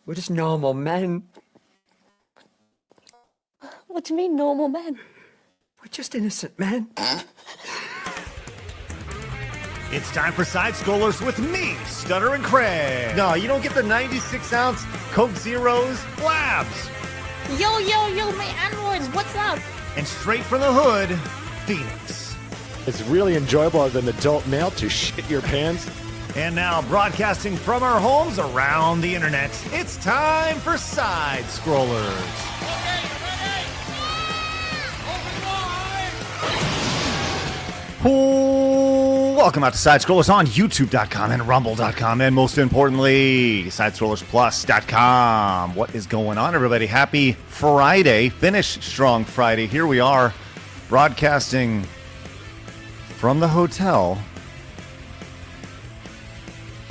We're just normal men. What do you mean, normal men? We're just innocent men. It's time for Side Scrollers with me, Stutter and Craig. No, you don't get the 96-ounce Coke Zeros, Blabs. Yo, my androids, what's up? And straight from the hood, Phoenix. It's really enjoyable as an adult male to shit your pants. And now, broadcasting from our homes around the internet, it's time for Side Scrollers. Welcome out to Side Scrollers on YouTube.com and Rumble.com, and most importantly, SideScrollersPlus.com. What is going on, everybody? Happy Friday. Finish strong Friday. Here we are, broadcasting from the hotel.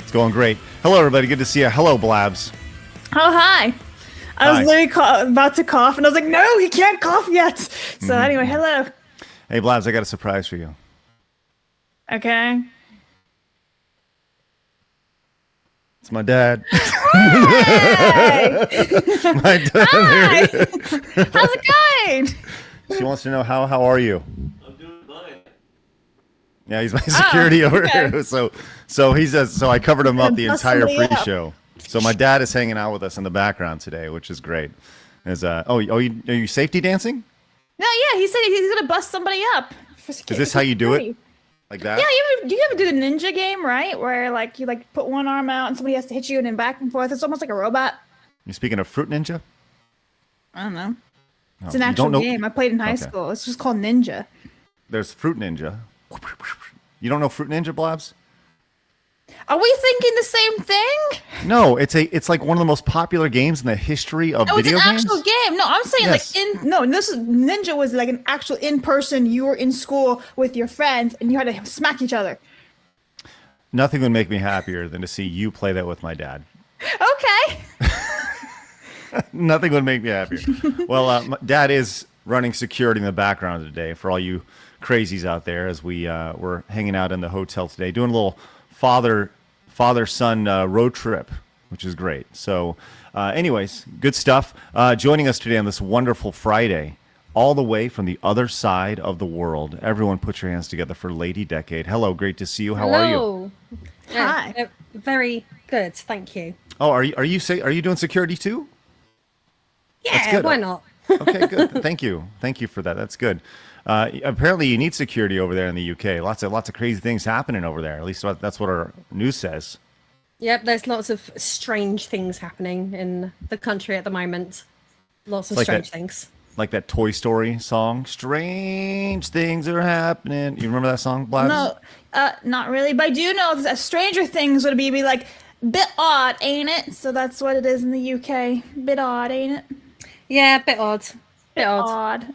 It's going great. Hello, everybody. Good to see you. Hello, Blabs. Oh, hi. I was literally about to cough, and I was like, no, he can't cough yet. So anyway, hello. Hey, Blabs, I got a surprise for you. Okay. It's my dad. Hi! My dad. Hi! How's it going? She wants to know how are you? I'm doing fine. Yeah, he's my security over okay. here. So he says. So I covered him up the Bust entire somebody up. pre-show. So my dad is hanging out with us in the background today, which is great. Are you safety dancing? No, yeah, he said he's going to bust somebody up. Is this how you do it? Like that? Yeah, you ever do the ninja game, right? Where you put one arm out and somebody has to hit you and then back and forth. It's almost like a robot. You speaking of Fruit Ninja? I don't know. It's Oh, an you actual don't know- game. I played in high Okay. school. It's just called Ninja. There's Fruit Ninja. You don't know Fruit Ninja, Blabs? Are we thinking the same thing? No, it's like one of the most popular games in the history of Oh, it's video an games. actual game. No, I'm saying Yes. this is Ninja was like an actual in-person. You were in school with your friends and you had to smack each other. Nothing would make me happier than to see you play that with my dad. Okay. Nothing would make me happier. Well, my dad is running security in the background today for all you crazies out there as we're hanging out in the hotel today, doing a little father-son road trip, which is great. So anyways, good stuff. Joining us today on this wonderful Friday, all the way from the other side of the world. Everyone put your hands together for Lady Decade. Hello, great to see you. How are you? Hi. Very good, thank you. Oh, are you doing security too? That's Yeah, good. why not? Okay, good. Thank you for that. That's good. Apparently, you need security over there in the UK. Lots of crazy things happening over there. At least that's what our news says. Yep, there's lots of strange things happening in the country at the moment. Lots of Like strange that- things. Like that Toy Story song, "Strange Things Are Happening." You remember that song, Blabs? No, not really. But I do know that Stranger Things would be like bit odd, ain't it? So that's what it is in the UK. Bit odd, ain't it? Yeah, a bit odd. Bit odd. Odd.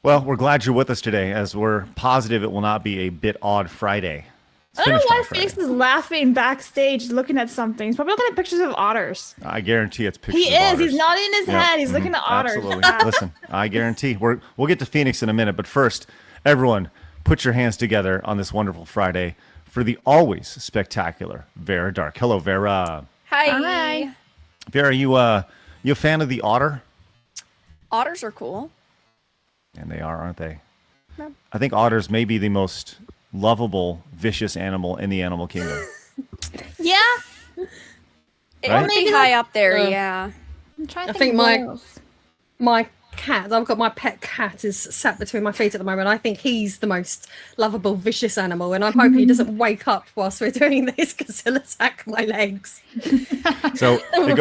Well, we're glad you're with us today, as we're positive it will not be a bit odd Friday. It's I don't know finished why on Friday. Face is laughing backstage looking at something. He's probably looking at pictures of otters. I guarantee it's pictures. He of is. otters. He's nodding his Yeah. head. He's looking at otters. Absolutely. Listen, I guarantee we'll get to Phoenix in a minute, but first, everyone, put your hands together on this wonderful Friday for the always spectacular Vara Dark. Hello, Vara. Hi. Vara, you a fan of the otter? Otters are cool. And they are, aren't they? No. I think otters may be the most lovable, vicious animal in the animal kingdom. Yeah. It Right? would be high up there, Uh, yeah. I'm trying to I think of what else. my cat, I've got my pet cat is sat between my feet at the moment. I think he's the most lovable, vicious animal, and I'm hoping he doesn't wake up whilst we're doing this because he'll attack my legs. So it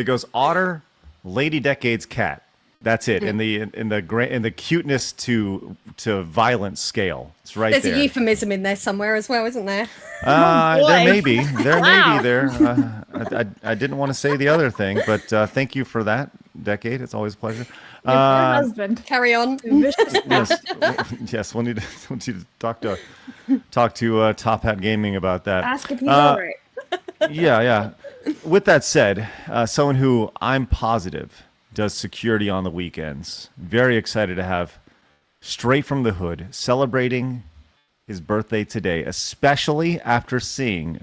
goes otter, Lady Decade's cat. That's it. In the cuteness to violence scale. It's right There's there. a euphemism in there somewhere as well, isn't there? boy. There may be. Wow. I didn't want to say the other thing, but thank you for that, Decade. It's always a pleasure. Your husband. Carry on. Vicious. Yes. We'll need to talk to Top Hat Gaming about that. Ask if he's all right. Yeah. With that said, someone who I'm positive does security on the weekends. Very excited to have straight from the hood celebrating his birthday today, especially after seeing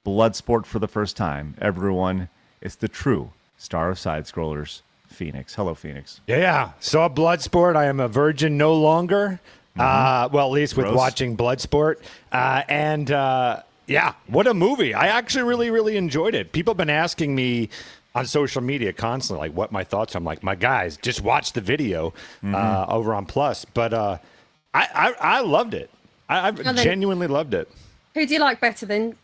Bloodsport for the first time. Everyone, It's the true star of side scrollers, Phoenix. Hello, Phoenix. Yeah. Saw Bloodsport. I am a virgin no longer. Well, at least with Gross. watching Bloodsport. Yeah, what a movie. I actually really, really enjoyed it. People have been asking me on social media constantly, like, what my thoughts are. I'm like, my guys, just watch the video over on Plus. But I loved it. I genuinely loved it. Who do you like better than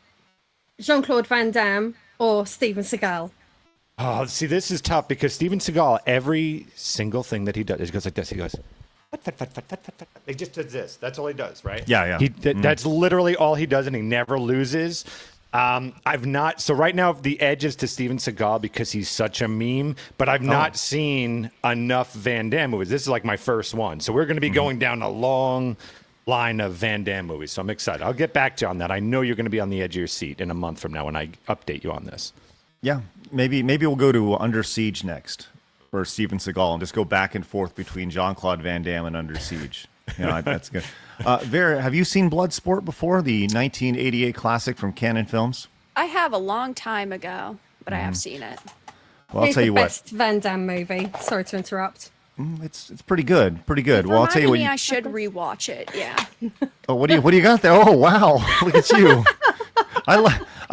Jean-Claude Van Damme or Steven Seagal? Oh, see, this is tough because Steven Seagal, every single thing that he does, he goes like this. He goes, he just does this. That's all he does, right? Yeah. That's literally all he does, and he never loses. I've not. So right now, the edge is to Steven Seagal because he's such a meme. But I've not seen enough Van Damme movies. This is like my first one, so we're going to be going down a long line of Van Damme movies. So I'm excited. I'll get back to you on that. I know you're going to be on the edge of your seat in a month from now when I update you on this. Yeah, maybe we'll go to Under Siege next for Steven Seagal and just go back and forth between Jean-Claude Van Damme and Under Siege. That's good. Vera, have you seen Bloodsport before? The 1988 classic from Canon Films? I have a long time ago, but I have seen it. Well, I'll Who's tell the you what. best Van Damme movie? Sorry to interrupt. It's pretty good. Pretty good. Well, I'll tell you what. I should rewatch it. Yeah. Oh, what do you got there? Oh, wow! Look at you. I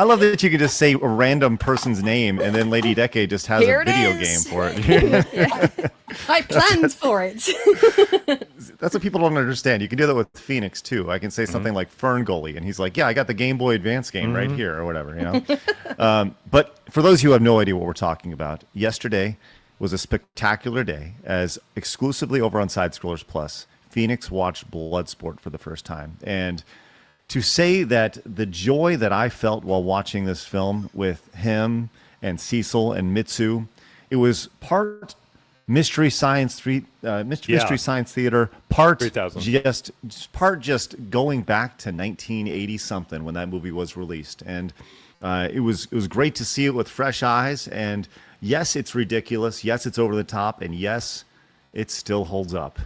love that you can just say a random person's name and then Lady Decade just has Here a it video is. game for it. I planned for it. That's what people don't understand. You can do that with Phoenix too. I can say something like Fern Gully, and he's like, "Yeah, I got the Game Boy Advance game right here," or whatever. But for those who have no idea what we're talking about, yesterday was a spectacular day as exclusively over on Side Scrollers Plus, Phoenix watched Bloodsport for the first time. And to say that the joy that I felt while watching this film with him and Cecil and Mitsu, it was part Mystery Science Theater, part 3000. just going back to 1980 something when that movie was released. And it was great to see it with fresh eyes. And yes, it's ridiculous. Yes, it's over the top. And yes, it still holds up.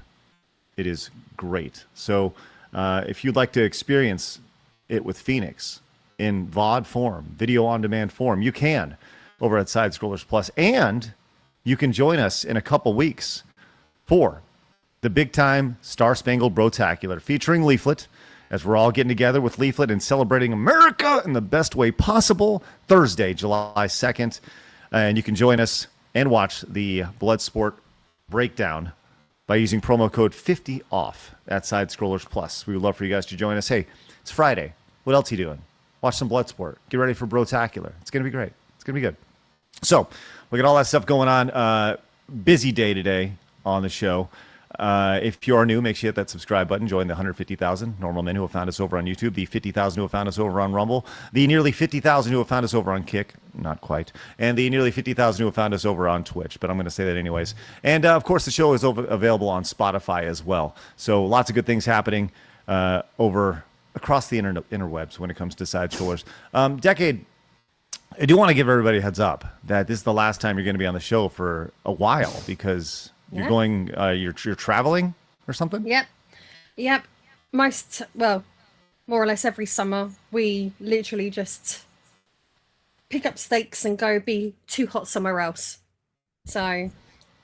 It is great. So if you'd like to experience it with Phoenix in VOD form, video on demand form, you can over at Side Scrollers Plus. And you can join us in a couple weeks for the big time Star Spangled Brotacular featuring Leaflet, as we're all getting together with Leaflet and celebrating America in the best way possible, Thursday, July 2nd. And you can join us and watch the Bloodsport breakdown by using promo code 50OFF at Side Scrollers Plus. We would love for you guys to join us. Hey, it's Friday. What else are you doing? Watch some Bloodsport. Get ready for Brotacular. It's going to be great. It's going to be good. So, we got all that stuff going on. Busy day today on the show. If you are new, make sure you hit that subscribe button. Join the 150,000 normal men who have found us over on YouTube, the 50,000 who have found us over on Rumble, the nearly 50,000 who have found us over on Kick, not quite, and the nearly 50,000 who have found us over on Twitch, but I'm going to say that anyways. And, of course, the show is available on Spotify as well. So lots of good things happening across the interwebs when it comes to Side Scrollers. Decade, I do want to give everybody a heads up that this is the last time you're going to be on the show for a while because you're going, you're traveling or something? Yep. More or less every summer, we literally just pick up stakes and go be too hot somewhere else. So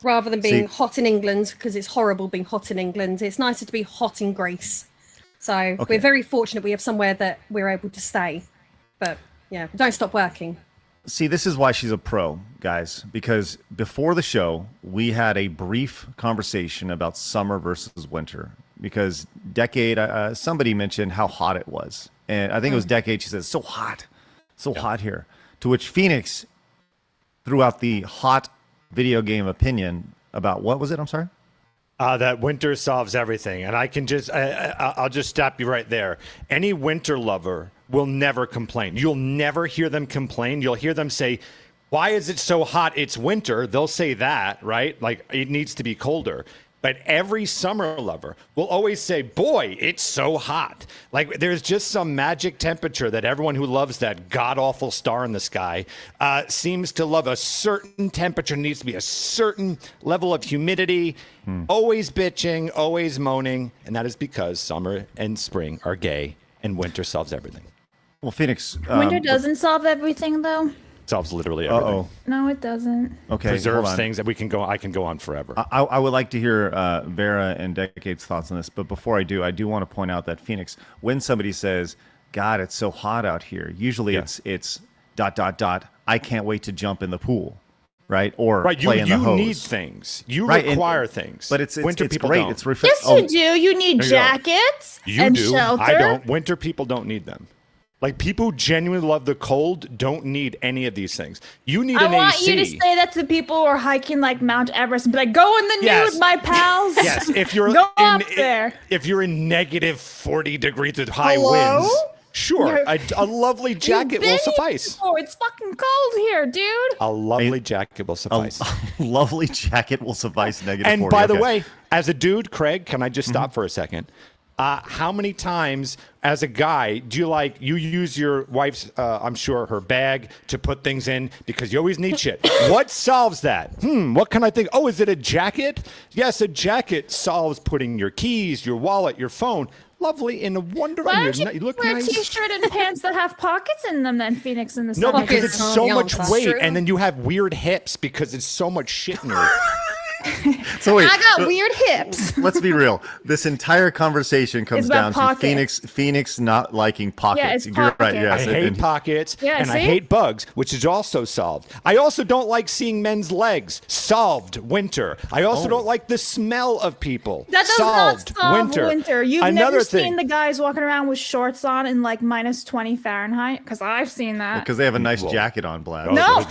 rather than being hot in England, because it's horrible being hot in England, it's nicer to be hot in Greece. So we're very fortunate we have somewhere that we're able to stay. But yeah, don't stop working. See, this is why she's a pro, guys, because before the show, we had a brief conversation about summer versus winter because Decade, somebody mentioned how hot it was. And I think it was Decade. She said, so hot here. To which Phoenix threw out the hot video game opinion about what was it? I'm sorry? That winter solves everything. And I can just, I'll just stop you right there. Any winter lover will never complain. You'll never hear them complain. You'll hear them say, why is it so hot? It's winter. They'll say that, right? Like it needs to be colder. But every summer lover will always say, boy, it's so hot. Like there's just some magic temperature that everyone who loves that god-awful star in the sky seems to love. A certain temperature needs to be a certain level of humidity, always bitching, always moaning. And that is because summer and spring are gay and winter solves everything. Well, Phoenix. Winter doesn't solve everything, though. Solves literally everything. Uh-oh. No, it doesn't. Okay, hold Preserves on. things that I can go on forever. I would like to hear Vara and Decade's thoughts on this, but before I do want to point out that Phoenix, when somebody says, "God, it's so hot out here," usually it's ... I can't wait to jump in the pool, right? Or play in the hose. You need things. You Right, require things. But it's winter people great. don't. It's refreshing. Yes, you do. You need There you go. jackets You and do. shelter. I don't. Winter people don't need them. Like, people who genuinely love the cold don't need any of these things. You need I an want AC. you to say that to people who are hiking like Mount Everest and be like, "Go in the Yes. nude, my pals." Yes, if you're Go up there. if you're in negative 40 degrees with high Hello? winds, sure, You're- a lovely jacket You've will been here suffice. before. It's fucking cold here, dude. A lovely jacket will suffice. A lovely jacket will suffice. Negative And 40. by the Okay. way, as a dude, Craig, can I just stop for a second? How many times, as a guy, do you use your wife's, I'm sure, her bag to put things in because you always need shit? What solves that? What can I think? Oh, is it a jacket? Yes, a jacket solves putting your keys, your wallet, your phone. Lovely in a wonderful. Why don't you look wear nice. a t-shirt and pants that have pockets in them then, Phoenix, in the No, summer? because Pockets it's on so the much outside. weight, True. and then you have weird hips because it's so much shit in you. So wait, I got weird hips. let's be real. This entire conversation comes It's about down to pockets. Phoenix not liking pockets. Yeah, it's You're right. pockets. Yes, I hate and- pockets, Yeah, and I see? hate bugs, which is also solved. I also don't like seeing men's legs. Solved. Winter. I also don't like the smell of people. That does solved. not solve winter. You've Another never thing. seen the guys walking around with shorts on in like minus 20 Fahrenheit? Because I've seen that. because they have a nice Well, jacket on, Blad. No,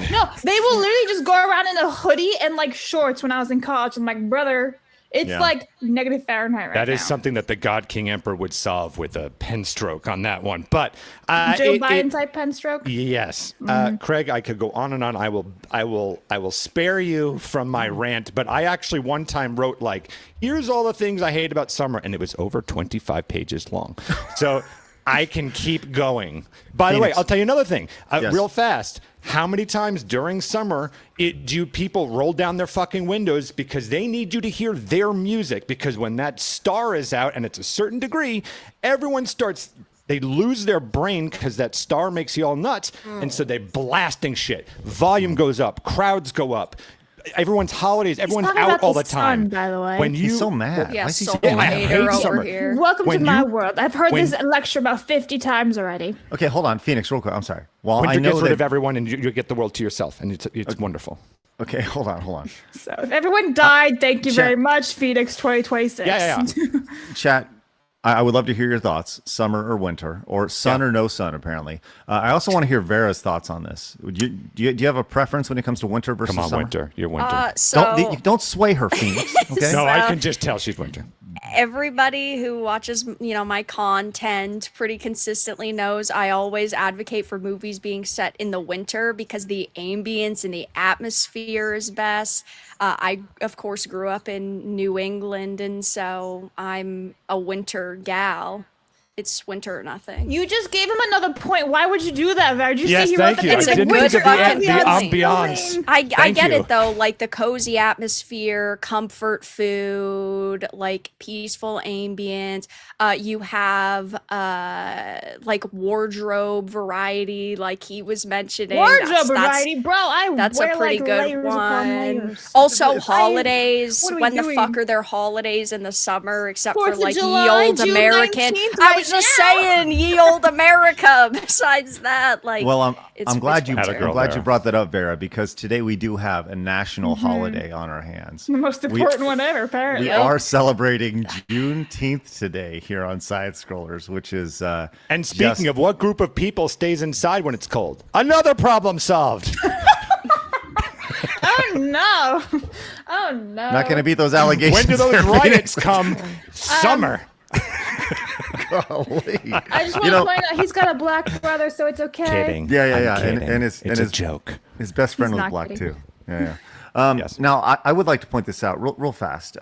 they will literally just go around in a hoodie and like shorts when I was in college. I'm like, brother, it's Yeah. like negative Fahrenheit right That now. is something that the God King Emperor would solve with a pen stroke on that one. But Joe Biden type pen stroke. Yes, Craig, I could go on and on. I will spare you from my rant. But I actually one time wrote like, here's all the things I hate about summer, and it was over 25 pages long. So I can keep going. By the way, Phoenix. I'll tell you another thing, Yes. real fast. How many times during summer do people roll down their fucking windows because they need you to hear their music? Because when that star is out, and it's a certain degree, everyone starts. They lose their brain because that star makes you all nuts, and so they're blasting shit. Volume goes up, crowds go up. Everyone's holidays, everyone's talking out about all the the time. sun, by the way. When you He's so mad. Yeah, Why is he soul so I hater hate over summer. here. Welcome When to my you- world. I've heard when- this lecture about 50 times already. Okay, hold on, Phoenix, real quick. I'm sorry. Well, winter I know gets rid that. of everyone, and you get the world to yourself, and it's wonderful. Okay, hold on. So if everyone died, thank you Chat. very much, Phoenix 2026. Yeah. Chat. I would love to hear your thoughts, summer or winter, or sun or no sun. Apparently, I also want to hear Vera's thoughts on this. Do you have a preference when it comes to winter versus Come on, summer? winter. You're winter. Don't sway her, Phoenix. Okay. no, I so- can just tell she's winter. Everybody who watches, my content pretty consistently knows I always advocate for movies being set in the winter because the ambience and the atmosphere is best. I, of course, grew up in New England, and so I'm a winter gal. It's winter or nothing. You just gave him another point. Why would you do that, Var? Did you Yes, see he thank wrote you. that It's I a did good think of fucking the feeling. ambiance. I Thank get you. it though, like the cozy atmosphere, comfort food, like peaceful ambience. You have like wardrobe variety, like he was mentioning. Wardrobe variety, bro. I That's wear a pretty like good layers upon one. layers. Also, I- holidays. what are we When the doing? fuck are there holidays in the summer except 4th for of like ye July, old June American? 19th I was right just now. saying, ye old America. Besides that, like, Well, it's- I'm glad it's you winter. Atta girl, I'm glad Vera. you brought that up, Vera, because today we do have a national holiday on our hands. the most important one ever, apparently. We are celebrating Juneteenth today here on Side Scrollers, which is And speaking of, what group of people stays inside when it's cold? Another problem solved. Oh no! Oh no! not going to beat those allegations. When do those there, riots come? Summer. Golly. I just want to point out he's got a black brother, so it's okay. Kidding. Yeah. I'm kidding. And it's his a joke. His best friend He's was not black kidding. too. Yeah. Yes. Now, I would like to point this out real fast.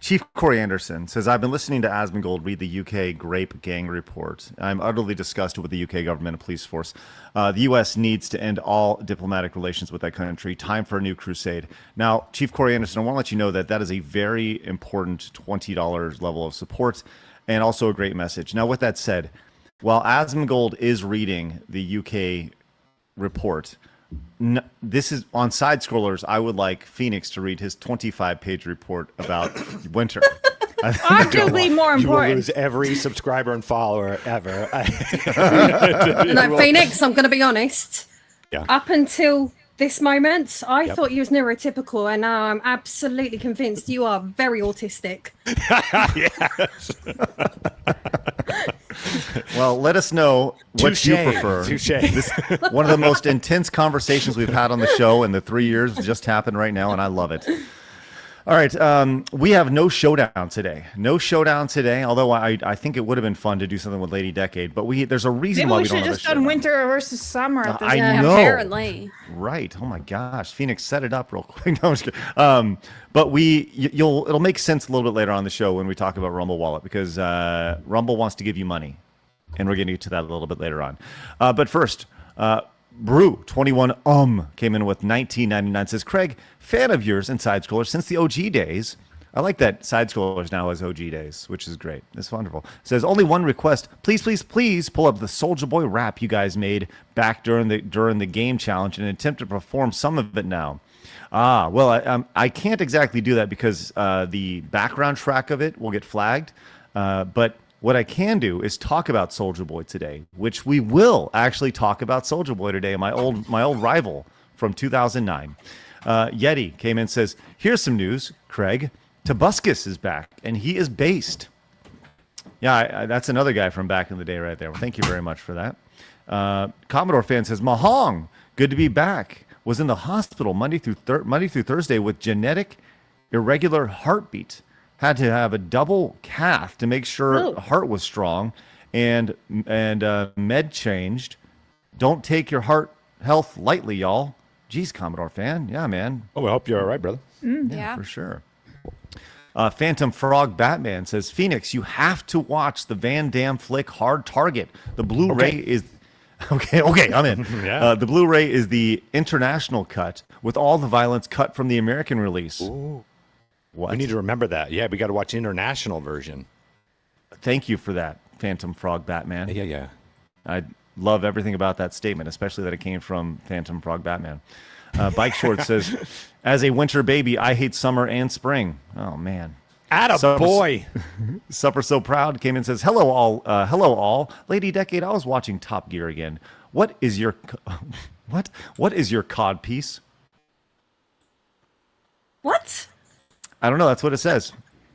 Chief Corey Anderson says, I've been listening to Asmongold read the UK Grape Gang report. I'm utterly disgusted with the UK government and police force. The U.S. needs to end all diplomatic relations with that country. Time for a new crusade. Now, Chief Corey Anderson, I want to let you know that that is a very important $20 level of support and also a great message. Now, with that said, while Asmongold is reading the UK report. This is on side scrollers. I would like Phoenix to read his 25-page report about winter. Arguably more You will important. lose every subscriber and follower ever. No, Phoenix, I'm going to be honest. Yeah. Up until this moment, I thought you was neurotypical, and now I'm absolutely convinced you are very autistic. Well, let us know what Touche. you prefer. Touche. One of the most intense conversations we've had on the show in the 3 years just happened right now, and I love it. All right, we have no showdown today. No showdown today, although I think it would have been fun to do something with Lady Decade, but there's a reason Maybe why we we should don't have have a just done showdown. winter versus summer at this I point. know. Apparently. Right. Oh my gosh. Phoenix, set it up real quick. No, I'm just kidding. But it'll make sense a little bit later on the show when we talk about Rumble Wallet, because Rumble wants to give you money, and we're getting to that a little bit later on. But first, Brew21 came in with $19.99. Says, Craig, fan of yours and side scrollers since the OG days. I like that side scrollers now has OG days, which is great. It's wonderful. Says, only one request. Please, please, please pull up the Soulja Boy rap you guys made back during the game challenge and attempt to perform some of it now. Well, I can't exactly do that because the background track of it will get flagged. But what I can do is talk about Soulja Boy today, which we will actually talk about Soulja Boy today, my old rival from 2009. Yeti came in and says, here's some news, Craig. Tobuscus is back, and he is based. Yeah, that's another guy from back in the day right there. Well, thank you very much for that. Commodore fan says, Mahong, good to be back. Was in the hospital Monday through Thursday with genetic irregular heartbeat. Had to have a double cath to make sure heart was strong, and med changed. Don't take your heart health lightly, y'all. Jeez, Commodore fan. Yeah, man. Oh, I hope you're all right, brother. Yeah. For sure. Phantom Frog Batman says, Phoenix, you have to watch the Van Damme flick Hard Target. The Blu-ray is... Okay, I'm in. Yeah. The Blu-ray is the international cut with all the violence cut from the American release. Ooh. What? We need to remember that. Yeah, we got to watch the international version. Thank you for that, Phantom Frog Batman. Yeah. I love everything about that statement, especially that it came from Phantom Frog Batman. Bike Short says, as a winter baby, I hate summer and spring. Oh, man. Attaboy. Supper So Proud came in and says, hello all. Lady Decade, I was watching Top Gear again. What is your cod piece? What? I don't know. That's what it says.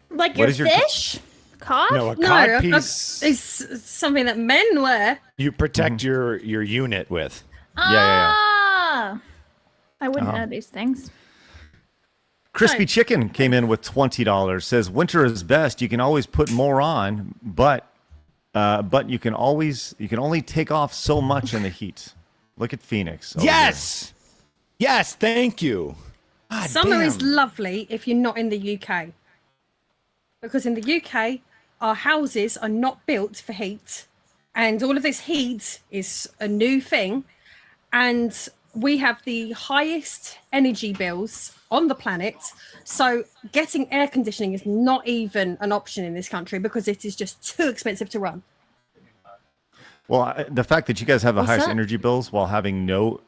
Like What your is your- fish? Cod? No, a No, cod piece it's something that men wear. you protect your unit with. Yeah. Ah! I wouldn't know these things. Crispy Chicken came in with $20. Says, winter is best. You can always put more on, but you can only take off so much in the heat. Look at Phoenix. over Yes, thank you. God Summer is damn. lovely if you're not in the UK. Because in the UK, our houses are not built for heat. And all of this heat is a new thing. And we have the highest energy bills on the planet. So getting air conditioning is not even an option in this country because it is just too expensive to run. Well, the fact that you guys have the What's highest that? energy bills while having no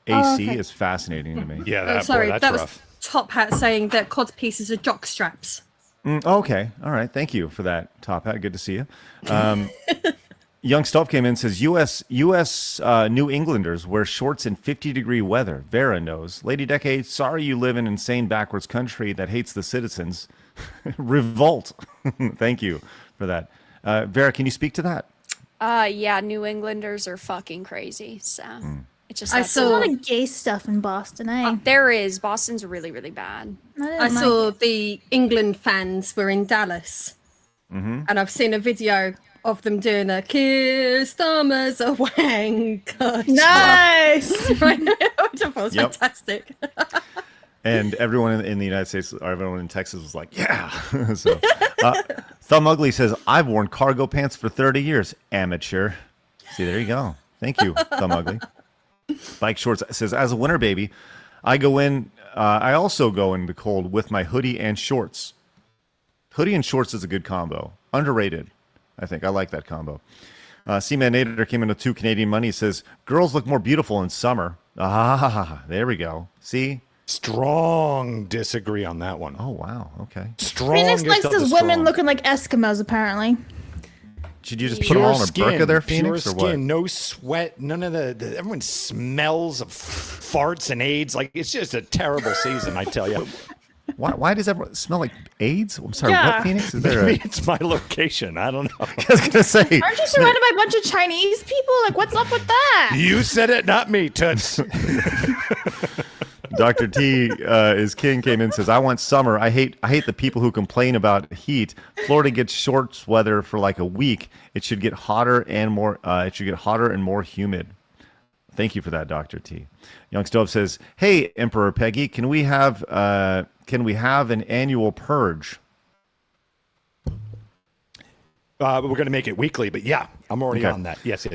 AC okay. is fascinating to me. Yeah, Sorry, that's that rough. was Top Hat saying that cod pieces are jock straps. Okay. All right. Thank you for that, Top Hat. Good to see you. Young Stuff came in and says, U.S. New Englanders wear shorts in 50-degree weather. Vara knows. Lady Decade, sorry you live in an insane backwards country that hates the citizens. Revolt. Thank you for that. Vara, can you speak to that? Yeah, New Englanders are fucking crazy. So it's just I that's There's a saw- lot of gay stuff in Boston, eh? there is. Boston's really, really bad. I saw the England fans were in Dallas, and I've seen a video of them doing a kiss Thomas a wanker. Nice! Which I thought was Yep. fantastic. And everyone in the United States, or everyone in Texas was like, yeah. So, Thumb Ugly says, I've worn cargo pants for 30 years. Amateur. See, there you go. Thank you, Thumb Ugly. Bike Shorts says, as a winter baby, I also go in the cold with my hoodie and shorts. Hoodie and shorts is a good combo. Underrated, I think. I like that combo. Seaman Nader came in with 2 Canadian money. He says, girls look more beautiful in summer. Ah, there we go. See? Strong disagree on that one. Oh, wow. Okay. Strong. Phoenix likes those women looking like Eskimos, apparently. Should you just put them all in a burqa there, Phoenix, pure or what? skin, no sweat, none of the everyone smells of farts and AIDS. Like, it's just a terrible season, I tell you. Why does everyone smell like AIDS? I'm sorry, Yeah. what, Phoenix? Is there Maybe it's my location. I don't know. I was going to say. Aren't you surrounded by a bunch of Chinese people? Like, what's up with that? You said it, not me, Toots. Dr. T is king came in and says, I want summer. I hate the people who complain about heat. Florida gets shorts weather for like a week. It should get hotter and more humid. Thank you for that, Dr. T. Young Stove says, hey, Emperor Peggy, can we have an annual purge? We're going to make it weekly, but yeah, I'm already Okay. on that. Yes.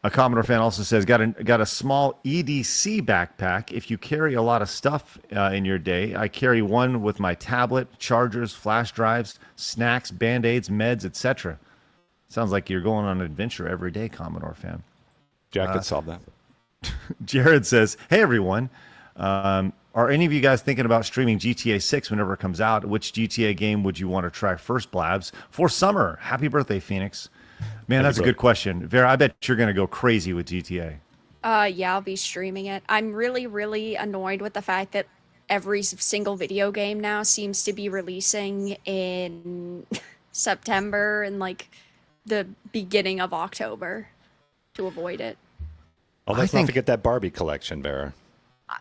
A Commodore fan also says, got a small EDC backpack. If you carry a lot of stuff in your day, I carry one with my tablet, chargers, flash drives, snacks, Band-Aids, meds, etc. Sounds like you're going on an adventure every day, Commodore fan. Jack could solve that. Jared says, hey, everyone. Are any of you guys thinking about streaming GTA 6 whenever it comes out? Which GTA game would you want to try first, Blabs? For summer. Happy birthday, Phoenix. Man, that's a good question. Vera, I bet you're going to go crazy with GTA. Yeah, I'll be streaming it. I'm really, really annoyed with the fact that every single video game now seems to be releasing in September and like the beginning of October to avoid it. Oh, let's not forget that Barbie collection, Vera.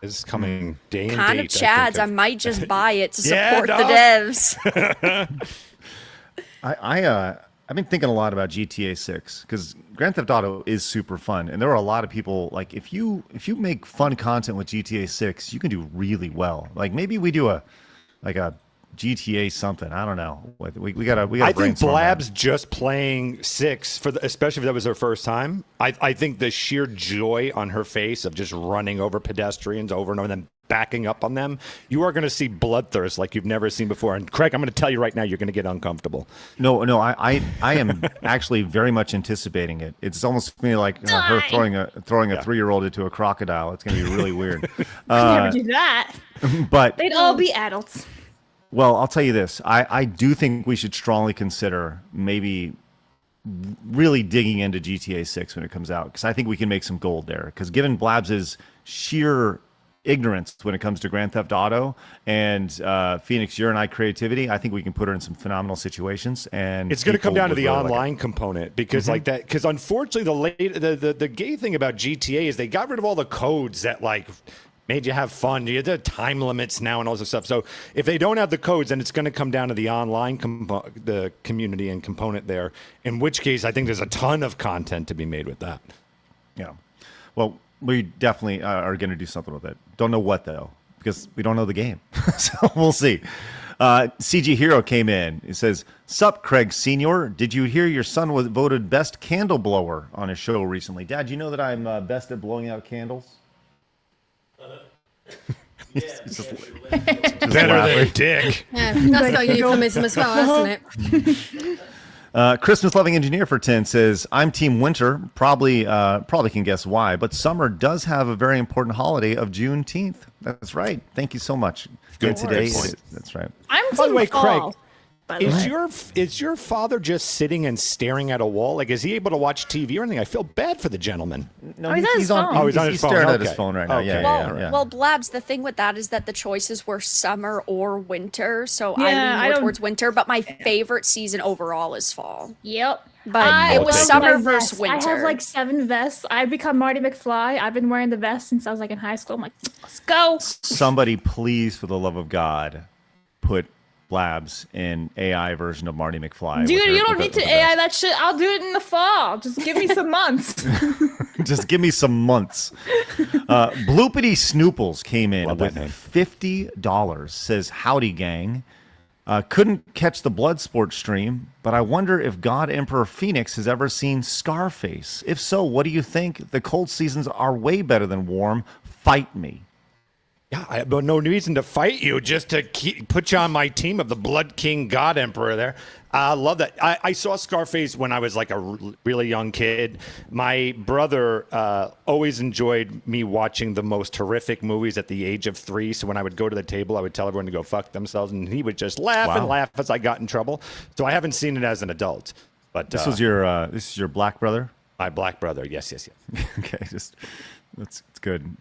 Is coming day and Kind of date. chads. I might just buy it to Yeah, support the dog. devs. I've been thinking a lot about GTA 6 because Grand Theft Auto is super fun, and there are a lot of people like if you make fun content with GTA 6, you can do really well. Like maybe we do a GTA something. I don't know. We gotta. I think brainstorm that. Blabs just playing 6 especially if that was her first time. I think the sheer joy on her face of just running over pedestrians over and over, and then backing up on them, you are going to see bloodthirst like you've never seen before. And Craig, I'm going to tell you right now, you're going to get uncomfortable. No, I am actually very much anticipating it. It's almost me like her throwing a 3-year-old into a crocodile. It's going to be really weird. Never do that. But They'd all be adults. well, I'll tell you this. I do think we should strongly consider maybe really digging into GTA 6 when it comes out because I think we can make some gold there. Because given Blabs' sheer ignorance when it comes to Grand Theft Auto and Phoenix, your and I creativity, I think we can put her in some phenomenal situations. And it's going to come down to the really online component because like that. Because unfortunately, the gay thing about GTA is they got rid of all the codes that like made you have fun. You have the time limits now and all this stuff. So if they don't have the codes, then it's going to come down to the online the community and component there. In which case, I think there's a ton of content to be made with that. Yeah. Well, we definitely are going to do something with it. Don't know what, though, because we don't know the game. So we'll see. CG Hero came in. He says, sup, Craig Sr. Did you hear your son was voted best candle blower on his show recently? Dad, you know that I'm best at blowing out candles? Just Better laughing. than Dick. Yeah, that's got euphemism as well, hasn't it? Christmas loving engineer for 10 says, I'm team winter. Probably can guess why, but summer does have a very important holiday of Juneteenth. That's right. Thank you so much. Good today. point. That's right. I'm By the team way, fall. Craig, By the way. is your father just sitting and staring at a wall? Like, is he able to watch TV or anything? I feel bad for the gentleman. No, Oh, he's on his phone. Oh, he's on his phone. staring at his Okay. phone right now. Okay. Yeah. Well, Blabs, the thing with that is that the choices were summer or winter. So Yeah, I I lean more don't- towards winter, but my favorite season overall is fall. Yep. But I it was love summer my versus vests. winter. I have like 7 vests. I've become Marty McFly. I've been wearing the vest since I was like in high school. I'm like, let's go. Somebody, please, for the love of God, put Blabs in AI version of Marty McFly. Dude, with her- you don't with need the- to with the AI that shit. I'll do it in the fall. Just give me some months. Just give me some months. Bloopity Snooples came in Love that with name. $50. Says, howdy, gang. Couldn't catch the Bloodsport stream, but I wonder if God Emperor Phoenix has ever seen Scarface. If so, what do you think? The cold seasons are way better than warm. Fight me. Yeah, but no reason to fight you, just to put you on my team of the Blood King God Emperor there. I love that. I saw Scarface when I was like a really young kid. My brother always enjoyed me watching the most horrific movies at the age of 3. So when I would go to the table, I would tell everyone to go fuck themselves, and he would just laugh and laugh as I got in trouble. So I haven't seen it as an adult. But this is your black brother? My black brother. Yes. Okay, it's good.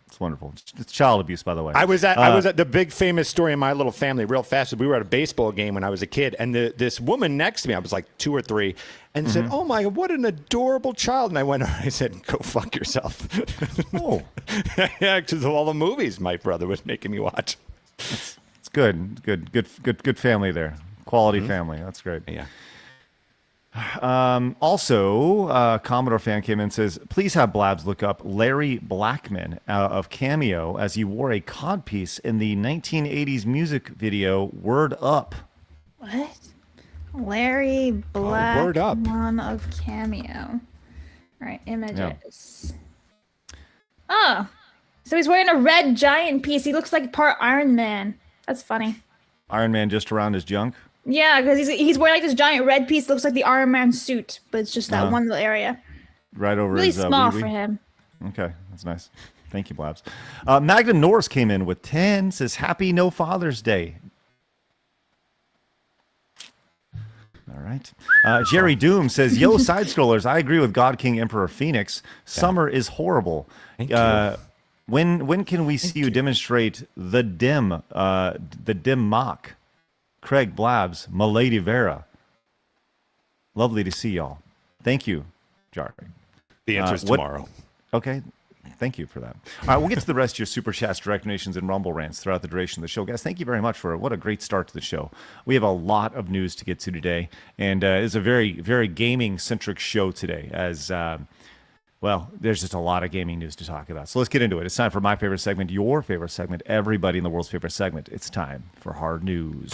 It's wonderful. It's child abuse, by the way. I was at the big famous story in my little family real fast. We were at a baseball game when I was a kid, and this woman next to me, I was like 2 or 3, and said, "Oh my, what an adorable child!" And I said, "Go fuck yourself." Oh, yeah, because of all the movies my brother was making me watch. It's good family there. Quality family. That's great. Yeah. Also, Commodore fan came in and says, please have Blabs look up Larry Blackman of Cameo as he wore a codpiece in the 1980s music video Word Up. What? Larry Blackman Word Up. of Cameo. All right, images. Oh, so he's wearing a red giant piece. He looks like part Iron Man. That's funny. Iron Man just around his junk? Yeah, because he's wearing like this giant red piece that looks like the Iron Man suit, but it's just that one little area. Right over Really his small wee-wee. for him. Okay, that's nice. Thank you, Blabs. Magda Norris came in with 10, says, Happy No Father's Day. All right. Jerry Doom says, Yo, side-scrollers, I agree with God King Emperor Phoenix. Summer is horrible. Thank you. When can we see you demonstrate the dim mock? Craig, Blabs, Milady Vara. Lovely to see y'all. Thank you, Jar. The answer's tomorrow. Okay. Thank you for that. All right, we'll get to the rest of your super chats, direct donations, and rumble rants throughout the duration of the show. Guys, thank you very much for what a great start to the show. We have a lot of news to get to today, and it's a very, very gaming-centric show today as, well, there's just a lot of gaming news to talk about. So let's get into it. It's time for my favorite segment, your favorite segment, everybody in the world's favorite segment. It's time for Hard News.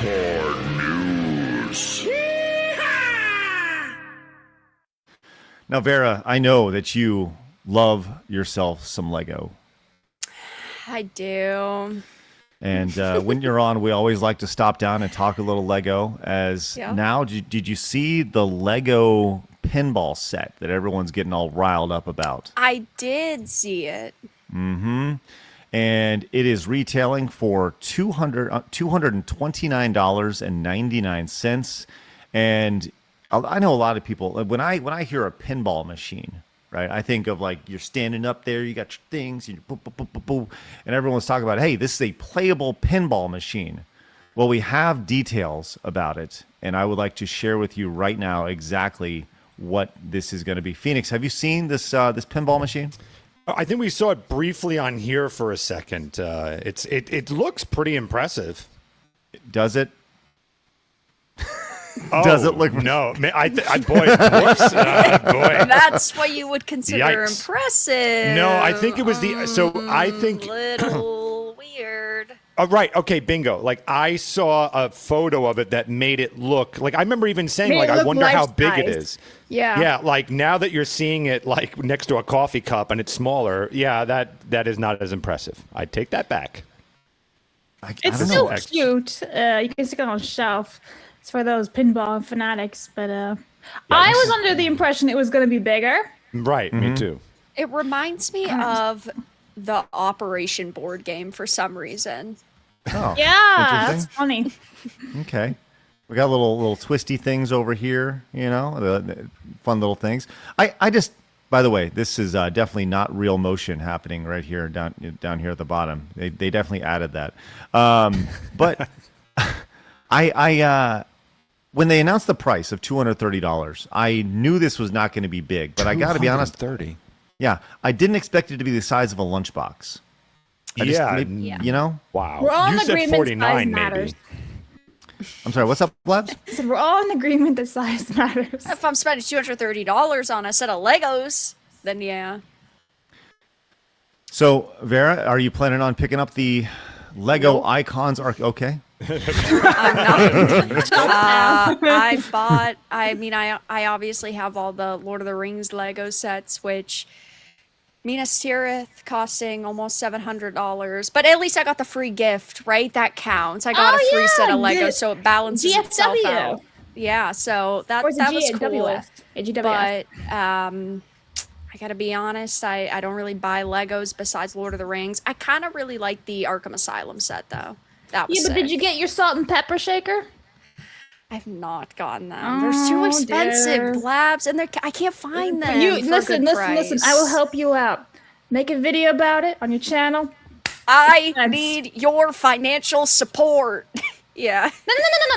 Hard News. Now, Vera, I know that you love yourself some Lego. I do. And when you're on, we always like to stop down and talk a little Lego. Now, did you see the Lego pinball set that everyone's getting all riled up about? I did see it. Mm-hmm. And it is retailing for $229.99. And I know a lot of people, when I hear a pinball machine, right, I think of like you're standing up there, you got your things, you boop, boop, boop, boop, boop, and everyone's talking about, hey, this is a playable pinball machine. Well, we have details about it, and I would like to share with you right now exactly what this is going to be. Phoenix, have you seen this pinball machine? I think we saw it briefly on here for a second. It looks pretty impressive. Does it? Oh, Does it look? No, boy, whoops, boy. That's what you would consider Yikes. impressive. No, I think it was the. So I think. Little weird. Oh, right. Okay. Bingo. Like I saw a photo of it that made it look like. I remember even saying Made it like, I look wonder how big it life-sized. is. Yeah. Yeah. Like now that you're seeing it like next to a coffee cup and it's smaller. Yeah. That is not as impressive. I take that back. It's don't still know. cute. You can stick it on a shelf. It's for those pinball fanatics. But I was under the impression it was going to be bigger. Right. Me too. It reminds me of the Operation board game for some reason. Oh, Yeah, that's interesting. funny. Okay. We got little twisty things over here, you know, the fun little things. I just, by the way, this is definitely not real motion happening right here down here at the bottom. They definitely added that. But I when they announced the price of $230, I knew this was not going to be big, but I got to be honest. 30. Yeah, I didn't expect it to be the size of a lunchbox. You know? Wow. We're all You in said agreement 49, size maybe. matters. I'm sorry, what's up, Blabs? So we're all in agreement that size matters. If I'm spending $230 on a set of Legos, then yeah. So, Vera, are you planning on picking up the Lego Icons? Okay. I'm not. I obviously have all the Lord of the Rings Lego sets, which Minas Tirith costing almost $700. But at least I got the free gift, right? That counts. I got a free set of Lego, so it balances itself out. Yeah, so that was cool. But I gotta be honest, I don't really buy Legos besides Lord of the Rings. I kind of really like the Arkham Asylum set, though. That was but did you get your salt and pepper shaker? I've not gotten them. They're too expensive, Blabs, and I can't find them. Listen. I will help you out. Make a video about it on your channel. I need your financial support. Yeah. No.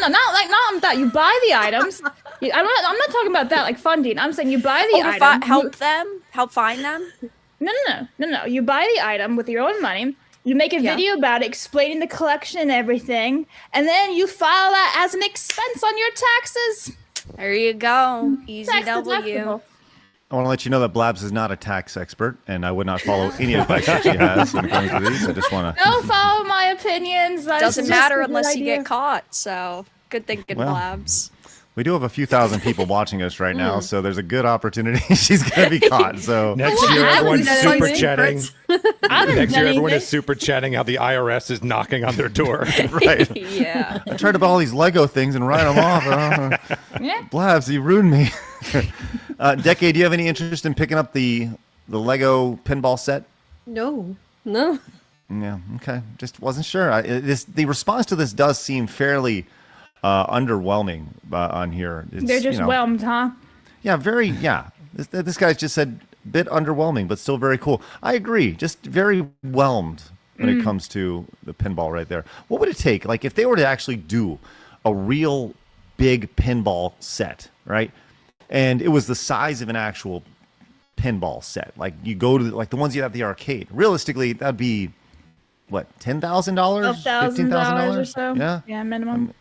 Not that. You buy the items. I'm not talking about that, like funding. I'm saying you buy the item. Help find them? No. You buy the item with your own money. You make a video about it, explaining the collection and everything, and then you file that as an expense on your taxes. There you go. Easy W. I want to let you know that Blabs is not a tax expert, and I would not follow any advice that she has when it comes to these. I just want to... Don't follow my opinions. Doesn't matter unless you get caught, so good thinking, Blabs. We do have a few thousand people watching us right now, so there's a good opportunity she's going to be caught. So next year, everyone's super chatting. Next year, everyone is super chatting how the IRS is knocking on their door. Right. Yeah. I tried to buy all these Lego things and write them off. Blabs, you ruined me. Decade, do you have any interest in picking up the Lego pinball set? No. Yeah. Okay. Just wasn't sure. The response to this does seem fairly underwhelming on here. They're just whelmed, huh? Yeah, very. Yeah, this guy's just said bit underwhelming, but still very cool. I agree. Just very whelmed when it comes to the pinball right there. What would it take, like, if they were to actually do a real big pinball set, right? And it was the size of an actual pinball set. Like you go to the ones you have at the arcade. Realistically, that'd be what, $10,000, $15,000 or so. Yeah, minimum.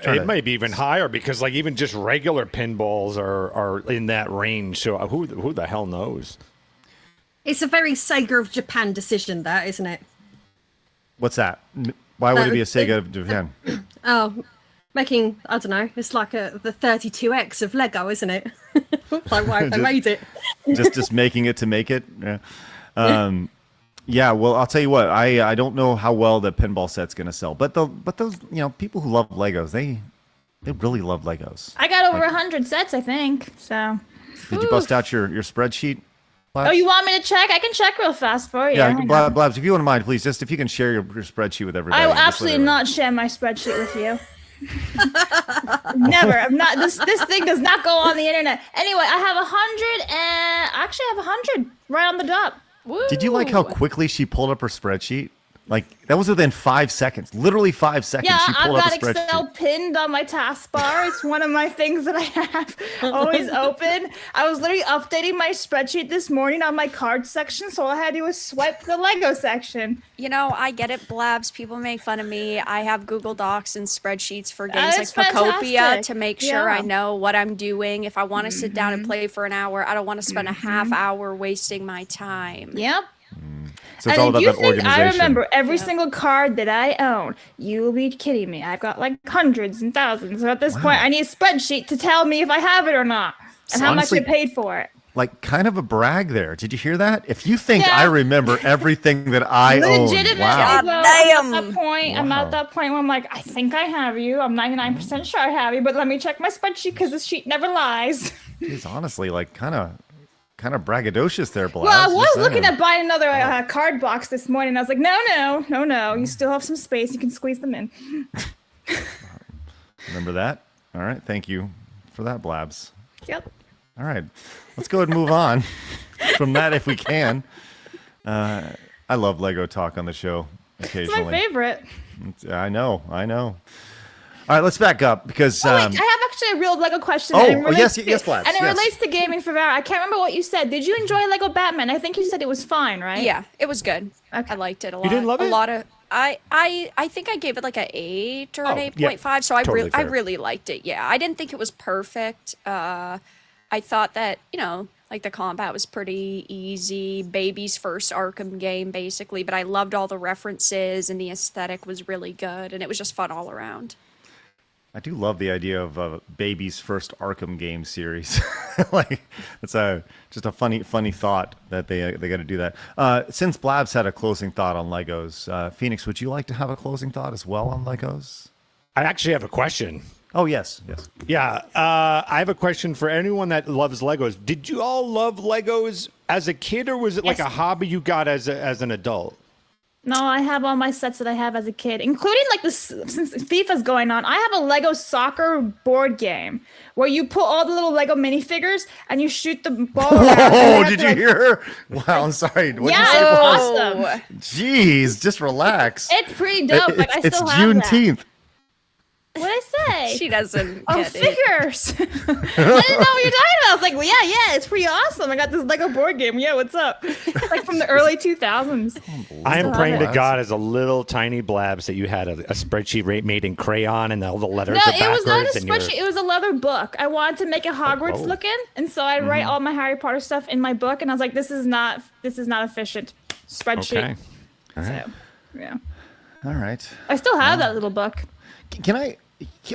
It might be even higher because, like, even just regular pinballs are in that range. So who the hell knows? It's a very Sega of Japan decision, that, isn't it? What's that? Why would it be a Sega of Japan? Oh, making, I don't know, it's like the 32X of Lego, isn't it? Like, why have they made it? just making it to make it? Yeah. Yeah, well, I'll tell you what. I don't know how well the pinball set's going to sell, but those people who love Legos, they really love Legos. I got over 100 sets, I think. So. Did you bust out your spreadsheet? Blabs? Oh, you want me to check? I can check real fast for you. Yeah, Blabs, if you wouldn't mind, please, just if you can share your spreadsheet with everybody. I will absolutely not share my spreadsheet with you. Never. I'm not. This thing does not go on the internet. Anyway, I have 100, and actually I have 100 right on the dot. Woo. Did you like how quickly she pulled up her spreadsheet? Like, that was within 5 seconds. Literally 5 seconds. Yeah, she pulled I've up got a spreadsheet. Excel pinned on my taskbar. It's one of my things that I have always open. I was literally updating my spreadsheet this morning on my card section, so all I had to do was swipe the Lego section. You know, I get it, Blabs. People make fun of me. I have Google Docs and spreadsheets for games like Phacopia to make sure I know what I'm doing. If I want to sit down and play for an hour, I don't want to spend a half hour wasting my time. Yep. So it's all about that organization. I remember every single card that I own. You will be kidding me. I've got like hundreds and thousands. So at this point, I need a spreadsheet to tell me if I have it or not and how much I paid for it. Like, kind of a brag there. Did you hear that? If you think I remember everything that I own, wow. Damn. I'm at that point where I'm like, I think I have you. I'm 99% sure I have you, but let me check my spreadsheet because this sheet never lies. He's honestly like kind of braggadocious there, Blabs. Well, I was looking at buying another card box this morning. I was like, no. You still have some space. You can squeeze them in. Remember that? All right. Thank you for that, Blabs. Yep. All right. Let's go ahead and move on from that if we can. I love Lego talk on the show occasionally. It's my favorite. I know. All right, let's back up because... wait, I have actually a real Lego question. Yes, Blabs. And it relates to gaming for Vara. I can't remember what you said. Did you enjoy Lego Batman? I think you said it was fine, right? Yeah, it was good. Okay. I liked it a lot. You didn't love it? A lot of... I think I gave it like an 8 or an 8.5, so I really liked it. Yeah, I didn't think it was perfect. I thought that, Like the combat was pretty easy. Baby's first Arkham game, basically. But I loved all the references, and the aesthetic was really good, and it was just fun all around. I do love the idea of Baby's first Arkham game series. Like, it's just a funny thought that they got to do that. Since Blabs had a closing thought on Legos, Phoenix, would you like to have a closing thought as well on Legos? I actually have a question. Oh, yes. Yeah, I have a question for anyone that loves Legos. Did you all love Legos as a kid, or was it like a hobby you got as an adult? No, I have all my sets that I have as a kid, including like this. Since FIFA's going on, I have a Lego soccer board game where you put all the little Lego minifigures and you shoot the ball around. Oh, did you hear her? Wow, I'm sorry. What'd you say? It's awesome. Jeez, just relax. It's pretty dope. Like I It's still have that. Juneteenth. What did I say? She doesn't Oh, get it. figures. I didn't know what you're talking about. I was like, well, yeah, it's pretty awesome. I got this Lego board game. Yeah, what's up? Like from the early 2000s. I am Love praying to it. God as a little tiny Blabs that you had a spreadsheet made in crayon and all the letters No, are it was not a backwards and you're- spreadsheet. It was a leather book. I wanted to make it Hogwarts Oh. looking, and so I write all my Harry Potter stuff in my book. And I was like, this is not efficient spreadsheet. Okay. All right. So, yeah, All right. I still have that little book. Can I?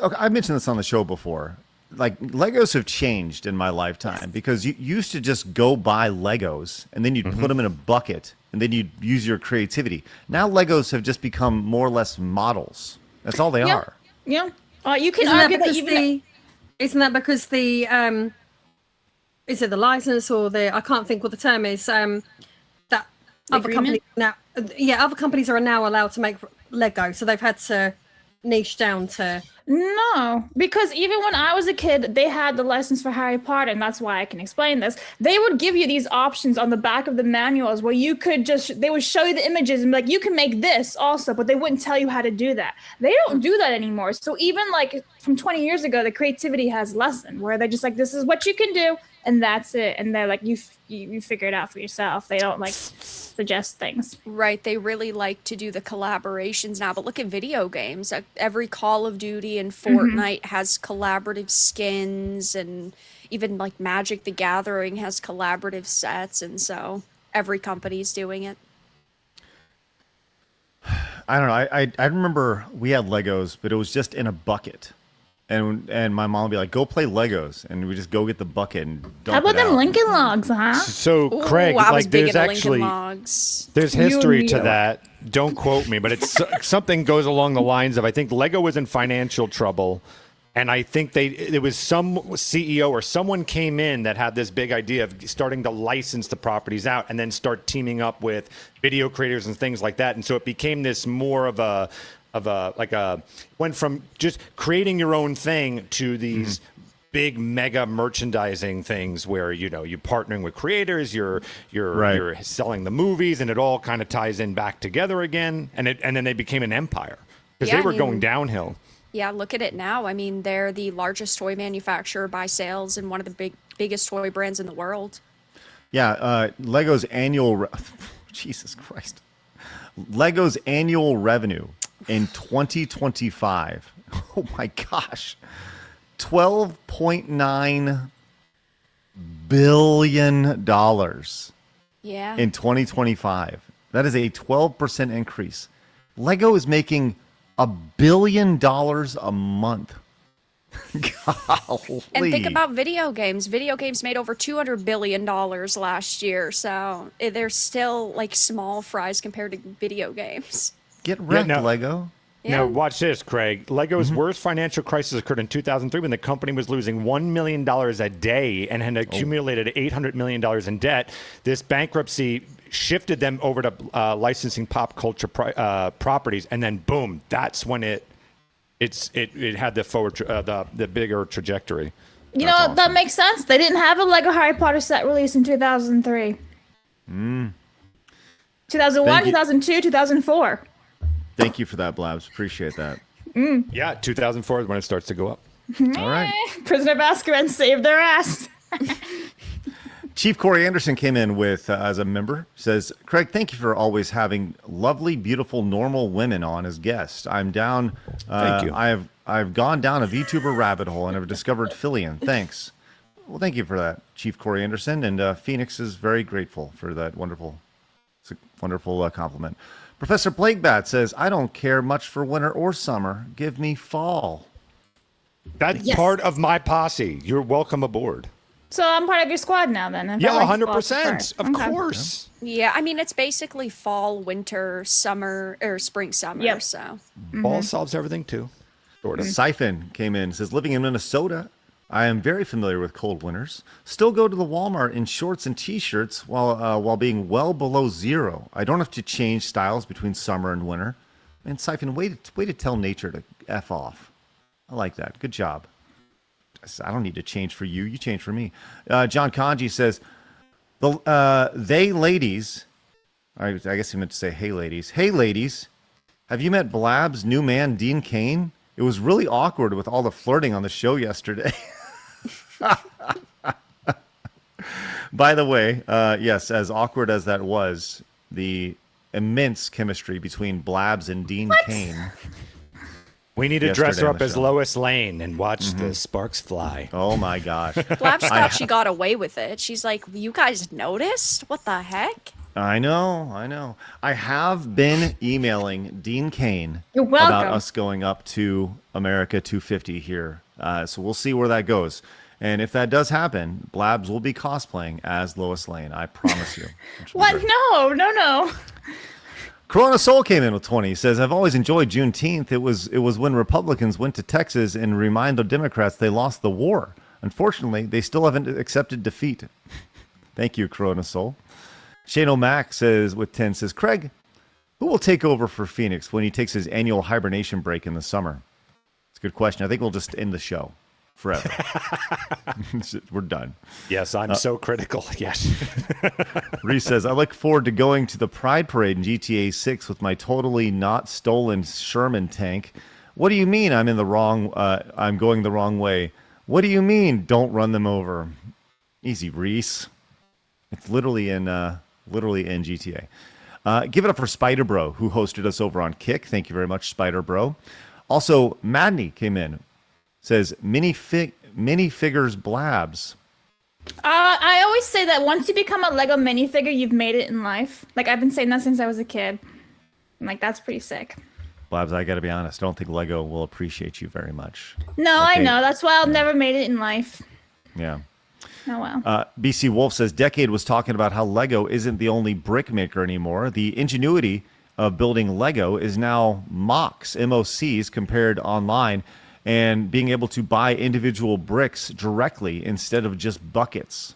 Okay, I mentioned this on the show before. Like, Legos have changed in my lifetime because you used to just go buy Legos and then you'd put them in a bucket and then you'd use your creativity. Now Legos have just become more or less models. That's all they are. Yeah. You can Isn't that argue that because even is it the license or the, I can't think what the term is, that other agreement? companies other companies are now allowed to make Lego, so they've had to niche down to. No, because even when I was a kid, they had the license for Harry Potter, and that's why I can explain this. They would give you these options on the back of the manuals where you could they would show you the images and be like, you can make this also, but they wouldn't tell you how to do that. They don't do that anymore. So even like from 20 years ago, the creativity has lessened where they're just like, this is what you can do, and that's it. And they're like, you figure it out for yourself. They don't like suggest things. Right, they really like to do the collaborations now, but look at video games. Every Call of Duty and Fortnite has collaborative skins, and even like Magic the Gathering has collaborative sets, and so every company's doing it. I don't know. I remember we had Legos, but it was just in a bucket. And my mom would be like, go play Legos. And we just go get the bucket and dump How about it them out. Lincoln Logs, huh? So, Ooh, Craig, I was like big there's into actually Lincoln Logs. there's history You to knew. that. Don't quote me, but it's something goes along the lines of I think Lego was in financial trouble, and I think it was some CEO or someone came in that had this big idea of starting to license the properties out and then start teaming up with video creators and things like that, and so it became this more of a went from just creating your own thing to these big mega merchandising things where you're partnering with creators, you're selling the movies, and it all kind of ties in back together again, and then they became an empire because Yeah, they were I mean- going downhill. Yeah, look at it now. I mean, they're the largest toy manufacturer by sales and one of the biggest toy brands in the world. Yeah, Lego's Jesus Christ. Lego's annual revenue in 2025. Oh my gosh. $12.9 billion Yeah. in 2025. That is a 12% increase. Lego is making $1 billion a month. Golly. And think about video games. Video games made over $200 billion last year, so they're still like small fries compared to video games. Get wrecked, no. Lego. Yeah. Now, watch this, Craig. Lego's worst financial crisis occurred in 2003 when the company was losing $1 million a day and had accumulated $800 million in debt. This bankruptcy shifted them over to licensing pop culture properties, and then boom, that's when it had the forward the bigger trajectory. You know, that makes sense. They didn't have a Lego Harry Potter set released in 2003. 2001, Thank you. 2002, 2004. Thank you for that, Blabs. Appreciate that. Yeah, 2004 is when it starts to go up. All right. Prisoner of Azkaban saved their ass. Chief Corey Anderson came in with, as a member, says, Craig, thank you for always having lovely, beautiful, normal women on as guests. I'm down. Thank you. I've gone down a VTuber rabbit hole and have discovered Fillion. Thanks. Well, thank you for that, Chief Corey Anderson. And Phoenix is very grateful for that wonderful compliment. Professor Blakebat says, I don't care much for winter or summer. Give me fall. That's Yes. part of my posse. You're welcome aboard. So I'm part of your squad now then. I felt Yeah, like 100%. Of Okay. course. Yeah, I mean it's basically fall, winter, summer, or spring, summer. Yep. So Fall solves everything too. Sort of. Siphon came in, says, living in Minnesota, I am very familiar with cold winters. Still go to the Walmart in shorts and t-shirts while being well below zero. I don't have to change styles between summer and winter. And Siphon, way to tell nature to F off. I like that. Good job. I don't need to change for you. You change for me. John Kanji says, they ladies, I guess he meant to say, hey ladies. Hey ladies, have you met Blab's new man, Dean Cain? It was really awkward with all the flirting on the show yesterday. By the way, yes, as awkward as that was, the immense chemistry between Blabs and Dean Cain. We need to dress Yesterday her on up the as show. Lois Lane and watch the sparks fly. Oh my gosh. Blabs thought she got away with it. She's like, you guys noticed? What the heck? I know. I have been emailing Dean Cain You're about welcome. us going up to America 250 here. So we'll see where that goes. And if that does happen, Blabs will be cosplaying as Lois Lane. I promise you. Which will be What? great. No. Corona Soul came in with 20. He says, I've always enjoyed Juneteenth. It was when Republicans went to Texas and remind the Democrats they lost the war. Unfortunately, they still haven't accepted defeat. Thank you, Corona Soul. Shane O'Mac says, with 10, says, Craig, who will take over for Phoenix when he takes his annual hibernation break in the summer? It's a good question. I think we'll just end the show forever. We're done. Yes, I'm so critical. Yes. Reese says, I look forward to going to the Pride Parade in GTA 6 with my totally not stolen Sherman tank. What do you mean I'm going the wrong way? What do you mean don't run them over? Easy, Reese. It's literally in GTA. Give it up for Spider Bro, who hosted us over on Kick. Thank you very much, Spider Bro. Also, Madney came in. Says, minifigures Blabs. I always say that once you become a Lego minifigure, you've made it in life. Like, I've been saying that since I was a kid. I'm like, that's pretty sick. Blabs, I got to be honest. I don't think Lego will appreciate you very much. No, Okay. I know. That's why I'll never made it in life. Yeah. Oh, well. BC Wolf says, Decade was talking about how Lego isn't the only brick maker anymore. The ingenuity of building Lego is now MOCs compared online, and being able to buy individual bricks directly instead of just buckets.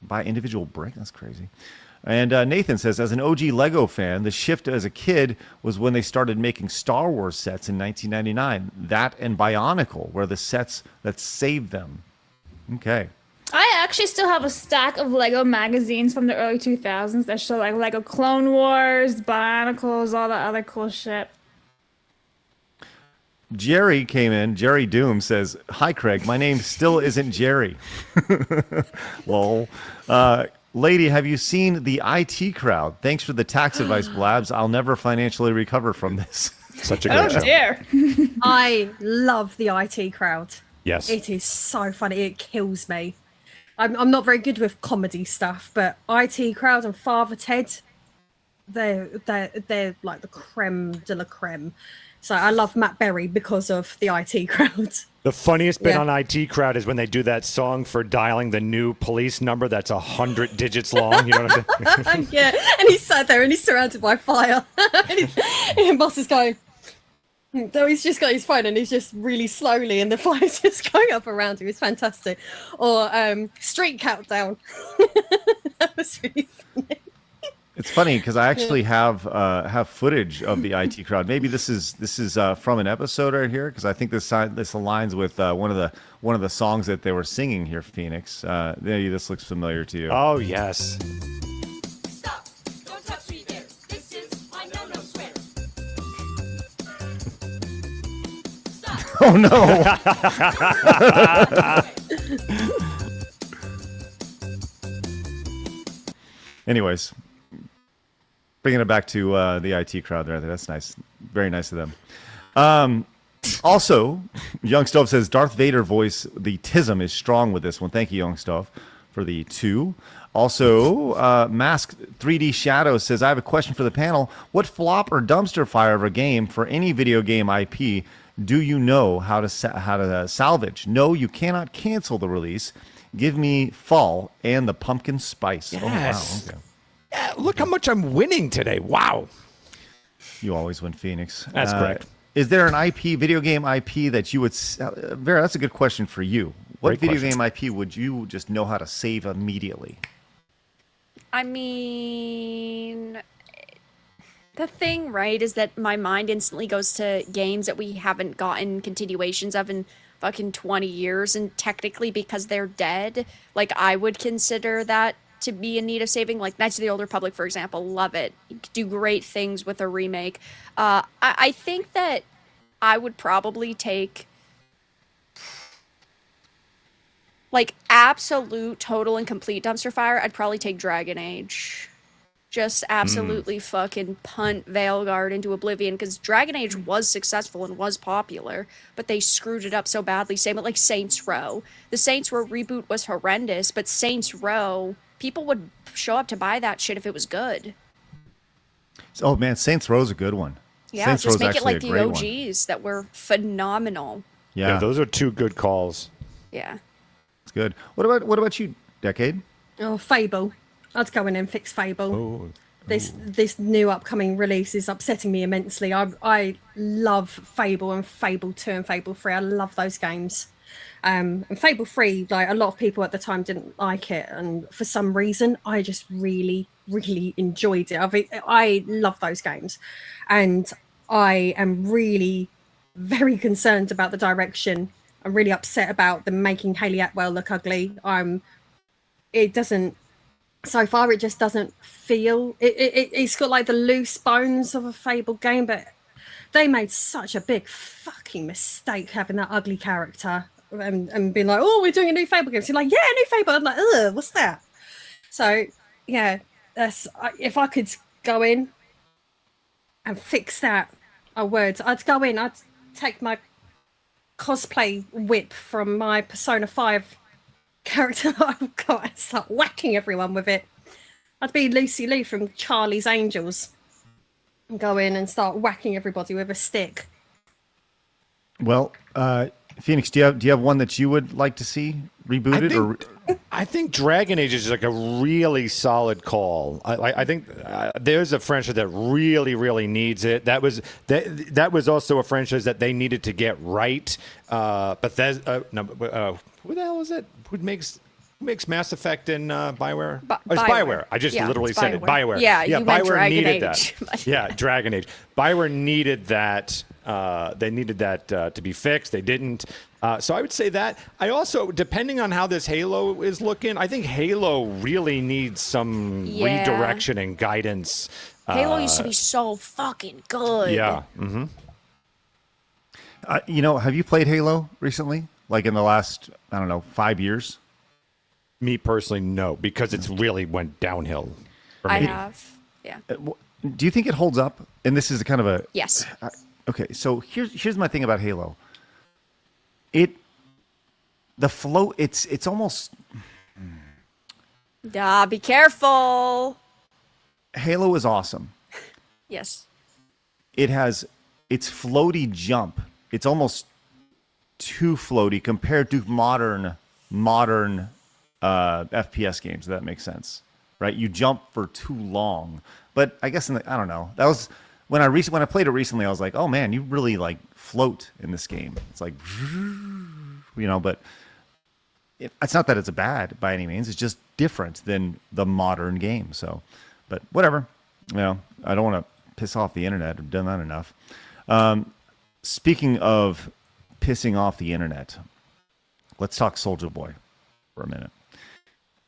Buy individual brick? That's crazy. And Nathan says, as an OG Lego fan, the shift as a kid was when they started making Star Wars sets in 1999. That and Bionicle were the sets that saved them. Okay. I actually still have a stack of Lego magazines from the early 2000s that show like Lego Clone Wars, Bionicles, all that other cool shit. Jerry came in. Jerry Doom says, hi, Craig. My name still isn't Jerry. Lol. Lady, have you seen the IT crowd? Thanks for the tax advice, Blabs. I'll never financially recover from this. Such a great show. Dear. I love the IT crowd. Yes. It is so funny. It kills me. I'm not very good with comedy stuff, but IT crowd and Father Ted, they're like the creme de la creme. So I love Matt Berry because of the IT crowd. The funniest bit Yeah. on IT crowd is when they do that song for dialing the new police number that's 100 digits long. You know what I'm saying? Yeah, and he's sat there and he's surrounded by fire. And boss is going. So he's just got his phone and he's just really slowly, and the fire's just going up around him. It's fantastic. Or Street Countdown. That was really funny. It's funny because I actually have footage of the IT crowd. Maybe this is from an episode right here, because I think this aligns with one of the songs that they were singing here, Phoenix. Maybe this looks familiar to you. Oh, yes. Stop! Don't touch me there. This is my no-no swear. Stop! Oh no! Anyways, bringing it back to the IT crowd there. That's nice. Very nice of them. Also, Young Stove says Darth Vader voice, the tism is strong with this one. Thank you, Young Stove, for the 2. Also, Mask 3D Shadow says, I have a question for the panel. What flop or dumpster fire of a game for any video game IP do you know how to salvage? No, you cannot cancel the release. Give me Fall and the Pumpkin Spice. Yes. Oh, wow. Okay. Yeah, look how much I'm winning today. Wow. You always win, Phoenix. That's correct. Is there an IP, video game IP that you would... Vera, that's a good question for you. What Great video question. game IP would you just know how to save immediately? I mean, the thing, right, is that my mind instantly goes to games that we haven't gotten continuations of in fucking 20 years, and technically because they're dead, like, I would consider that to be in need of saving. Like Knights of the Old Republic, for example, love it. You could do great things with a remake. I think that I would probably take, like, absolute, total, and complete dumpster fire. I'd probably take Dragon Age. Just absolutely fucking punt Veilguard into oblivion, because Dragon Age was successful and was popular, but they screwed it up so badly. Same with, like, Saints Row. The Saints Row reboot was horrendous, but Saints Row, people would show up to buy that shit if it was good. Oh, man, Saints Row's a good one. Yeah, Saints just Row's make it actually like a the great one. OGs that were phenomenal. Yeah, those are 2 good calls. Yeah. it's good. What about you, Decade? Oh, Fable. I'd go in and fix Fable. Oh. This new upcoming release is upsetting me immensely. I love Fable and Fable 2 and Fable 3. I love those games. And Fable 3, like, a lot of people at the time didn't like it, and for some reason I just really, really enjoyed it. I love those games, and I am really very concerned about the direction. I'm really upset about them making Hayley Atwell look ugly. So far, it just doesn't feel... It's got, like, the loose bones of a Fable game, but they made such a big fucking mistake having that ugly character and being like, oh, we're doing a new Fable game. So you're like, yeah, new Fable. I'm like, ugh, what's that? So, yeah, if I could go in and fix that, I would. I'd go in, I'd take my cosplay whip from my Persona 5 character that I've got and start whacking everyone with it. I'd be Lucy Liu from Charlie's Angels and go in and start whacking everybody with a stick. Well, Phoenix, do you have one that you would like to see rebooted? I think Dragon Age is like a really solid call. I think there's a franchise that really, really needs it. That was also a franchise that they needed to get right. Bethesda, who the hell is it? Who makes Mass Effect and Bioware? It's Bioware. I just literally said it. Bioware. Yeah, you meant Bioware Dragon needed Age. that. Yeah, Dragon Age. Bioware needed that. They needed that to be fixed. They didn't. So I would say that. I also, depending on how this Halo is looking, I think Halo really needs some redirection and guidance. Halo used to be so fucking good. Yeah. Mm-hmm. Have you played Halo recently? Like in the last, 5 years? Me personally, no, because it's really went downhill. For me. I have. Yeah. Do you think it holds up? And this is kind of a... Yes. Okay, so here's my thing about Halo. The flow, it's almost... Be careful. Halo is awesome. Yes. It's floaty jump. It's almost too floaty compared to modern FPS games, if that makes sense. Right? You jump for too long. But I guess, I don't know. That was... When I played it recently, I was like, oh man, you really like float in this game. It's like, but it's not that it's bad by any means. It's just different than the modern game. So, but whatever. I don't want to piss off the internet. I've done that enough. Speaking of pissing off the internet, let's talk Soulja Boy for a minute.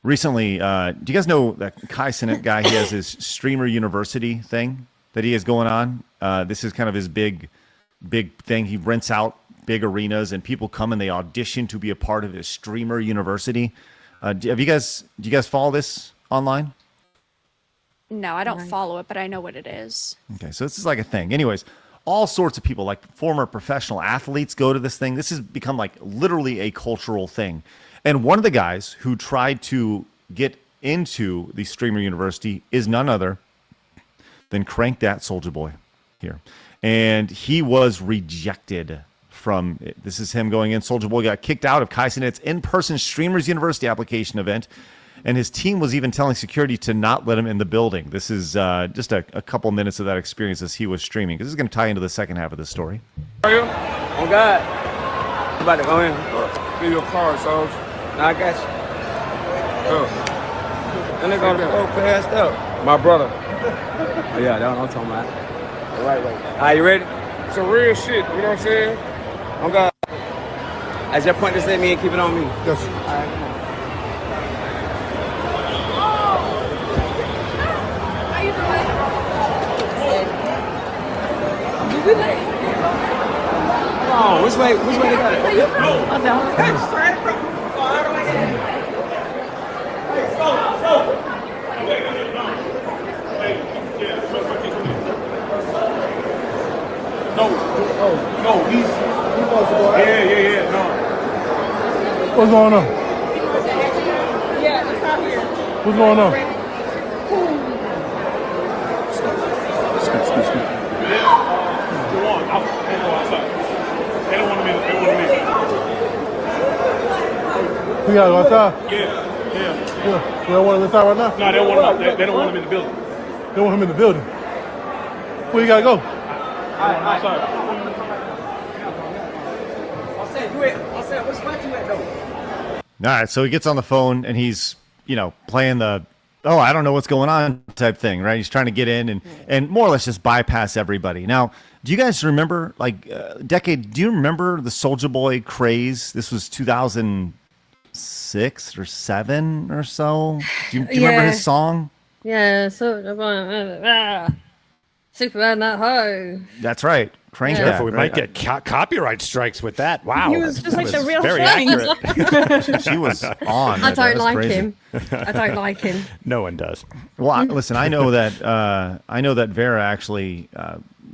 Recently, do you guys know that Kai Cenat guy? He has his Streamer University thing that he has going on. This is kind of his big thing. He rents out big arenas and people come and they audition to be a part of his Streamer University. Do you guys follow this online? No, I don't follow it, but I know what it is. Okay, so this is like a thing. Anyways, all sorts of people, like former professional athletes, go to this thing. This has become like literally a cultural thing. And one of the guys who tried to get into the streamer university is none other than Crank That Soulja Boy here. And he was rejected from it. This is him going in. Soulja Boy got kicked out of KaiSenet's in-person Streamers University application event. And his team was even telling security to not let him in the building. This is just a couple minutes of that experience as he was streaming. This is going to tie into the second half of the story. Are you? Oh, God. You about to go in? Give you a card, Soulja. Nah, I got you. Oh. That nigga on the floor passed out. My brother. Oh, yeah, that's what I'm talking about. Right. All right, you ready? It's a real shit, you know what I'm saying? Oh, God. I just point this at me and keep it on me. Yes, sir. All right, come on. Oh, which way they got it? No, he's supposed to go out. Yeah, no. What's going on? Yeah, it's out here. What's going on? Excuse me. They don't want me. We gotta go outside? Yeah. They don't want him inside right now? No, they don't want him in the building. They want him in the building. Where you gotta go? Outside. I'll say, which spot you at, though? All right, so he gets on the phone and he's, playing the, oh, I don't know what's going on type thing, right? He's trying to get in and more or less just bypass everybody. Now, do you guys remember, do you remember the Soulja Boy craze? This was 2006 or 7 or so. Do you remember his song? Yeah, Superman that hoe. That's right. Crank Careful, that. we right? might get copyright strikes with that. Wow. He was just like the real very thing. accurate. She was on. I That don't was like crazy. him. I don't like him. No one does. Well, listen, I know that Vara actually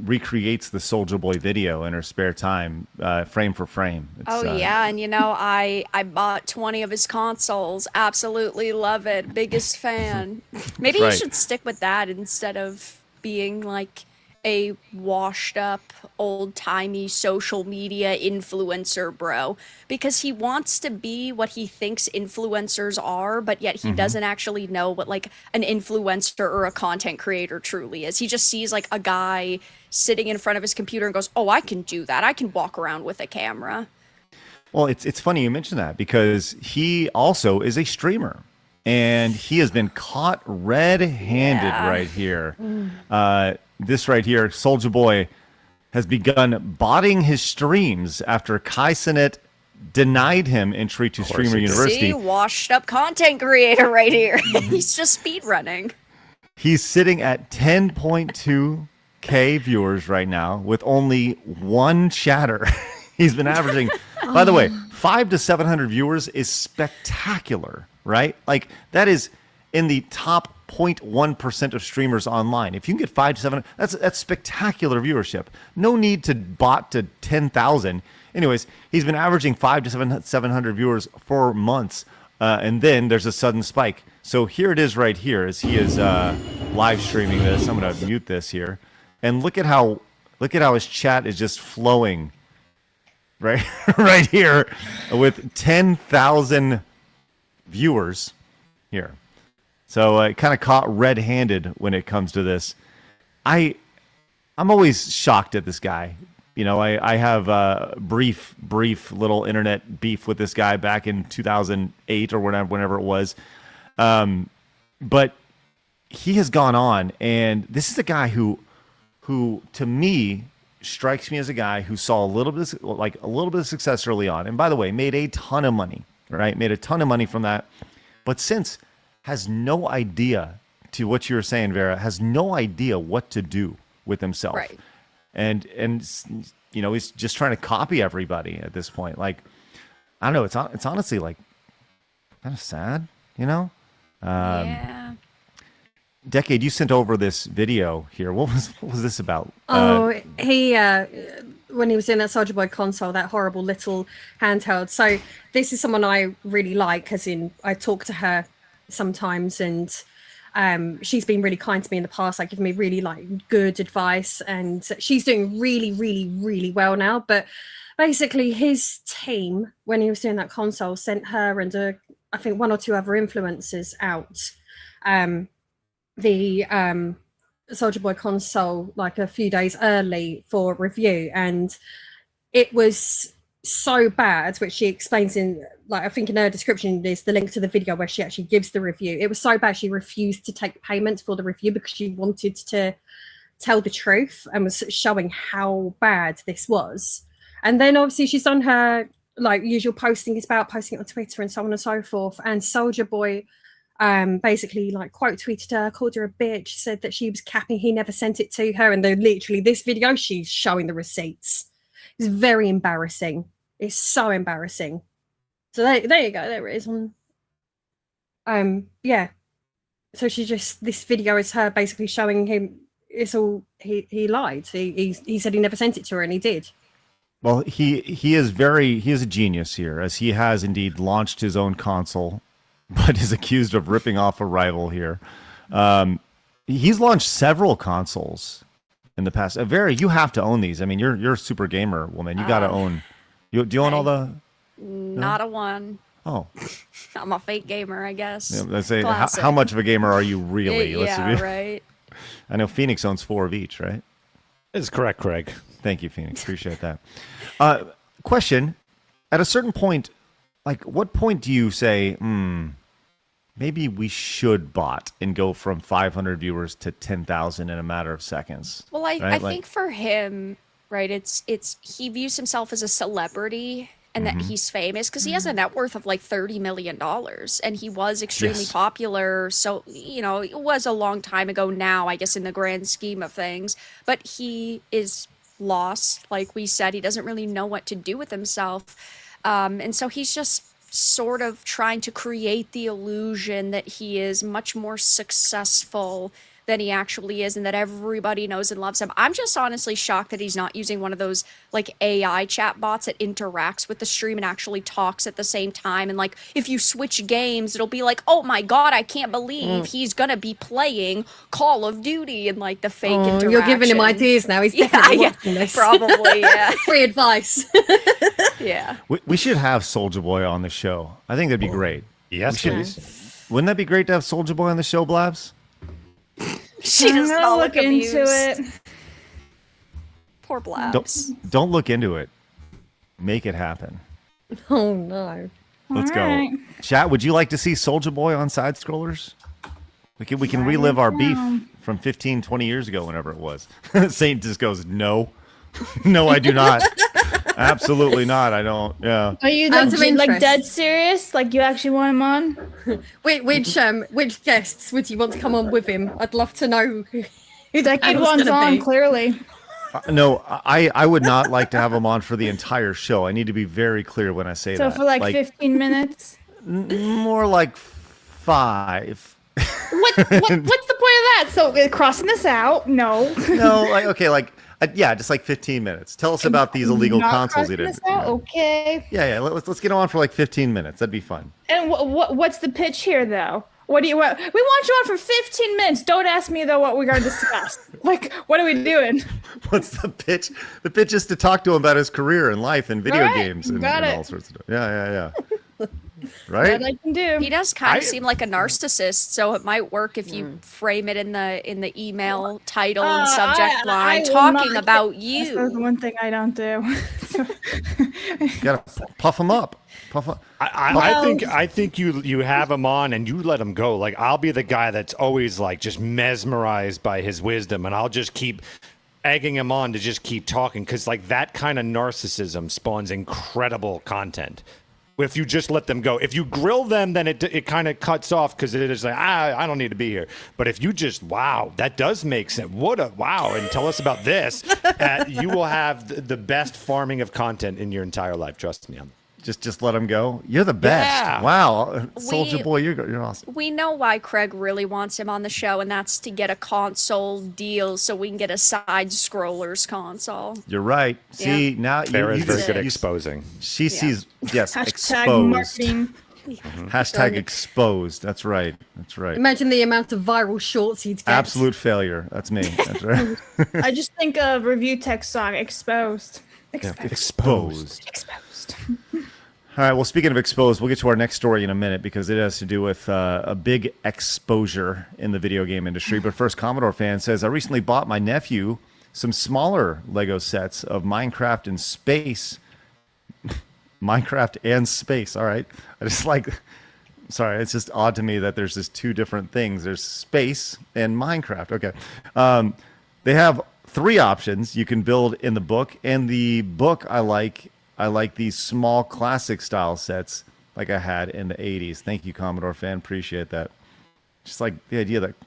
recreates the Soulja Boy video in her spare time, frame for frame. It's, Yeah, and I bought 20 of his consoles. Absolutely love it. Biggest fan. Maybe Right. he should stick with that instead of being like a washed up old-timey social media influencer bro, because he wants to be what he thinks influencers are, but yet he doesn't actually know what like an influencer or a content creator truly is. He just sees like a guy sitting in front of his computer and goes, oh, I can do that. I can walk around with a camera. Well, it's funny you mention that because he also is a streamer. And he has been caught red-handed right here. This right here, Soulja Boy has begun botting his streams after KaiSenet denied him entry to Streamer University. See, washed up content creator right here. He's just speed running. He's sitting at 10.2K viewers right now with only one chatter. He's been averaging, by the way, 500 to 700 viewers is spectacular, right? Like that is in the top 0.1% of streamers online. If you can get 5 to 7, that's spectacular viewership. No need to bot to 10,000. Anyways, he's been averaging 500 to 700 viewers for months, and then there's a sudden spike. So here it is right here as he is live streaming this. I'm going to mute this here, and look at how his chat is just flowing right right here with 10,000 viewers here. So it kind of caught red-handed when it comes to this. I'm always shocked at this guy. I have a brief little internet beef with this guy back in 2008 or whenever it was. But he has gone on, and this is a guy who to me strikes me as a guy who saw a little bit of success early on. And by the way, made a ton of money, right? Made a ton of money from that. But since has no idea, to what you were saying, Vera, has no idea what to do with himself. Right. And he's just trying to copy everybody at this point. Like, I don't know, it's honestly like kind of sad, Yeah. Decade, you sent over this video here. What was this about? He when he was in that Soulja Boy console, that horrible little handheld. So this is someone I really like, as in I talk to her sometimes, and she's been really kind to me in the past, like giving me really like good advice, and she's doing really, really, really well now. But basically, his team, when he was doing that console, sent her and I think one or two other influencers out. The Soulja Boy console like a few days early for review, and it was so bad, which she explains in, like, I think in her description there's the link to the video where she actually gives the review. It was so bad she refused to take payment for the review because she wanted to tell the truth and was showing how bad this was. And then obviously she's done her like usual posting it on Twitter and so on and so forth, and Soulja Boy basically like quote tweeted her, called her a bitch, said that she was capping, he never sent it to her, and then literally this video she's showing the receipts. It's very embarrassing. It's so embarrassing. So there you go, there it is on yeah. So this video is her basically showing him it's all he lied. He said he never sent it to her, and he did. Well, he is a genius here, as he has indeed launched his own console, but is accused of ripping off a rival here. He's launched several consoles in the past. Vara, you have to own these. I mean, you're a super gamer woman. You got to own. Do you own all the? Not a one. Oh, I'm a fake gamer, I guess. yeah, let's say how much of a gamer are you really? Yeah, right. I know Phoenix owns 4 of each, right? That's correct, Craig. Thank you, Phoenix. Appreciate that. Question: at a certain point, like, what point do you say, maybe we should bot and go from 500 viewers to 10,000 in a matter of seconds? Well, I think for him, right, it's he views himself as a celebrity and that he's famous because he has a net worth of like $30 million, and he was extremely popular. So, it was a long time ago now, I guess, in the grand scheme of things, but he is lost. Like we said, he doesn't really know what to do with himself. And so he's just sort of trying to create the illusion that he is much more successful than he actually is, and that everybody knows and loves him. I'm just honestly shocked that he's not using one of those like AI chat bots that interacts with the stream and actually talks at the same time. And like, if you switch games, it'll be like, oh my God, I can't believe he's gonna be playing Call of Duty, and like the fake interaction. You're giving him ideas now. He's definitely watching this. Probably, yeah. Free advice. Yeah. We should have Soulja Boy on the show. I think that'd be great. Yes, please. Wouldn't that be great to have Soulja Boy on the show, Blabs? She does not look amused. into it. Poor Blabs. Don't look into it. Make it happen. Oh no. Let's All right. go. Chat, would you like to see Soulja Boy on Side Scrollers? We can relive our beef from 15, 20 years ago, whenever it was. Saint just goes, no. No, I do not. Absolutely not. I don't. Yeah. Are you like dead serious? Like you actually want him on? Which guests would you want to come on with him? I'd love to know who Decade one's on, clearly. No, I would not like to have him on for the entire show. I need to be very clear when I say that. So for like 15 minutes? More like 5. What's the point of that? So crossing this out? No. No, yeah, just like 15 minutes. Tell us about these illegal consoles you did. Okay. Yeah. Let's get on for like 15 minutes. That'd be fun. And what's the pitch here, though? What do you want? We want you on for 15 minutes. Don't ask me though what we're going to discuss. Like, what are we doing? What's the pitch? The pitch is to talk to him about his career and life and video games and all sorts of stuff. Yeah. Right? What I can do. He does kind of seem like a narcissist, so it might work if you frame it in the email title and subject line, talking about you. That's the one thing I don't do. You gotta puff him up. I think you have him on and you let him go. Like, I'll be the guy that's always like just mesmerized by his wisdom, and I'll just keep egging him on to just keep talking, because like that kind of narcissism spawns incredible content. If you just let them go, if you grill them, then it kind of cuts off, because it is like, I don't need to be here. But if you just, wow, that does make sense. And tell us about this. You will have the best farming of content in your entire life. Trust me. Just let him go. You're the best. Yeah. Wow, Soulja Boy, you're awesome. We know why Craig really wants him on the show, and that's to get a console deal so we can get a side scrollers console. You're right. See, now Farrah's very good at you- exposing. She sees, yes, Hashtag exposed. marketing. Hashtag exposed. That's right. That's right. Imagine the amount of viral shorts he'd get. Absolute failure. That's me. That's right. I just think of review text song exposed. Exposed. Exposed. All right. Well, speaking of exposed, we'll get to our next story in a minute because it has to do with a big exposure in the video game industry. But first, Commodore fan says, I recently bought my nephew some smaller Lego sets of Minecraft and space. Minecraft and space. All right. I just like, sorry, it's just odd to me that there's just two different things. There's space and Minecraft. Okay. They have 3 options you can build in the book. And the book I like these small classic style sets like I had in the 80s. Thank you, Commodore fan. Appreciate that. Just like the idea that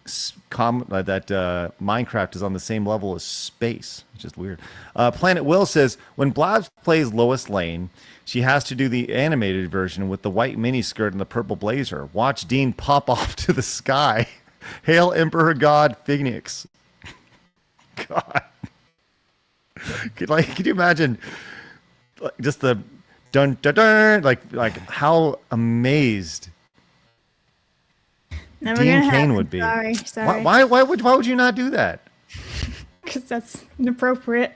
Minecraft is on the same level as space. It's just weird. Planet Will says, when Blabs plays Lois Lane, she has to do the animated version with the white miniskirt and the purple blazer. Watch Dean pop off to the sky. Hail Emperor God Phoenix. God. Could you imagine just the dun dun dun, like how amazed Never Dean gonna Cain happen. would be. Sorry. Why would you not do that? Because that's inappropriate.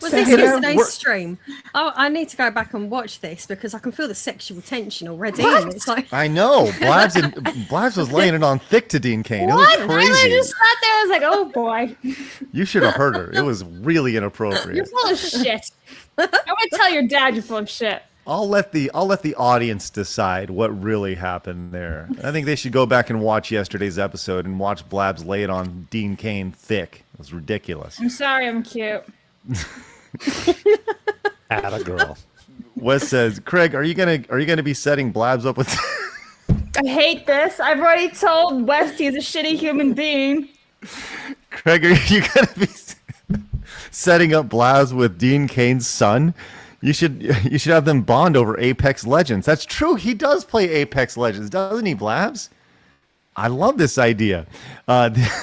Was So- this we're- yesterday's stream? Oh, I need to go back and watch this because I can feel the sexual tension already. And it's like, I know. Blabs was laying it on thick to Dean Cain. What? It was I crazy. just sat there. I was like, "Oh boy, You should have heard her. It was really you're inappropriate. full of shit." I'm gonna tell your dad you're full of shit. I'll let the audience decide what really happened there. I think they should go back and watch yesterday's episode and watch Blabs lay it on Dean Cain thick. It was ridiculous. I'm sorry, I'm cute. Atta girl. Wes says, Craig, are you gonna be setting Blabs up with I hate this. I've already told West he's a shitty human being. Craig, are you gonna be setting up Blabs with Dean Cain's son? You should have them bond over Apex Legends. That's true. He does play Apex Legends, doesn't he, Blabs? I love this idea.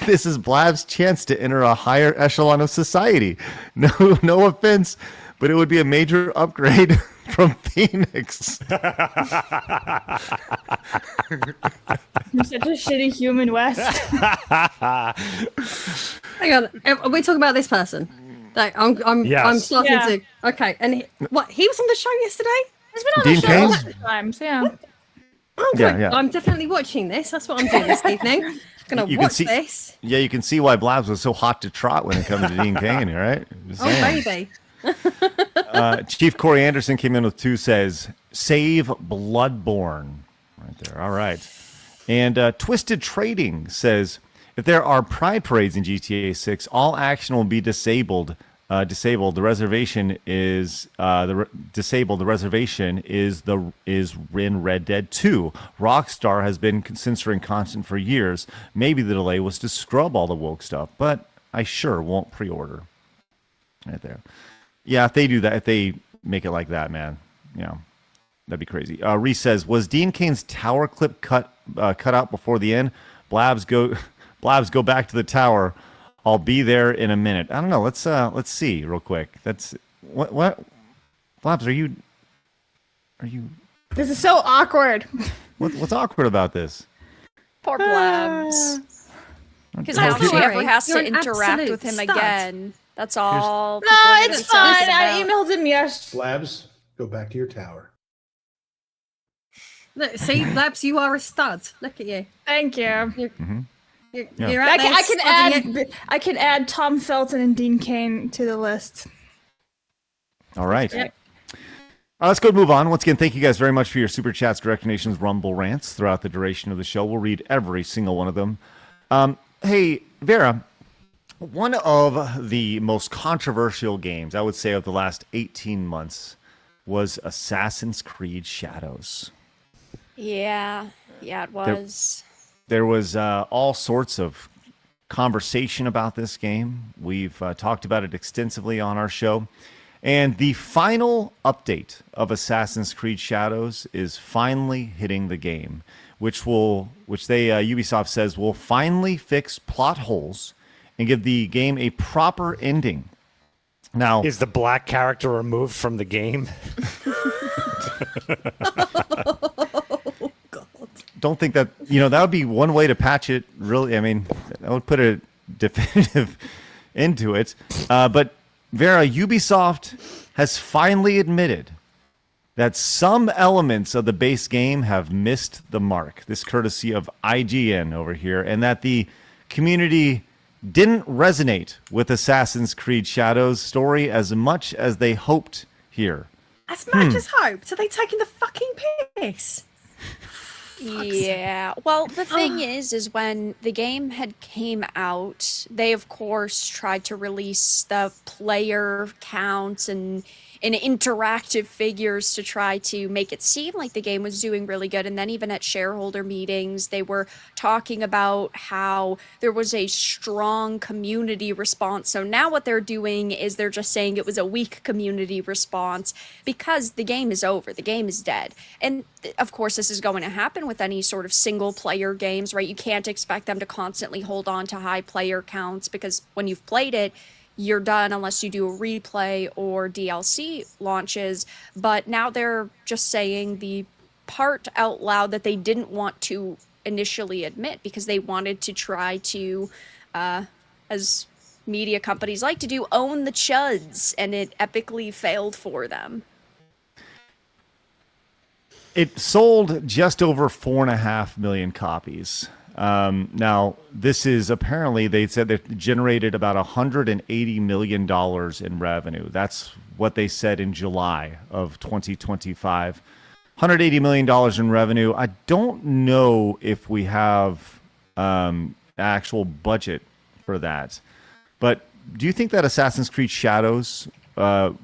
This is Blab's chance to enter a higher echelon of society. No offense, but it would be a major upgrade from Phoenix. You're such a shitty human, West. hang on, are we talking about this person? Like, I'm Yes. starting Yeah. to. Okay, and he was on the show yesterday. He's been on Dean the show Cain? a couple times, yeah. Oh, Yeah, good. yeah. I'm definitely watching this. That's what I'm doing this evening. Gonna You can watch see- this. Yeah, you can see why Blabs was so hot to trot when it comes to Dean Cain, right? Just Oh, saying. baby. Chief Corey Anderson came in with 2, says, save Bloodborne. Right there. All right. And Twisted Trading says, if there are pride parades in GTA 6, all action will be disabled. The reservation is disabled. The reservation is in Red Dead 2. Rockstar has been censoring content for years. Maybe the delay was to scrub all the woke stuff, but I sure won't pre-order. Right there. Yeah, if they do that, if they make it like that, man, that'd be crazy. Reese says, was Dean Cain's tower clip cut out before the end? Blabs go back to the tower. I'll be there in a minute. I don't know. Let's see real quick. That's what Blabs, are you This is so awkward. what's awkward about this? Poor Blabs. Because Oh, now here- she never has You're to an interact absolute with him stud. again. That's all. No, people are gonna it's be fine. sad I about. emailed him yesterday. Blabs, go back to your tower. Look, see, Labs, you are a stud. Look at you. Thank you. You're out there studying it. I can add Tom Felton and Dean Cain to the list. All right. Yep. Let's go move on. Once again, thank you guys very much for your super chats, direct donations, rumble rants throughout the duration of the show. We'll read every single one of them. Hey, Vera, one of the most controversial games, I would say, of the last 18 months was Assassin's Creed Shadows. Yeah, it was. There was all sorts of conversation about this game. We've talked about it extensively on our show. And the final update of Assassin's Creed Shadows is finally hitting the game, which they Ubisoft says will finally fix plot holes and give the game a proper ending. Now, is the black character removed from the game? don't think that, that would be one way to patch it. Really, I mean, that would put a definitive into it. But Vara, Ubisoft has finally admitted that some elements of the base game have missed the mark. This courtesy of IGN over here, and that the community didn't resonate with Assassin's Creed Shadows story as much as they hoped here. As much as hoped? Are they taking the fucking piss? Yeah. Well, the thing is when the game had came out, they of course tried to release the player counts and interactive figures to try to make it seem like the game was doing really good. And then even at shareholder meetings, they were talking about how there was a strong community response. So now what they're doing is they're just saying it was a weak community response because the game is over. The game is dead. And of course, this is going to happen with any sort of single player games, right? You can't expect them to constantly hold on to high player counts because when you've played it, you're done unless you do a replay or DLC launches. But now they're just saying the part out loud that they didn't want to initially admit because they wanted to try to, as media companies like to do, own the chuds, and it epically failed for them. It sold just over 4.5 million copies. Now, this is apparently, they said they generated about $180 million in revenue. That's what they said in July of 2025. $180 million in revenue. I don't know if we have actual budget for that. But do you think that Assassin's Creed Shadows, do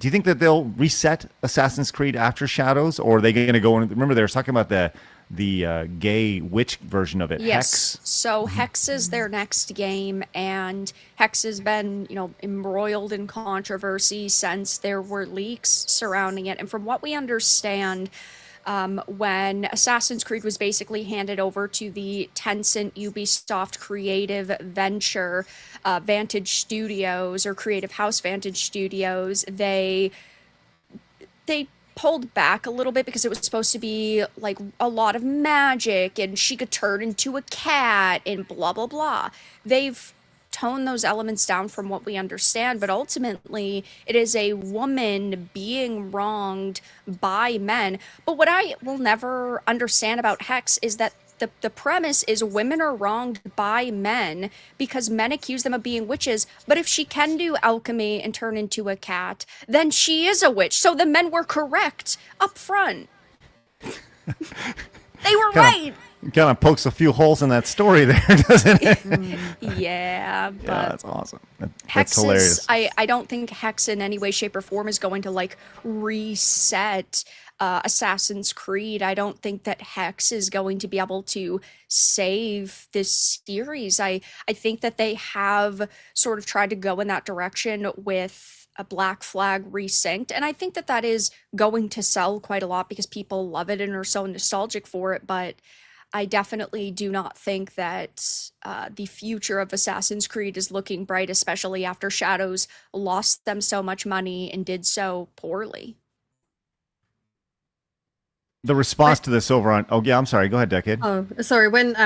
you think that they'll reset Assassin's Creed after Shadows? Or are they going to go in? Remember, they were talking about the gay witch version of it, yes. Hex. So Hex is their next game, and Hex has been, embroiled in controversy since there were leaks surrounding it. And from what we understand, when Assassin's Creed was basically handed over to the Tencent Ubisoft creative venture, Vantage Studios, or Creative House Vantage Studios, they pulled back a little bit because it was supposed to be like a lot of magic and she could turn into a cat and blah blah blah. They've toned those elements down from what we understand, but ultimately it is a woman being wronged by men. But what I will never understand about Hex is that the premise is women are wronged by men because men accuse them of being witches. But if she can do alchemy and turn into a cat, then she is a witch. So the men were correct up front. They were right. Kind of pokes a few holes in that story there, doesn't it? Yeah, but yeah, that's awesome. That's Hex hilarious. is, I don't think Hex in any way, shape, or form is going to like reset Assassin's Creed. I don't think that Hex is going to be able to save this series. I think that they have sort of tried to go in that direction with a Black Flag Resynced, and I think that that is going to sell quite a lot because people love it and are so nostalgic for it, but I definitely do not think that the future of Assassin's Creed is looking bright, especially after Shadows lost them so much money and did so poorly. The response to this over on... Oh, yeah, I'm sorry. Go ahead, Decade. Oh, sorry. When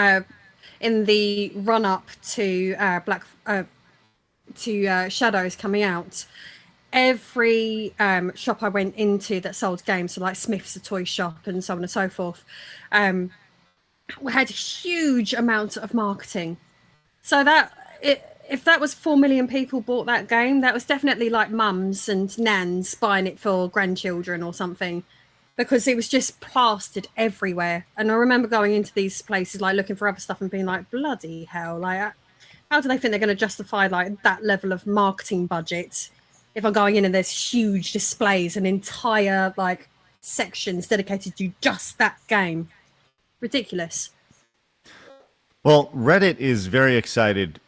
in the run-up to Shadows coming out, every shop I went into that sold games, so like Smith's, the toy shop, and so on and so forth, had huge amounts of marketing. So if that was 4 million people bought that game, that was definitely like mums and nans buying it for grandchildren or something, because it was just plastered everywhere. And I remember going into these places like looking for other stuff and being like, bloody hell, like how do they think they're going to justify like that level of marketing budget if I'm going in and there's huge displays and entire like sections dedicated to just that game? Ridiculous. Well, Reddit is very excited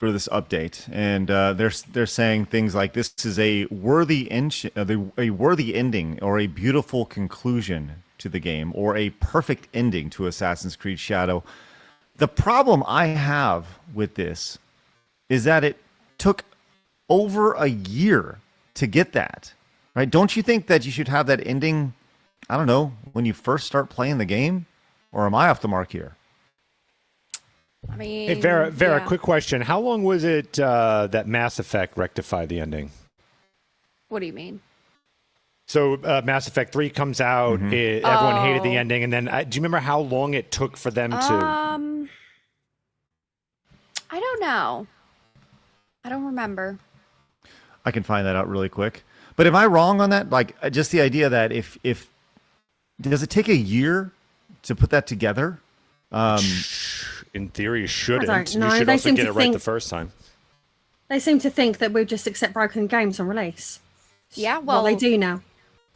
update, and they're saying things like this is a worthy ending or a beautiful conclusion to the game or a perfect ending to Assassin's Creed Shadow. The problem I have with this is that it took over a year to get that, right? Don't you think that you should have that ending, I don't know, when you first start playing the game? Or am I off the mark here? I mean, Hey, Vara, yeah. quick question. How long was it that Mass Effect rectified the ending? What do you mean? So Mass Effect 3 comes out, everyone hated the ending, and then do you remember how long it took for them to... I don't know. I don't remember. I can find that out really quick. But am I wrong on that? Like, just the idea that if does it take a year to put that together? In theory, shouldn't. I don't know. You should They also seem get to it right think- the first time. They seem to think that we just accept broken games on release. Yeah, Well, well, they do now.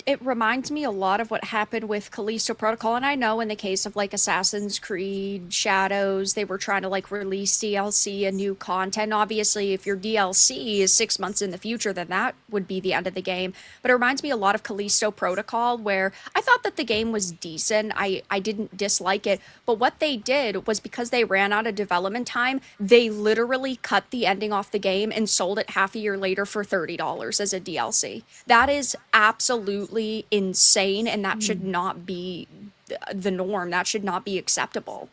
it reminds me a lot of what happened with Callisto Protocol. And I know in the case of like Assassin's Creed Shadows, they were trying to like release DLC and new content. Obviously, if your DLC is 6 months in the future, then that would be the end of the game. But it reminds me a lot of Callisto Protocol, where I thought that the game was decent. I didn't dislike it. But what they did was, because they ran out of development time, they literally cut the ending off the game and sold it half a year later for $30 as a DLC. That is absolutely insane, and that should not be the norm. That should not be acceptable.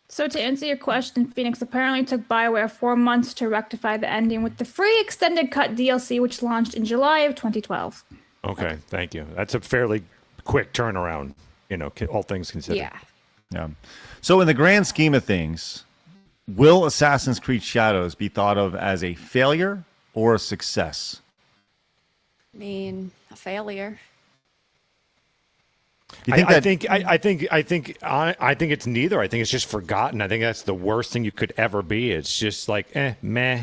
So to answer your question, Phoenix, apparently it took BioWare 4 months to rectify the ending with the free extended cut DLC, which launched in July of 2012. Okay, thank you. That's a fairly quick turnaround, all things considered. Yeah. So in the grand scheme of things, will Assassin's Creed Shadows be thought of as a failure or a success? I mean, a failure. You think I that- think it's neither. I think it's just forgotten. I think that's the worst thing you could ever be. It's just like, meh.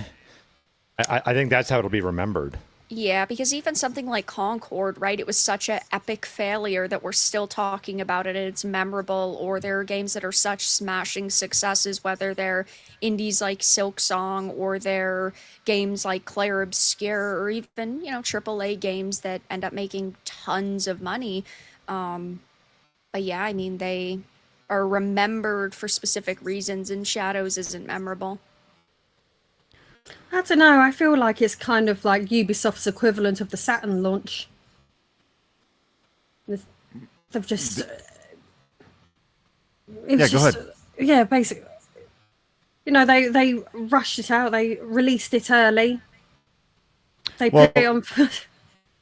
I think that's how it'll be remembered. Yeah, because even something like Concord, right? It was such an epic failure that we're still talking about it and it's memorable. Or there are games that are such smashing successes, whether they're indies like Silksong or they're games like Clair Obscure, or even, AAA games that end up making tons of money. But yeah, I mean, they are remembered for specific reasons, and Shadows isn't memorable. I don't know. I feel like it's kind of like Ubisoft's equivalent of the Saturn launch. They've just. Yeah, go ahead. Yeah, basically. They rushed it out. They released it early. They put it on.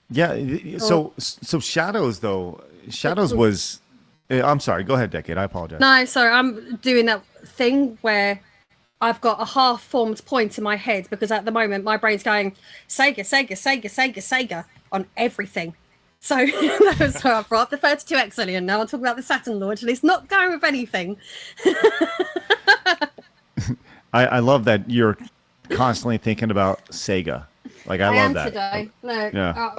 Yeah. So Shadows though. Shadows was. I'm sorry. Go ahead, Decade. I apologize. No, sorry. I'm doing that thing where I've got a half-formed point in my head, because at the moment my brain's going Sega, Sega, Sega, Sega, Sega on everything. So, so I brought up the 32X earlier, and now I'm talking about the Saturn launch, and it's not going with anything. I love that you're constantly thinking about Sega. Like I love am that. today. Look, Yeah.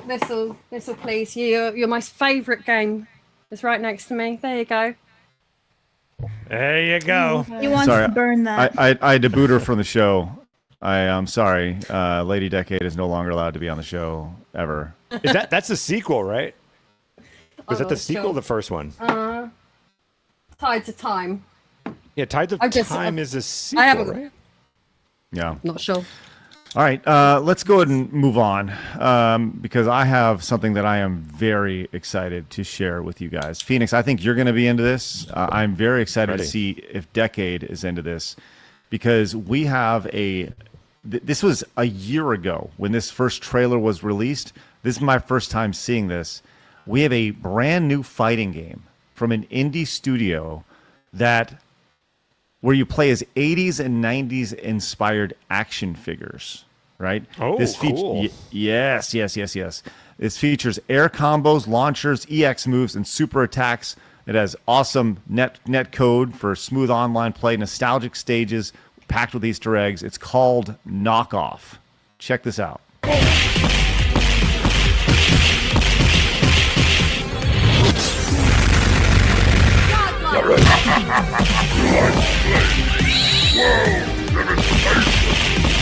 this'll please you. You're my favourite game. It's right next to me. There you go. There you go. You want Sorry, to burn that. I had to boot her from the show. I'm sorry. Lady Decade is no longer allowed to be on the show ever. That's the sequel, right? Was that the sequel sure. or the first one? Tides of Time. Yeah, Tides of Time is a sequel, haven't- right? Yeah. Not sure. All right, let's go ahead and move on because I have something that I am very excited to share with you guys. Phoenix, I think you're going to be into this. I'm very excited to see if Decade is into this, because we have this was a year ago when this first trailer was released. This is my first time seeing this. We have a brand new fighting game from an indie studio where you play as 80s and 90s inspired action figures, right? Oh, cool. Yes. This features air combos, launchers, EX moves, and super attacks. It has awesome net code for smooth online play, nostalgic stages packed with Easter eggs. It's called Knockoff. Check this out. Whoa, demonstration!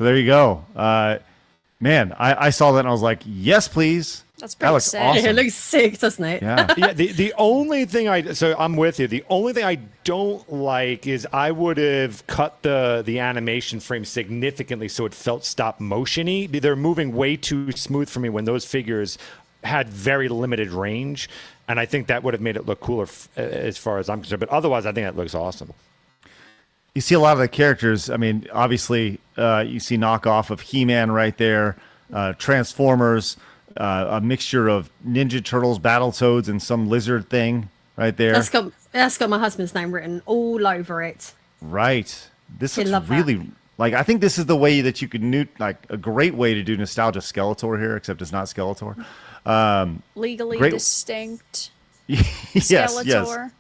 So there you go. Man, I saw that and I was like, yes, please. That's That pretty looks sick. awesome. It looks sick, doesn't it? Yeah. Yeah, the only thing I'm with you. The only thing I don't like is I would have cut the animation frame significantly so it felt stop motion-y. They're moving way too smooth for me when those figures had very limited range, and I think that would have made it look cooler as far as I'm concerned. But otherwise, I think that looks awesome. You see a lot of the characters. I mean, obviously, you see knockoff of He-Man right there, Transformers, a mixture of Ninja Turtles, Battletoads, and some lizard thing right there. That's got my husband's name written all over it. Right. This I looks love that. really like. I think this is the way that you could like a great way to do nostalgia Skeletor here, except it's not Skeletor. Legally Great- distinct yes, Skeletor. yes.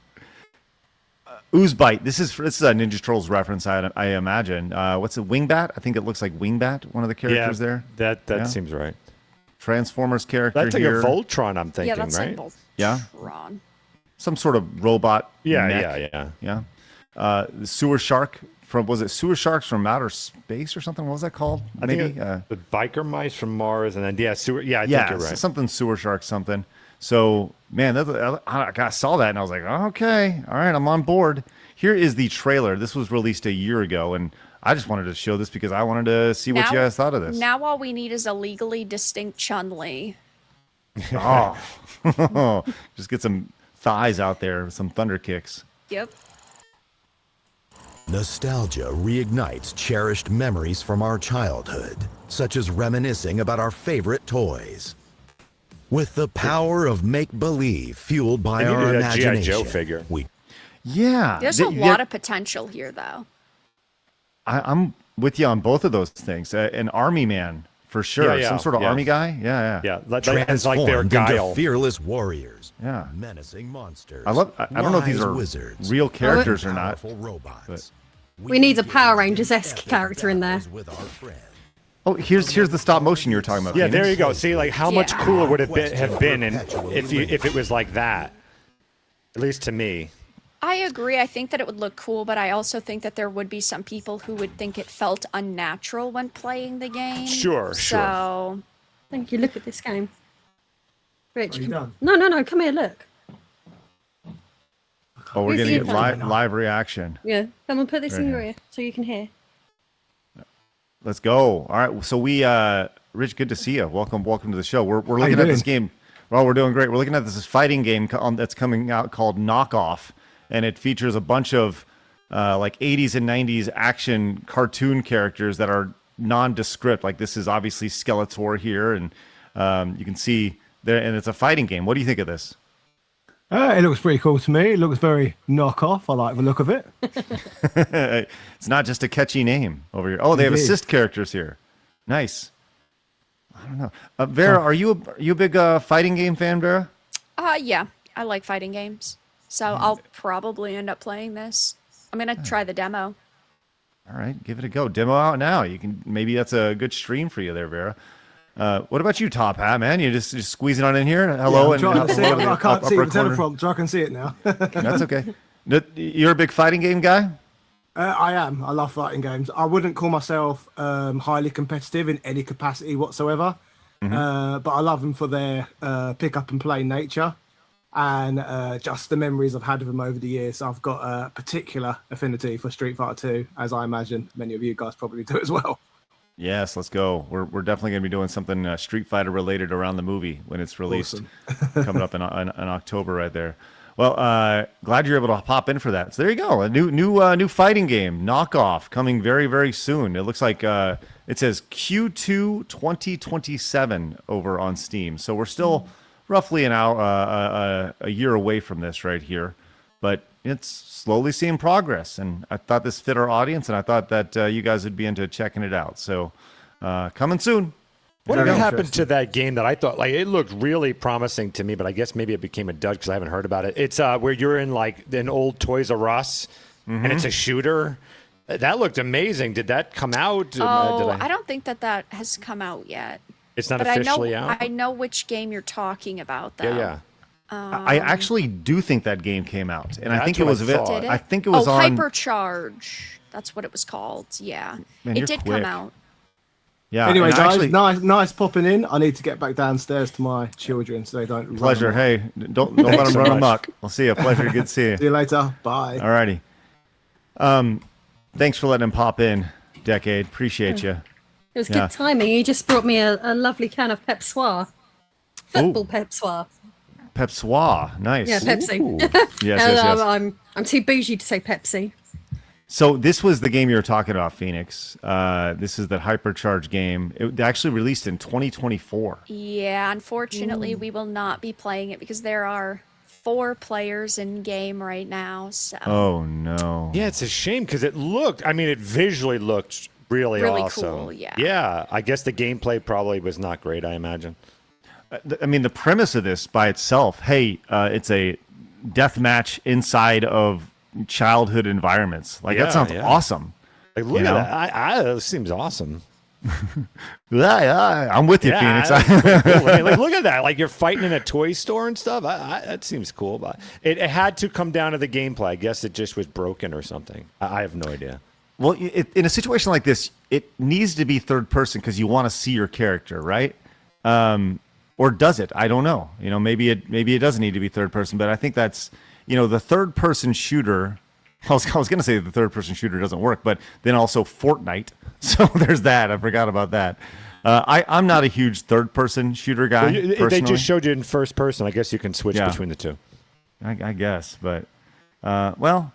Oozebite. This is a Ninja Turtles reference, I imagine. What's it? Wingbat? I think it looks like Wingbat. One of the characters there. That Yeah. seems right. Transformers character That's like here. a Voltron. I'm thinking, Yeah, that's right? like Yeah. Voltron. Some sort of robot. Yeah, mech. yeah. The sewer shark was it Sewer Sharks from Outer Space or something? What was that called? I Maybe. think the biker mice from Mars, and then sewer. Yeah, I Yeah, think you're right. something Sewer Shark something. So, man, I saw that and I was like, oh, okay, all right, I'm on board. Here is the trailer. This was released a year ago, and I just wanted to show this because I wanted to see what you guys thought of this. Now all we need is a legally distinct Chun-Li. Oh, just get some thighs out there, some thunder kicks. Yep. Nostalgia reignites cherished memories from our childhood, such as reminiscing about our favorite toys. With the power of make-believe fueled by They our needed a G.I. imagination, Joe figure. Yeah, There's a lot of potential here, though. I'm with you on both of those things. An army man for sure, Yeah, some sort of yeah. army guy. Yeah. Yeah, it's like their transformed guile. into fearless warriors, Yeah. menacing monsters. I don't know if these wise are wizards, real characters or not. powerful robots. We need a Power Rangers-esque character in there. With our friends. Oh, here's the stop motion you were talking about. Yeah, Phoenix. there you go. See, like how much Yeah. cooler would it have been if it was like that? At least to me. I agree. I think that it would look cool, but I also think that there would be some people who would think it felt unnatural when playing the game. Sure. So, Thank you. Look at this game. Rich, Are you done? No. Come here. Look. Oh, we're Who's gonna the get live reaction. Yeah. Come and put this Right in your here. ear so you can hear. Let's go. All right. So Rich, good to see you. Welcome to the show. We're you looking at this doing? game. Well, we're doing great. We're looking at this fighting game that's coming out called Knockoff, and it features a bunch of like 80s and 90s action cartoon characters that are nondescript. Like this is obviously Skeletor here, and you can see there. And it's a fighting game. What do you think of this? It looks pretty cool to me. It looks very knockoff. I like the look of it. It's not just a catchy name over here. Oh, they have Indeed. assist characters here. Nice. I don't know. Vera, are you a big fighting game fan, Vera? yeah, I like fighting games. So I'll probably end up playing this. I'm gonna try the demo. All right, give it a go. Demo out now. Maybe that's a good stream for you there, Vera. What about you, Top Hat, man? You just squeezing on in here. Hello, I'm trying to see it. hello in the I can't see upper the corner. teleprompter. I can see it now. That's okay. You're a big fighting game guy? I am. I love fighting games. I wouldn't call myself highly competitive in any capacity whatsoever, but I love them for their pick up and play nature and just the memories I've had of them over the years. I've got a particular affinity for Street Fighter 2, as I imagine many of you guys probably do as well. Yes, let's go. We're definitely going to be doing something Street Fighter related around the movie when it's released, coming up in October right there. Well, glad you're able to pop in for that. So there you go, a new fighting game, Knockoff, coming very, very soon. It looks like it says Q2 2027 over on Steam. So we're still roughly an hour, a year away from this right here, but it's slowly seeing progress. And I thought this fit our audience, and I thought that you guys would be into checking it out. So coming soon. Whatever happened to that game that I thought like it looked really promising to me, but I guess maybe it became a dud because I haven't heard about it. It's where you're in like an old Toys R Us, and it's a shooter. That looked amazing. Did that come out? I don't think that has come out yet. It's not But officially out. I know which game you're talking about, though. Yeah. I actually do think that game came out, and I That's think it what was. I thought. Did it? I think it was on. Hypercharge. That's what it was called. Yeah, Man, it you're did quick. come out. Yeah. Anyway, and guys, actually, nice popping in. I need to get back downstairs to my children so they don't. run pleasure. amok. Hey, don't let them so run much. amok. I'll see you. Pleasure. Good to see you. See you later. Bye. All righty. Thanks for letting him pop in, Decade. Appreciate you. It was Yeah. good timing. You just brought me a lovely can of Pepsoir. Football Pepsoir. Pepsoir. Nice. Yeah, Pepsi. Yes. I'm too bougie to say Pepsi. So this was the game you were talking about, Phoenix. This is that hypercharged game. It actually released in 2024. Yeah, unfortunately, we will not be playing it because there are 4 players in game right now. So Oh no. Yeah, it's a shame because it visually looked really awesome. cool. Yeah. Yeah, I guess the gameplay probably was not great. I imagine. I mean, the premise of this by itself, hey, it's a death match inside of childhood environments. Like, that sounds awesome. Like, look at that. That seems awesome. I'm with you, Phoenix. That's pretty cool. I mean, like, look at that. Like, you're fighting in a toy store and stuff. That seems cool. But it had to come down to the gameplay. I guess it just was broken or something. I have no idea. Well, in a situation like this, it needs to be third person because you want to see your character, right? Or does it? I don't know. Maybe it doesn't need to be third person, but I think that's, the third person shooter. I was going to say the third person shooter doesn't work, but then also Fortnite. So there's that. I forgot about that. I'm not a huge third person shooter guy. Well, they just showed you in first person. I guess you can switch between the two. I guess, but well,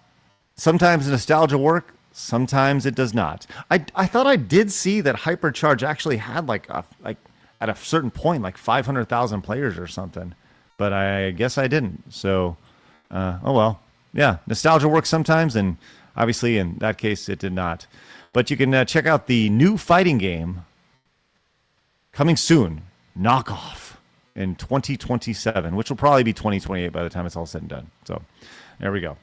sometimes nostalgia work. Sometimes it does not. I thought I did see that Hypercharge actually had like at a certain point like 500,000 players or something, but I guess I didn't. So, oh well, yeah, nostalgia works sometimes, and obviously in that case it did not. But you can check out the new fighting game coming soon, Knockoff, in 2027, which will probably be 2028 by the time it's all said and done. So, there we go.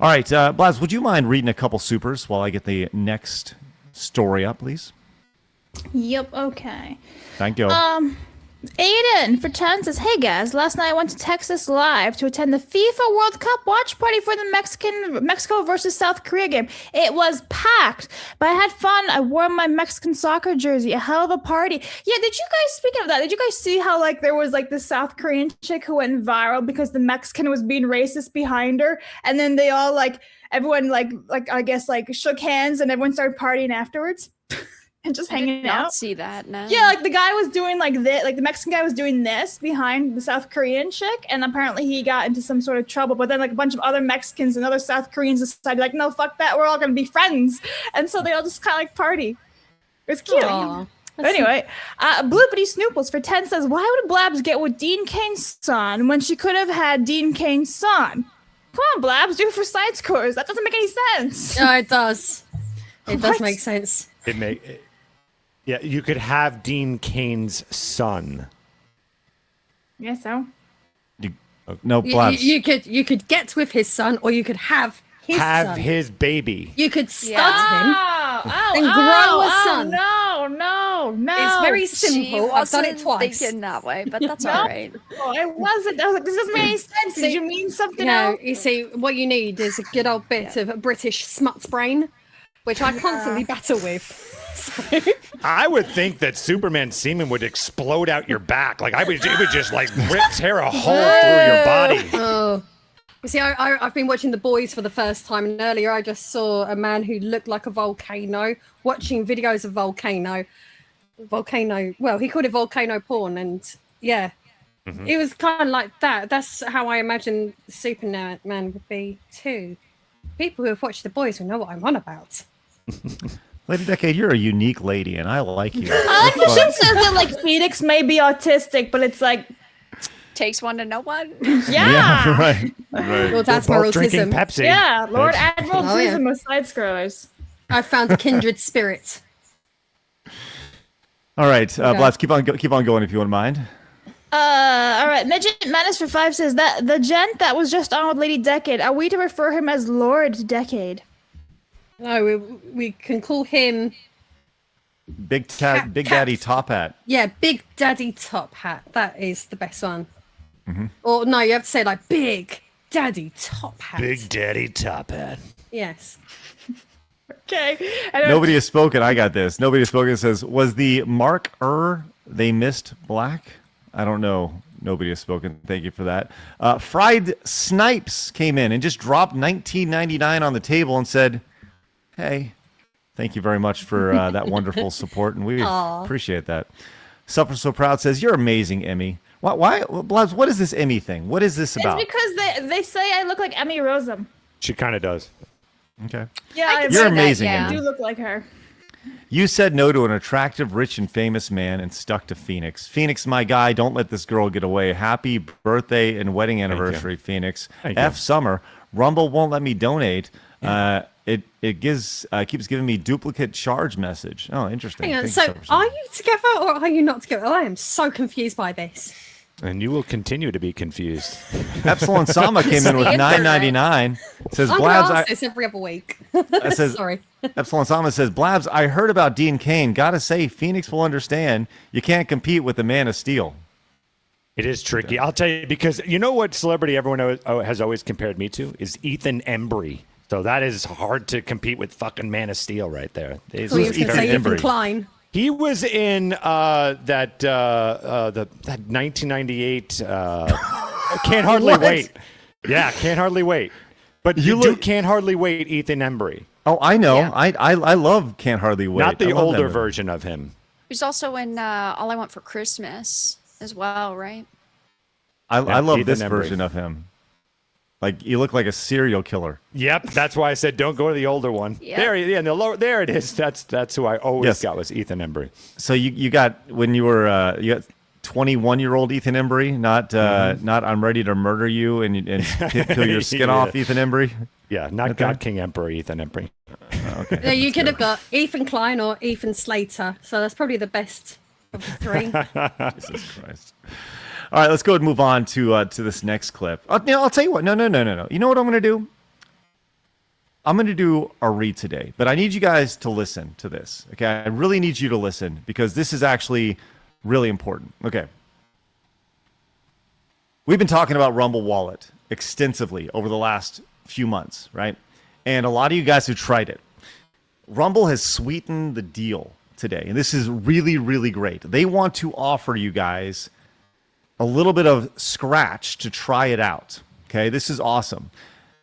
All right, Blaz, would you mind reading a couple supers while I get the next story up, please? Yep, okay. Thank you. Aiden for 10 says, hey guys, last night I went to Texas Live to attend the FIFA World Cup watch party for the Mexico versus South Korea game. It was packed, but I had fun. I wore my Mexican soccer jersey, a hell of a party. Yeah, did you guys, speaking of that, did you guys see how like there was like the South Korean chick who went viral because the Mexican was being racist behind her, and then they all everyone I guess shook hands and everyone started partying afterwards? And just hanging out. Not see that, no. Yeah, the guy was doing this, the Mexican guy was doing this behind the South Korean chick, and apparently he got into some sort of trouble. But then a bunch of other Mexicans and other South Koreans decided no, fuck that, we're all gonna be friends, and so they all just kind of party. It was cute. Aww. But anyway, Bloopity Snooples for 10 says, why would Blabs get with Dean Kane's son when she could have had Dean Kane's son? Come on, Blabs, do it for side scores. That doesn't make any sense. No, it does. It does make sense. Yeah, you could have Dean Kane's son. Yeah, so. No, Blabs. You could get with his son, or you could have his son. His baby. You could stud him and grow a son. No. It's very simple. I've done it twice. Thinking that way, but that's all right. Oh, I wasn't. I was like, this doesn't make any sense. Did you mean something else? You see, what you need is a good old bit of a British smuts brain, which I constantly battle with. I would think that Superman's semen would explode out your back. It would just tear a hole through your body. Oh. You see, I've been watching The Boys for the first time, and earlier I just saw a man who looked like a volcano, watching videos of volcano. Well, he called it volcano porn, and yeah. Mm-hmm. It was kind of like that. That's how I imagine Superman would be too. People who have watched The Boys will know what I'm on about. Lady Decade, you're a unique lady, and I like you. I like she says that Phoenix may be autistic, but it's takes one to know one. Yeah, right. Lord We're both drinking Admiraltism. Pepsi. Yeah, Lord Admiraltism Oh, yeah. with side scrollers. I found a kindred spirit. All right, Blabs, keep on going if you wouldn't mind. All right. Midget Menace for 5 says that the gent that was just on with Lady Decade, are we to refer him as Lord Decade? No, we can call him Big Daddy Top Hat. Yeah, Big Daddy Top Hat. That is the best one. Mm-hmm. Or no, you have to say Big Daddy Top Hat. Big Daddy Top Hat. Yes. Okay. And Nobody has spoken. I got this. Nobody has spoken. It says, was the mark they missed black? I don't know. Nobody has spoken. Thank you for that. Fried Snipes came in and just dropped $19.99 on the table and said, hey, thank you very much for that wonderful support, and we appreciate that. Suffer So Proud says, you're amazing, Emmy. Why, Blabs, what is this Emmy thing? What is this about? It's because they say I look like Emmy Rossum. She kind of does. Okay. Yeah, You're amazing, yeah. I Emmy. do look like her. You said no to an attractive, rich, and famous man and stuck to Phoenix. Phoenix, my guy, don't let this girl get away. Happy birthday and wedding anniversary, Phoenix. Thank F you. Summer. Rumble won't let me donate. It keeps giving me duplicate charge message. Oh, interesting. Hang on, Thank so you, Suffer So are you together or are you not together? I am so confused by this. And you will continue to be confused. Epsilon Sama came in with $9.99. Says I'm Blabs. gonna ask this every other week. Says, Sorry. Epsilon Sama says, Blabs, I heard about Dean Cain. Gotta say, Phoenix will understand. You can't compete with the Man of Steel. It is tricky. I'll tell you, because you know what celebrity everyone has always compared me to is Ethan Embry. So that is hard to compete with fucking Man of Steel right there. It's Oh, you was going to say Ethan Embry. Klein. He was in that 1998 Can't Hardly What? Wait. Yeah, Can't Hardly Wait. But you Can't Hardly Wait, Ethan Embry. Oh, I know. Yeah. I love Can't Hardly Wait. Not the I love that older movie. version of him. He's also in All I Want for Christmas as well, right? I love Ethan this Embry. version of him. Like, you look like a serial killer. Yep, that's why I said don't go to the older one. Yep. There it is. That's who I always Yes. got was Ethan Embry. So you got, when you were, you got 21-year-old Ethan Embry, not I'm ready to murder you and peel your skin Yeah. off Ethan Embry. Yeah, not God King Emperor Ethan Embry. Okay. Yeah, you could have got Ethan Klein or Ethan Slater. So that's probably the best of the three. Jesus Christ. All right, let's go and move on to this next clip. I'll tell you what. No. You know what I'm going to do? I'm going to do a read today, but I need you guys to listen to this. Okay, I really need you to listen because this is actually really important. Okay. We've been talking about Rumble Wallet extensively over the last few months, right? And a lot of you guys who tried it. Rumble has sweetened the deal today, and this is really, really great. They want to offer you guys a little bit of scratch to try it out. Okay, this is awesome.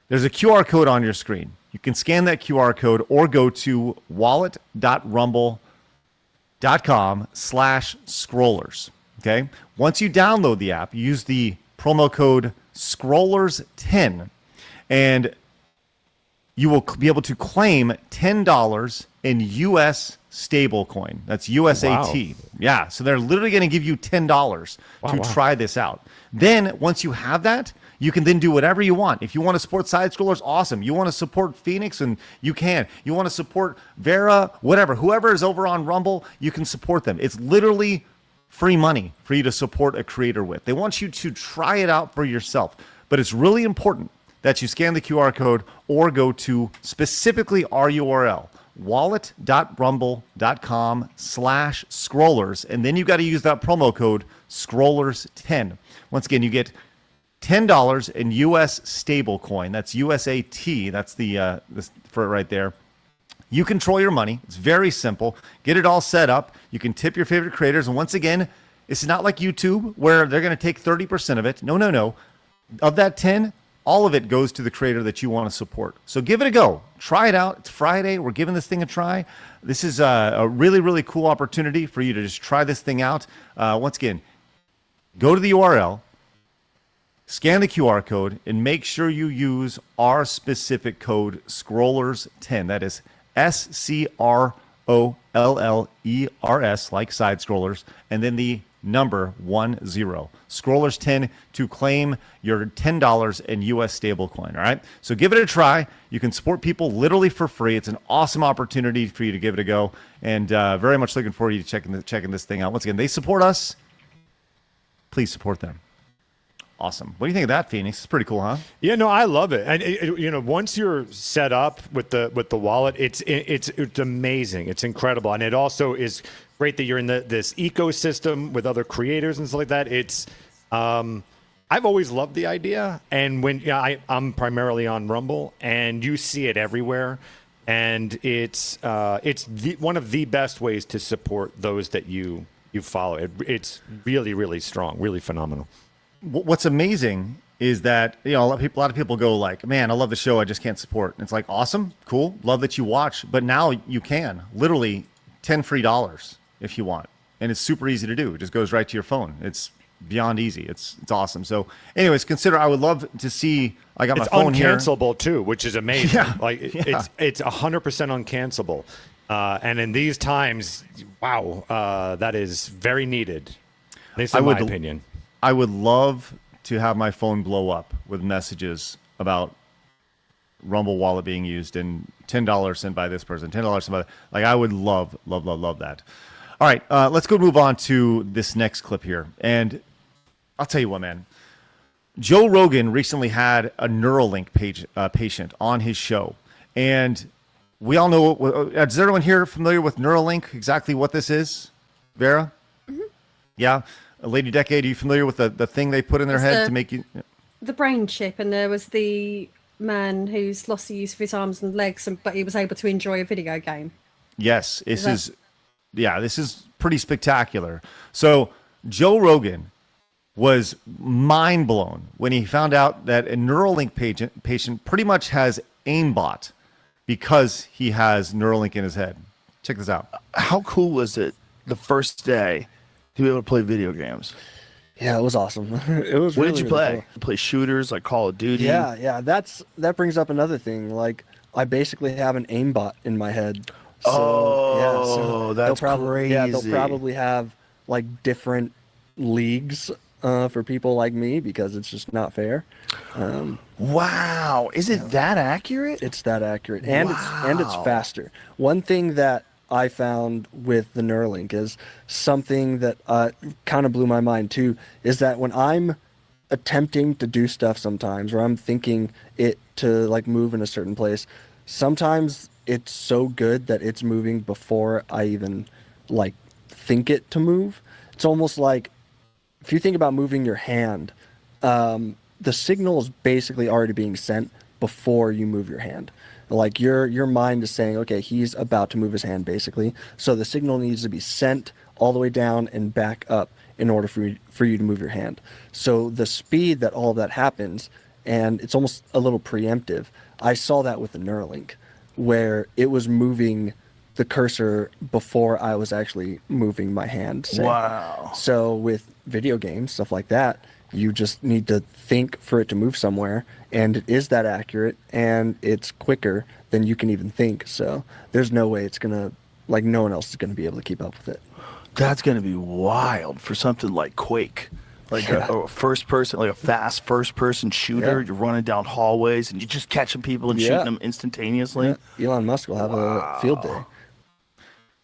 There's a QR code on your screen. You can scan that QR code or go to wallet.rumble.com/scrollers. Okay, once you download the app, use the promo code scrollers10 and you will be able to claim $10 in US stablecoin. That's USAT. Wow. Yeah, so they're literally going to give you $10 to try this out. Then once you have that, you can then do whatever you want. If you want to support side scrollers, awesome. You want to support Phoenix, and you can. You want to support Vara, whatever. Whoever is over on Rumble, you can support them. It's literally free money for you to support a creator with. They want you to try it out for yourself. But it's really important that you scan the QR code or go to specifically our URL, wallet.rumble.com/scrollers. And then you got to use that promo code scrollers10. Once again, you get $10 in US stablecoin. That's USAT. That's the for it right there. You control your money. It's very simple. Get it all set up. You can tip your favorite creators. And once again, it's not like YouTube where they're going to take 30% of it. No. Of that 10, all of it goes to the creator that you want to support. So give it a go. Try it out. It's Friday. We're giving this thing a try. This is a really, really cool opportunity for you to just try this thing out. Once again, go to the URL, scan the QR code, and make sure you use our specific code scrollers10. That is SCROLLERS, like side scrollers, and then the number 10. Scrollers10 to claim your $10 in US stablecoin. All right. So give it a try. You can support people literally for free. It's an awesome opportunity for you to give it a go. And very much looking forward to you checking this thing out. Once again, they support us. Please support them. Awesome. What do you think of that, Phoenix? It's pretty cool, huh? Yeah, no, I love it. And once you're set up with the wallet, it's amazing. It's incredible, and it also is great that you're in this ecosystem with other creators and stuff like that. It's I've always loved the idea, and when I'm primarily on Rumble, and you see it everywhere. and it's one of the best ways to support those that you follow. It's really, really strong, really phenomenal. What's amazing is that a lot of people go like, "Man, I love the show. I just can't support." And it's like, awesome, cool, love that you watch, but now you can literally $10 free if you want, and it's super easy to do. It just goes right to your phone. It's beyond easy. It's awesome. So, anyways, consider. I would love to see. I got my phone here. It's uncancelable too, which is amazing. Yeah. Like it's 100% uncancelable, and in these times, wow, that is very needed. At least in my opinion. I would love to have my phone blow up with messages about Rumble Wallet being used and $10 sent by this person, $10 sent by like I would love that. All right, let's go move on to this next clip here. And I'll tell you what, man. Joe Rogan recently had a Neuralink patient on his show. And we all know, is everyone here familiar with Neuralink, exactly what this is? Vera? Mm-hmm. Yeah? Lady Decade, are you familiar with the thing they put in their head to make you... The brain chip, and there was the man who's lost the use of his arms and legs, but he was able to enjoy a video game. Yes, this is pretty spectacular. So Joe Rogan was mind blown when he found out that a Neuralink patient pretty much has aimbot because he has Neuralink in his head. Check this out. How cool was it the first day to be able to play video games? Yeah, it was awesome. It was. What really, did you really play? cool. You play shooters like Call of Duty? Yeah. That brings up another thing. Like, I basically have an aimbot in my head. So, that's crazy. Yeah, they'll probably have like different leagues for people like me because it's just not fair. Wow, is it that accurate? It's that accurate, and it's faster. One thing that I found with the Neuralink is something that kind of blew my mind too, is that when I'm attempting to do stuff sometimes, or I'm thinking it to like move in a certain place, sometimes it's so good that it's moving before I even like think it to move. It's almost like if you think about moving your hand, the signal is basically already being sent before you move your hand. Like your mind is saying, okay, he's about to move his hand basically. So the signal needs to be sent all the way down and back up in order for you to move your hand. So the speed that all of that happens, and it's almost a little preemptive. I saw that with the Neuralink, where it was moving the cursor before I was actually moving my hand. Say. Wow. So with video games, stuff like that, you just need to think for it to move somewhere, and it is that accurate, and it's quicker than you can even think. So there's no way it's gonna, like, no one else is gonna be able to keep up with it. That's gonna be wild for something like Quake, like a first person, like a fast first person shooter. You're running down hallways and you're just catching people and shooting them instantaneously. Yeah. Elon Musk will have a field day.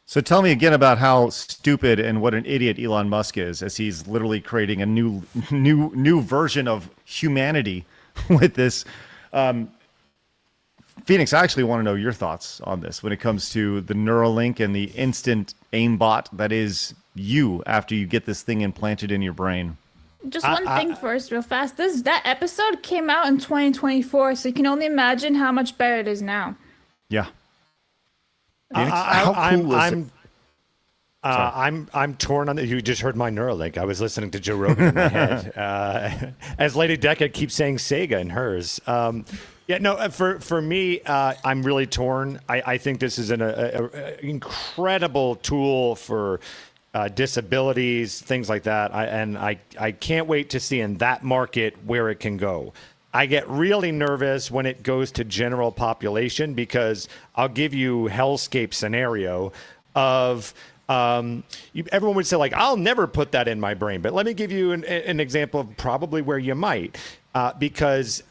So tell me again about how stupid and what an idiot Elon Musk is, as he's literally creating a new version of humanity with this. Phoenix, I actually want to know your thoughts on this when it comes to the Neuralink and the instant aimbot that is you after you get this thing implanted in your brain. Just one thing first, real fast. That episode came out in 2024, so you can only imagine how much better it is now. Yeah. I'm torn on it. You just heard my Neuralink. I was listening to Joe Rogan in my head. As Lady Decade keeps saying Sega in hers. For me, I'm really torn. I think this is an incredible tool for disabilities, things like that. I can't wait to see in that market where it can go. I get really nervous when it goes to general population, because I'll give you hellscape scenario of everyone would say, like, I'll never put that in my brain. But let me give you an example of probably where you might, because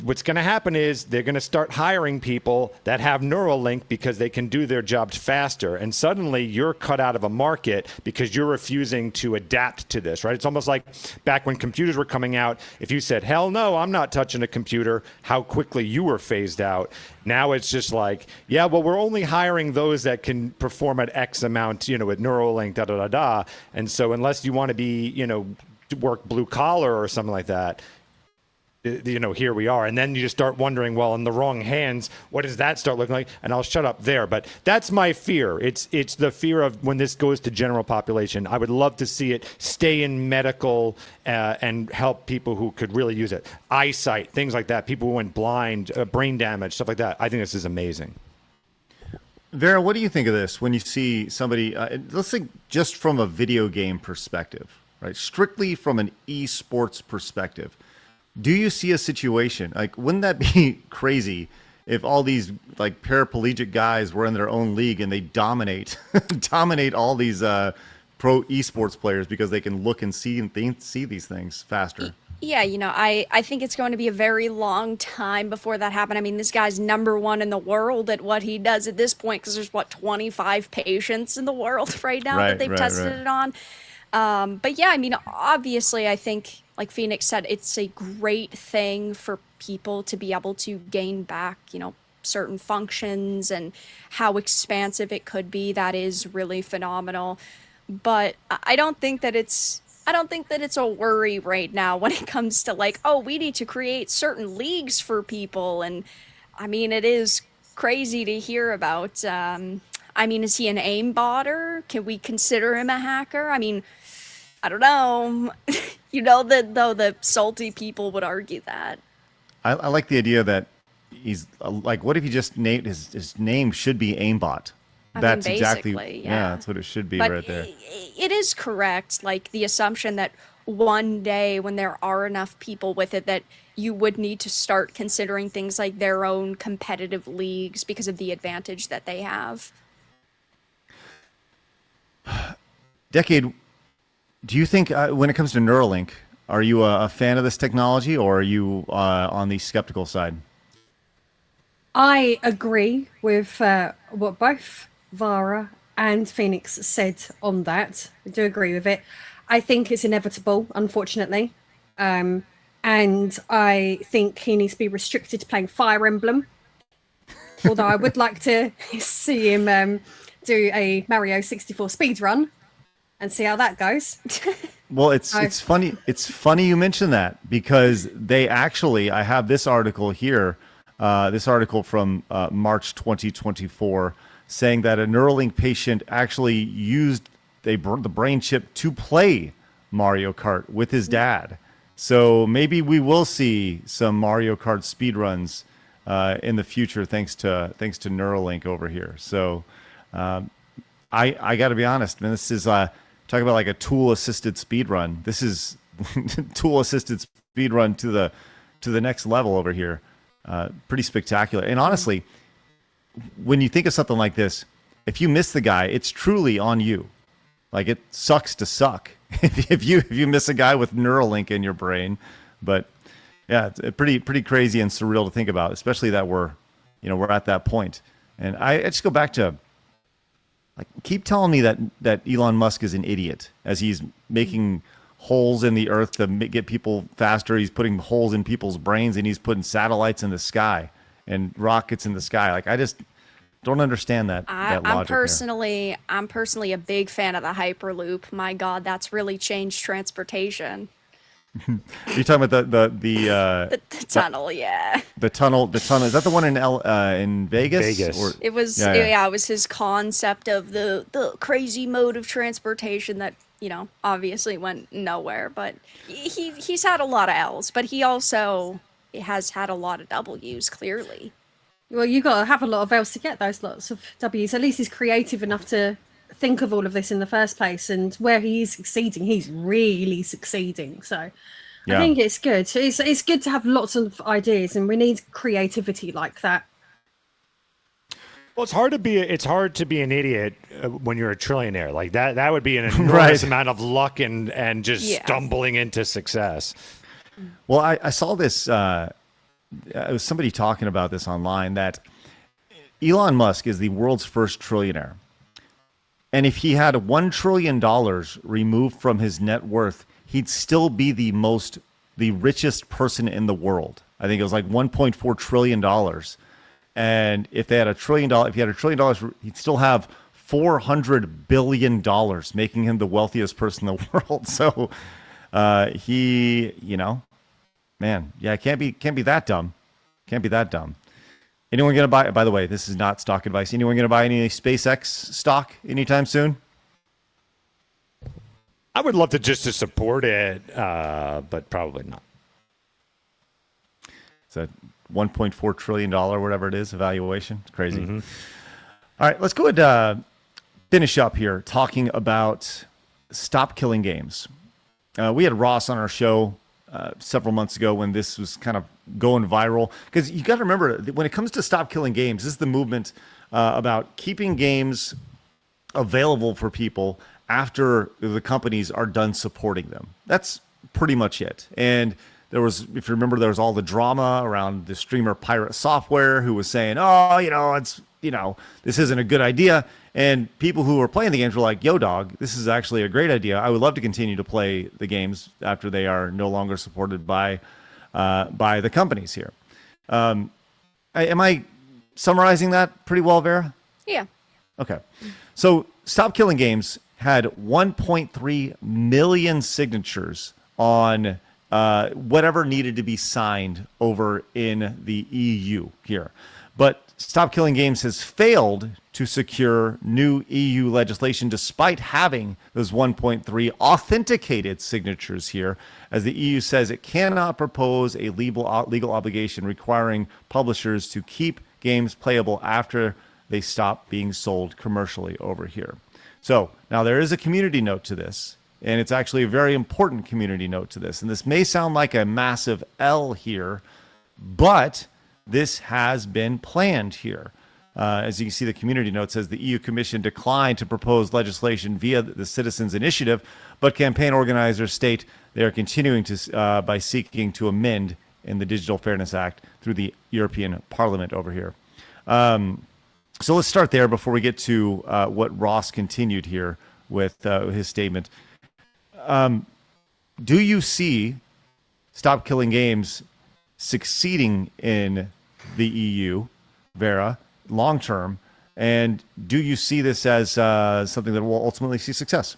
what's going to happen is they're going to start hiring people that have Neuralink because they can do their jobs faster. And suddenly you're cut out of a market because you're refusing to adapt to this, right? It's almost like back when computers were coming out. If you said, hell no, I'm not touching a computer, how quickly you were phased out. Now it's just like, yeah, well, we're only hiring those that can perform at X amount, with Neuralink, da-da-da-da. And so unless you want to be, work blue collar or something like that, here we are. And then you just start wondering, well, in the wrong hands, what does that start looking like? And I'll shut up there. But that's my fear. It's the fear of when this goes to general population. I would love to see it stay in medical and help people who could really use it. Eyesight, things like that. People who went blind, brain damage, stuff like that. I think this is amazing. Vera, what do you think of this when you see somebody, let's think just from a video game perspective, right? Strictly from an esports perspective. Do you see a situation, like, wouldn't that be crazy if all these like paraplegic guys were in their own league and they dominate all these pro esports players because they can look and see these things faster? Yeah, I think it's going to be a very long time before that happens. I mean, this guy's #1 in the world at what he does at this point, because there's 25 patients in the world right now that they've tested it on. But yeah, I mean, obviously, I think, like Phoenix said, it's a great thing for people to be able to gain back, certain functions and how expansive it could be. That is really phenomenal. But I don't think that it's a worry right now when it comes to like, oh, we need to create certain leagues for people. And I mean, it is crazy to hear about. I mean, is he an aimbotter? Can we consider him a hacker? I mean, I don't know. Though the salty people would argue that. I like the idea that he's like, what if he just named his name should be aimbot? That's exactly, yeah, that's what it should be, but right there. It is correct. Like the assumption that one day when there are enough people with it, that you would need to start considering things like their own competitive leagues because of the advantage that they have. Decade, do you think when it comes to Neuralink, are you a fan of this technology, or are you on the skeptical side? I agree with what both Vara and Phoenix said on that. I do agree with it. I think it's inevitable, unfortunately. And I think he needs to be restricted to playing Fire Emblem. Although I would like to see him do a Mario 64 speedrun and see how that goes. Well, it's funny. It's funny you mention that, because they actually, I have this article here, this article from March 2024, saying that a Neuralink patient actually used the brain chip to play Mario Kart with his dad. So maybe we will see some Mario Kart speedruns in the future, thanks to Neuralink over here. So I got to be honest, man. This is talk about like a tool-assisted speedrun. This is tool-assisted speedrun to the next level over here. Pretty spectacular. And honestly, when you think of something like this, if you miss the guy, it's truly on you. Like, it sucks to suck if you miss a guy with Neuralink in your brain. But yeah, it's pretty crazy and surreal to think about, especially that we're at that point. And I just go back to, like, keep telling me that Elon Musk is an idiot as he's making holes in the earth to get people faster. He's putting holes in people's brains, and he's putting satellites in the sky and rockets in the sky. Like, I just don't understand that logic. I'm personally a big fan of the Hyperloop. My God, that's really changed transportation. Are you talking about the tunnel? Yeah. The tunnel. Is that the one in Vegas? Vegas. Or, it was. Yeah, it was his concept of the crazy mode of transportation that, obviously went nowhere. But he's had a lot of L's, but he also has had a lot of W's, clearly. Well, you got to have a lot of L's to get those lots of W's. At least he's creative enough to think of all of this in the first place, and where he's succeeding, he's really succeeding. So yeah. I think it's good. It's good to have lots of ideas, and we need creativity like that. Well, it's hard to be an idiot when you're a trillionaire. Like that would be an enormous amount of luck and just stumbling into success. Well, I saw this. It was somebody talking about this online, that Elon Musk is the world's first trillionaire. And if he had $1 trillion removed from his net worth, he'd still be the richest person in the world. I think it was like $1.4 trillion. And if they had $1 trillion, he'd still have $400 billion, making him the wealthiest person in the world. So he Man, yeah, it can't be that dumb. Can't be that dumb. Anyone going to buy, by the way, this is not stock advice. Anyone going to buy any SpaceX stock anytime soon? I would love to support it, but probably not. It's a $1.4 trillion, whatever it is, evaluation. It's crazy. All right, let's go ahead and finish up here talking about stop killing games. We had Ross on our show several months ago when this was kind of going viral. Because you got to remember, when it comes to stop killing games, this is the movement about keeping games available for people after the companies are done supporting them. That's pretty much it. And there was, if you remember, there was all the drama around the streamer Pirate Software who was saying, oh, this isn't a good idea. And people who were playing the games were like, yo, dog, this is actually a great idea. I would love to continue to play the games after they are no longer supported by the companies here. Am I summarizing that pretty well, Vera? Yeah. Okay. So Stop Killing Games had 1.3 million signatures on whatever needed to be signed over in the EU here. But Stop Killing Games has failed to secure new EU legislation despite having those 1.3 authenticated signatures here, as the EU says it cannot propose a legal obligation requiring publishers to keep games playable after they stop being sold commercially over here. So now there is a community note to this, and it's actually a very important community note to this. And this may sound like a massive L here, but this has been planned here. As you can see, the community note says the EU Commission declined to propose legislation via the Citizens Initiative, but campaign organizers state they are continuing to by seeking to amend in the Digital Fairness Act through the European Parliament over here. So let's start there before we get to what Ross continued here with his statement. Do you see Stop Killing Games succeeding in the EU, Vera, long term? And do you see this as something that will ultimately see success?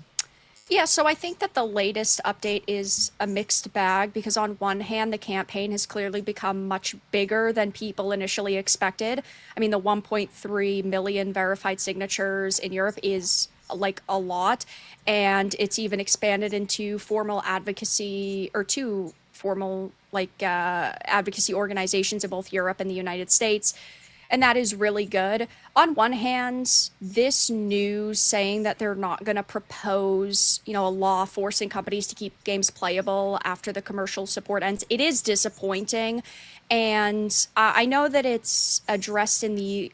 Yeah, so I think that the latest update is a mixed bag because on one hand, the campaign has clearly become much bigger than people initially expected. I mean, the 1.3 million verified signatures in Europe is like a lot, and it's even expanded into formal advocacy or two formal advocacy organizations in both Europe and the United States. And that is really good. On one hand, this news saying that they're not going to propose, a law forcing companies to keep games playable after the commercial support ends, it is disappointing. And I know that it's addressed in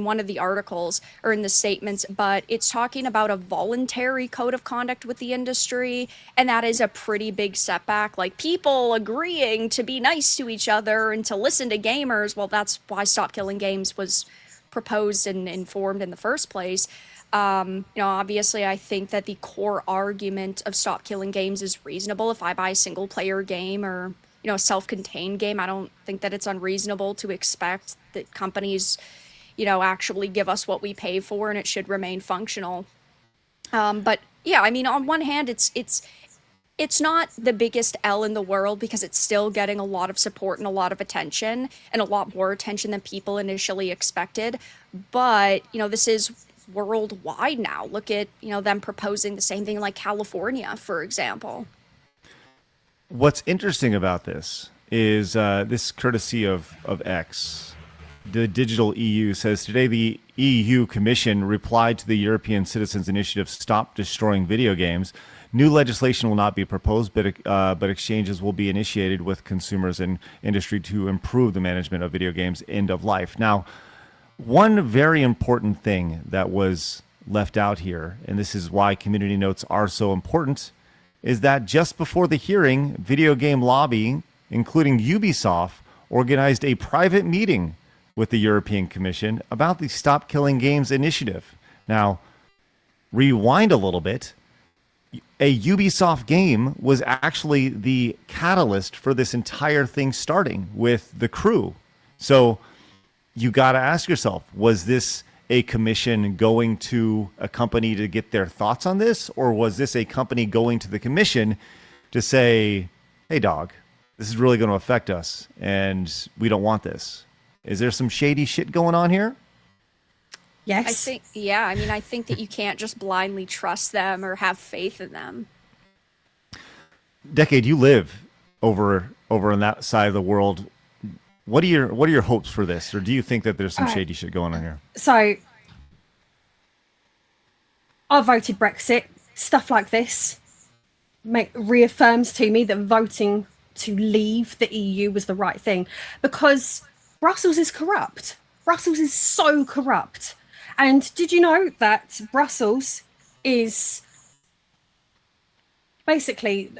one of the articles or in the statements, but it's talking about a voluntary code of conduct with the industry, and that is a pretty big setback. Like people agreeing to be nice to each other and to listen to gamers. Well, that's why Stop Killing Games was proposed and formed in the first place. Obviously, I think that the core argument of Stop Killing Games is reasonable. If I buy a single player game or a self-contained game, I don't think that it's unreasonable to expect that companies, actually give us what we pay for, and it should remain functional. But yeah, I mean, on one hand, it's not the biggest L in the world because it's still getting a lot of support and a lot of attention, and a lot more attention than people initially expected. But, this is worldwide now. Look at, them proposing the same thing like California, for example. What's interesting about this is this courtesy of X. The Digital EU says today the EU Commission replied to the European Citizens Initiative Stop Destroying Video Games. New legislation will not be proposed, but exchanges will be initiated with consumers and industry to improve the management of video games end of life. Now, one very important thing that was left out here, and this is why community notes are so important, is that just before the hearing, video game lobbying, including Ubisoft, organized a private meeting with the European Commission about the Stop Killing Games initiative. Now, rewind a little bit. A Ubisoft game was actually the catalyst for this entire thing starting with the crew. So you got to ask yourself, was this a commission going to a company to get their thoughts on this? Or was this a company going to the commission to say, hey, dog, this is really going to affect us, and we don't want this. Is there some shady shit going on here? Yes. I think that you can't just blindly trust them or have faith in them. Decade, you live over on that side of the world. What are your hopes for this, or do you think that there's some shady shit going on here? So, I voted Brexit. Stuff like this reaffirms to me that voting to leave the EU was the right thing, because Brussels is corrupt. Brussels is so corrupt. And did you know that Brussels is basically,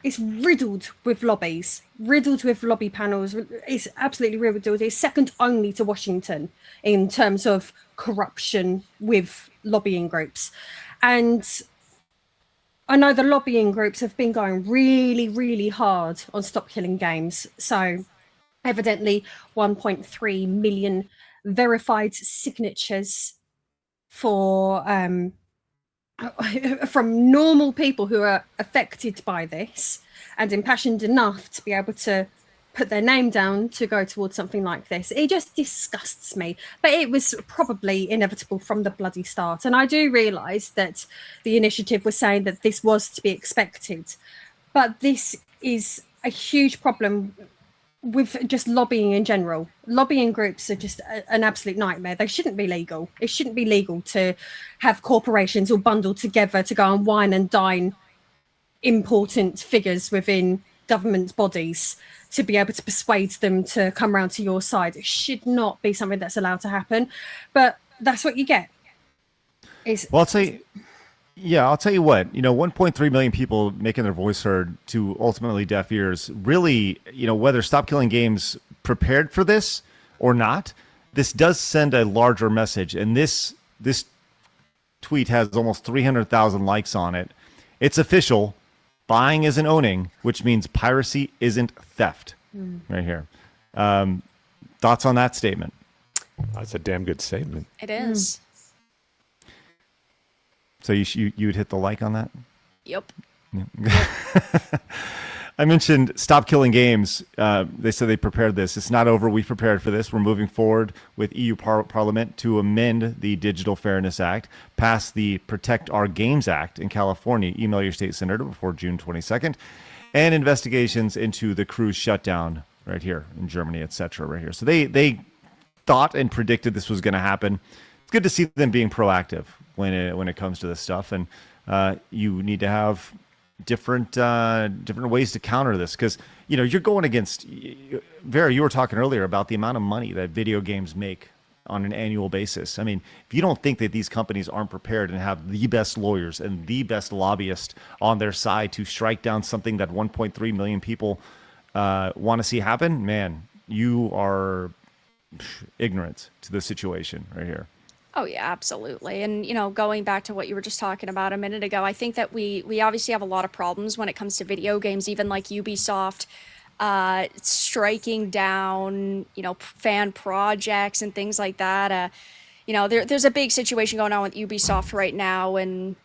it's riddled with lobbies, riddled with lobby panels. It's absolutely riddled. It's second only to Washington in terms of corruption with lobbying groups. And I know the lobbying groups have been going really, really hard on Stop Killing Games. So evidently 1.3 million verified signatures for from normal people who are affected by this and impassioned enough to be able to put their name down to go towards something like this. It just disgusts me, but it was probably inevitable from the bloody start. And I do realise that the initiative was saying that this was to be expected, but this is a huge problem with just lobbying in general. Lobbying groups are just an absolute nightmare. They shouldn't be legal. It shouldn't be legal to have corporations all bundled together to go and wine and dine important figures within government bodies to be able to persuade them to come round to your side. It should not be something that's allowed to happen, but that's what you get. Well, I'll tell you what, 1.3 million people making their voice heard to ultimately deaf ears. Really, whether Stop Killing Games prepared for this or not, this does send a larger message. And this tweet has almost 300,000 likes on it. It's official. Buying isn't owning, which means piracy isn't theft. Right here. Thoughts on that statement? That's a damn good statement. It is. So you would hit the like on that? Yep. I mentioned Stop Killing Games. They said they prepared this. It's not over. We prepared for this. We're moving forward with EU Parliament to amend the Digital Fairness Act, pass the Protect Our Games Act in California. Email your state senator before June 22nd. And investigations into the cruise shutdown right here in Germany, etc. right here. So they thought and predicted this was going to happen. It's good to see them being proactive when it comes to this stuff. And you need to have different ways to counter this, because you're going against Vara. You were talking earlier about the amount of money that video games make on an annual basis. I mean, if you don't think that these companies aren't prepared and have the best lawyers and the best lobbyists on their side to strike down something that 1.3 million people want to see happen, man, you are ignorant to the situation right here. Oh, yeah, absolutely. And, going back to what you were just talking about a minute ago, I think that we obviously have a lot of problems when it comes to video games, even like Ubisoft striking down, fan projects and things like that. There's a big situation going on with Ubisoft right now, and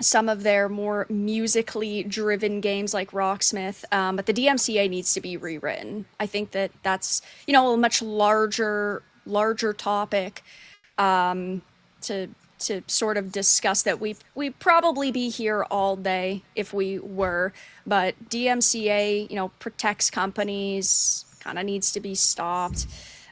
some of their more musically driven games like Rocksmith, but the DMCA needs to be rewritten. I think that that's, a much larger topic to sort of discuss that. We'd probably be here all day if we were, but DMCA, protects companies, kind of needs to be stopped.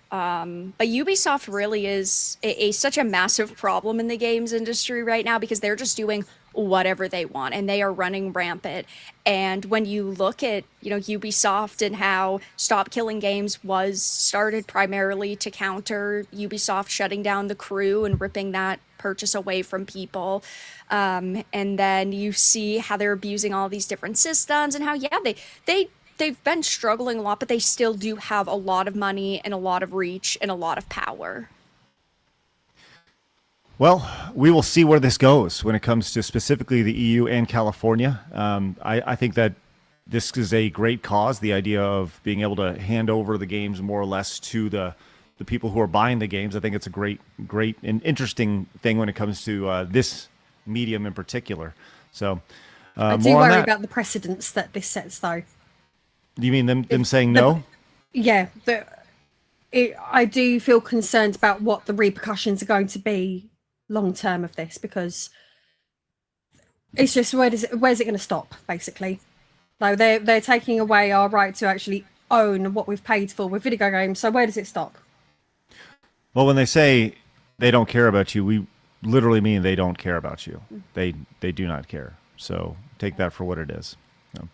But Ubisoft really is such a massive problem in the games industry right now, because they're just doing whatever they want and they are running rampant. And when you look at Ubisoft and how Stop Killing Games was started primarily to counter Ubisoft shutting down The Crew and ripping that purchase away from people, and then you see how they're abusing all these different systems and how they've been struggling a lot, but they still do have a lot of money and a lot of reach and a lot of power. Well, we will see where this goes when it comes to specifically the EU and California. I think that this is a great cause, the idea of being able to hand over the games more or less to the people who are buying the games. I think it's a great and interesting thing when it comes to this medium in particular. So I do worry about the precedents that this sets, though. Do you mean them saying no? Yeah, I do feel concerned about what the repercussions are going to be long term of this, because it's just where's it going to stop, basically? No, they're taking away our right to actually own what we've paid for with video games. So where does it stop? Well, when they say they don't care about you, we literally mean they don't care about you. They do not care. So take that for what it is. So.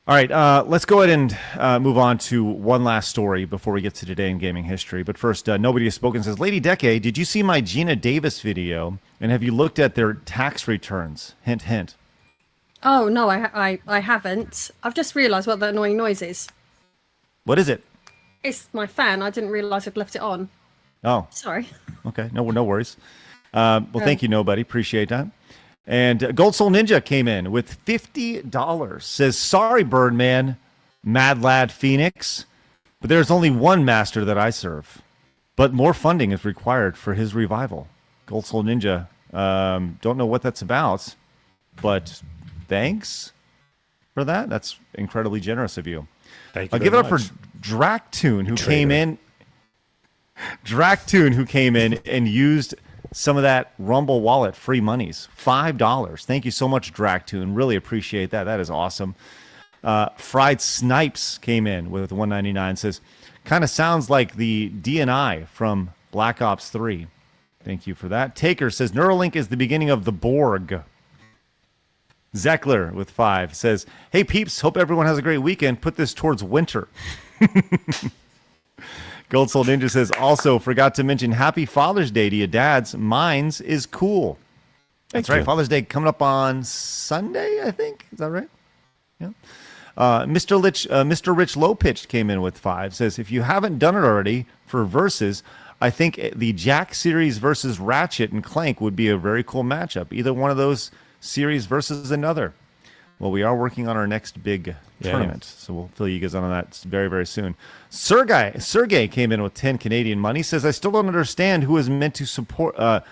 All right, let's go ahead and move on to one last story before we get to Today in Gaming History. But first, Nobody Has Spoken says, Lady Decade, did you see my Gina Davis video? And have you looked at their tax returns? Hint, hint. Oh, no, I haven't. I've just realised what that annoying noise is. What is it? It's my fan. I didn't realise I'd left it on. Oh. Sorry. Okay, no worries. Well, thank you, Nobody. Appreciate that. And Gold Soul Ninja came in with $50. Says, sorry, Birdman, Mad Lad Phoenix, but there's only one master that I serve. But more funding is required for his revival. Gold Soul Ninja, don't know what that's about, but thanks for that. That's incredibly generous of you. Thank you. I'll give it up for Dractoon, who came in. Dractoon, who came in and used some of that Rumble Wallet free monies. $5. Thank you so much, Dractoon. Really appreciate that. That is awesome. Fried Snipes came in with $1.99. Says, kind of sounds like the DNI from Black Ops 3. Thank you for that. Taker says, Neuralink is the beginning of the Borg. Zeckler with 5 says, hey, peeps, hope everyone has a great weekend. Put this towards winter. Gold Soul Ninja says, also forgot to mention Happy Father's Day to you dads. Mine's is cool. That's right. Father's Day coming up on Sunday, I think. Is that right? Yeah. Mr. Rich Low Pitched came in with 5. Says, if you haven't done it already for Versus, I think the Jack series versus Ratchet and Clank would be a very cool matchup. Either one of those series versus another. Well, we are working on our next big tournament, so we'll fill you guys on that very, very soon. Sergey came in with 10 Canadian money. Says, I still don't understand who is meant to support the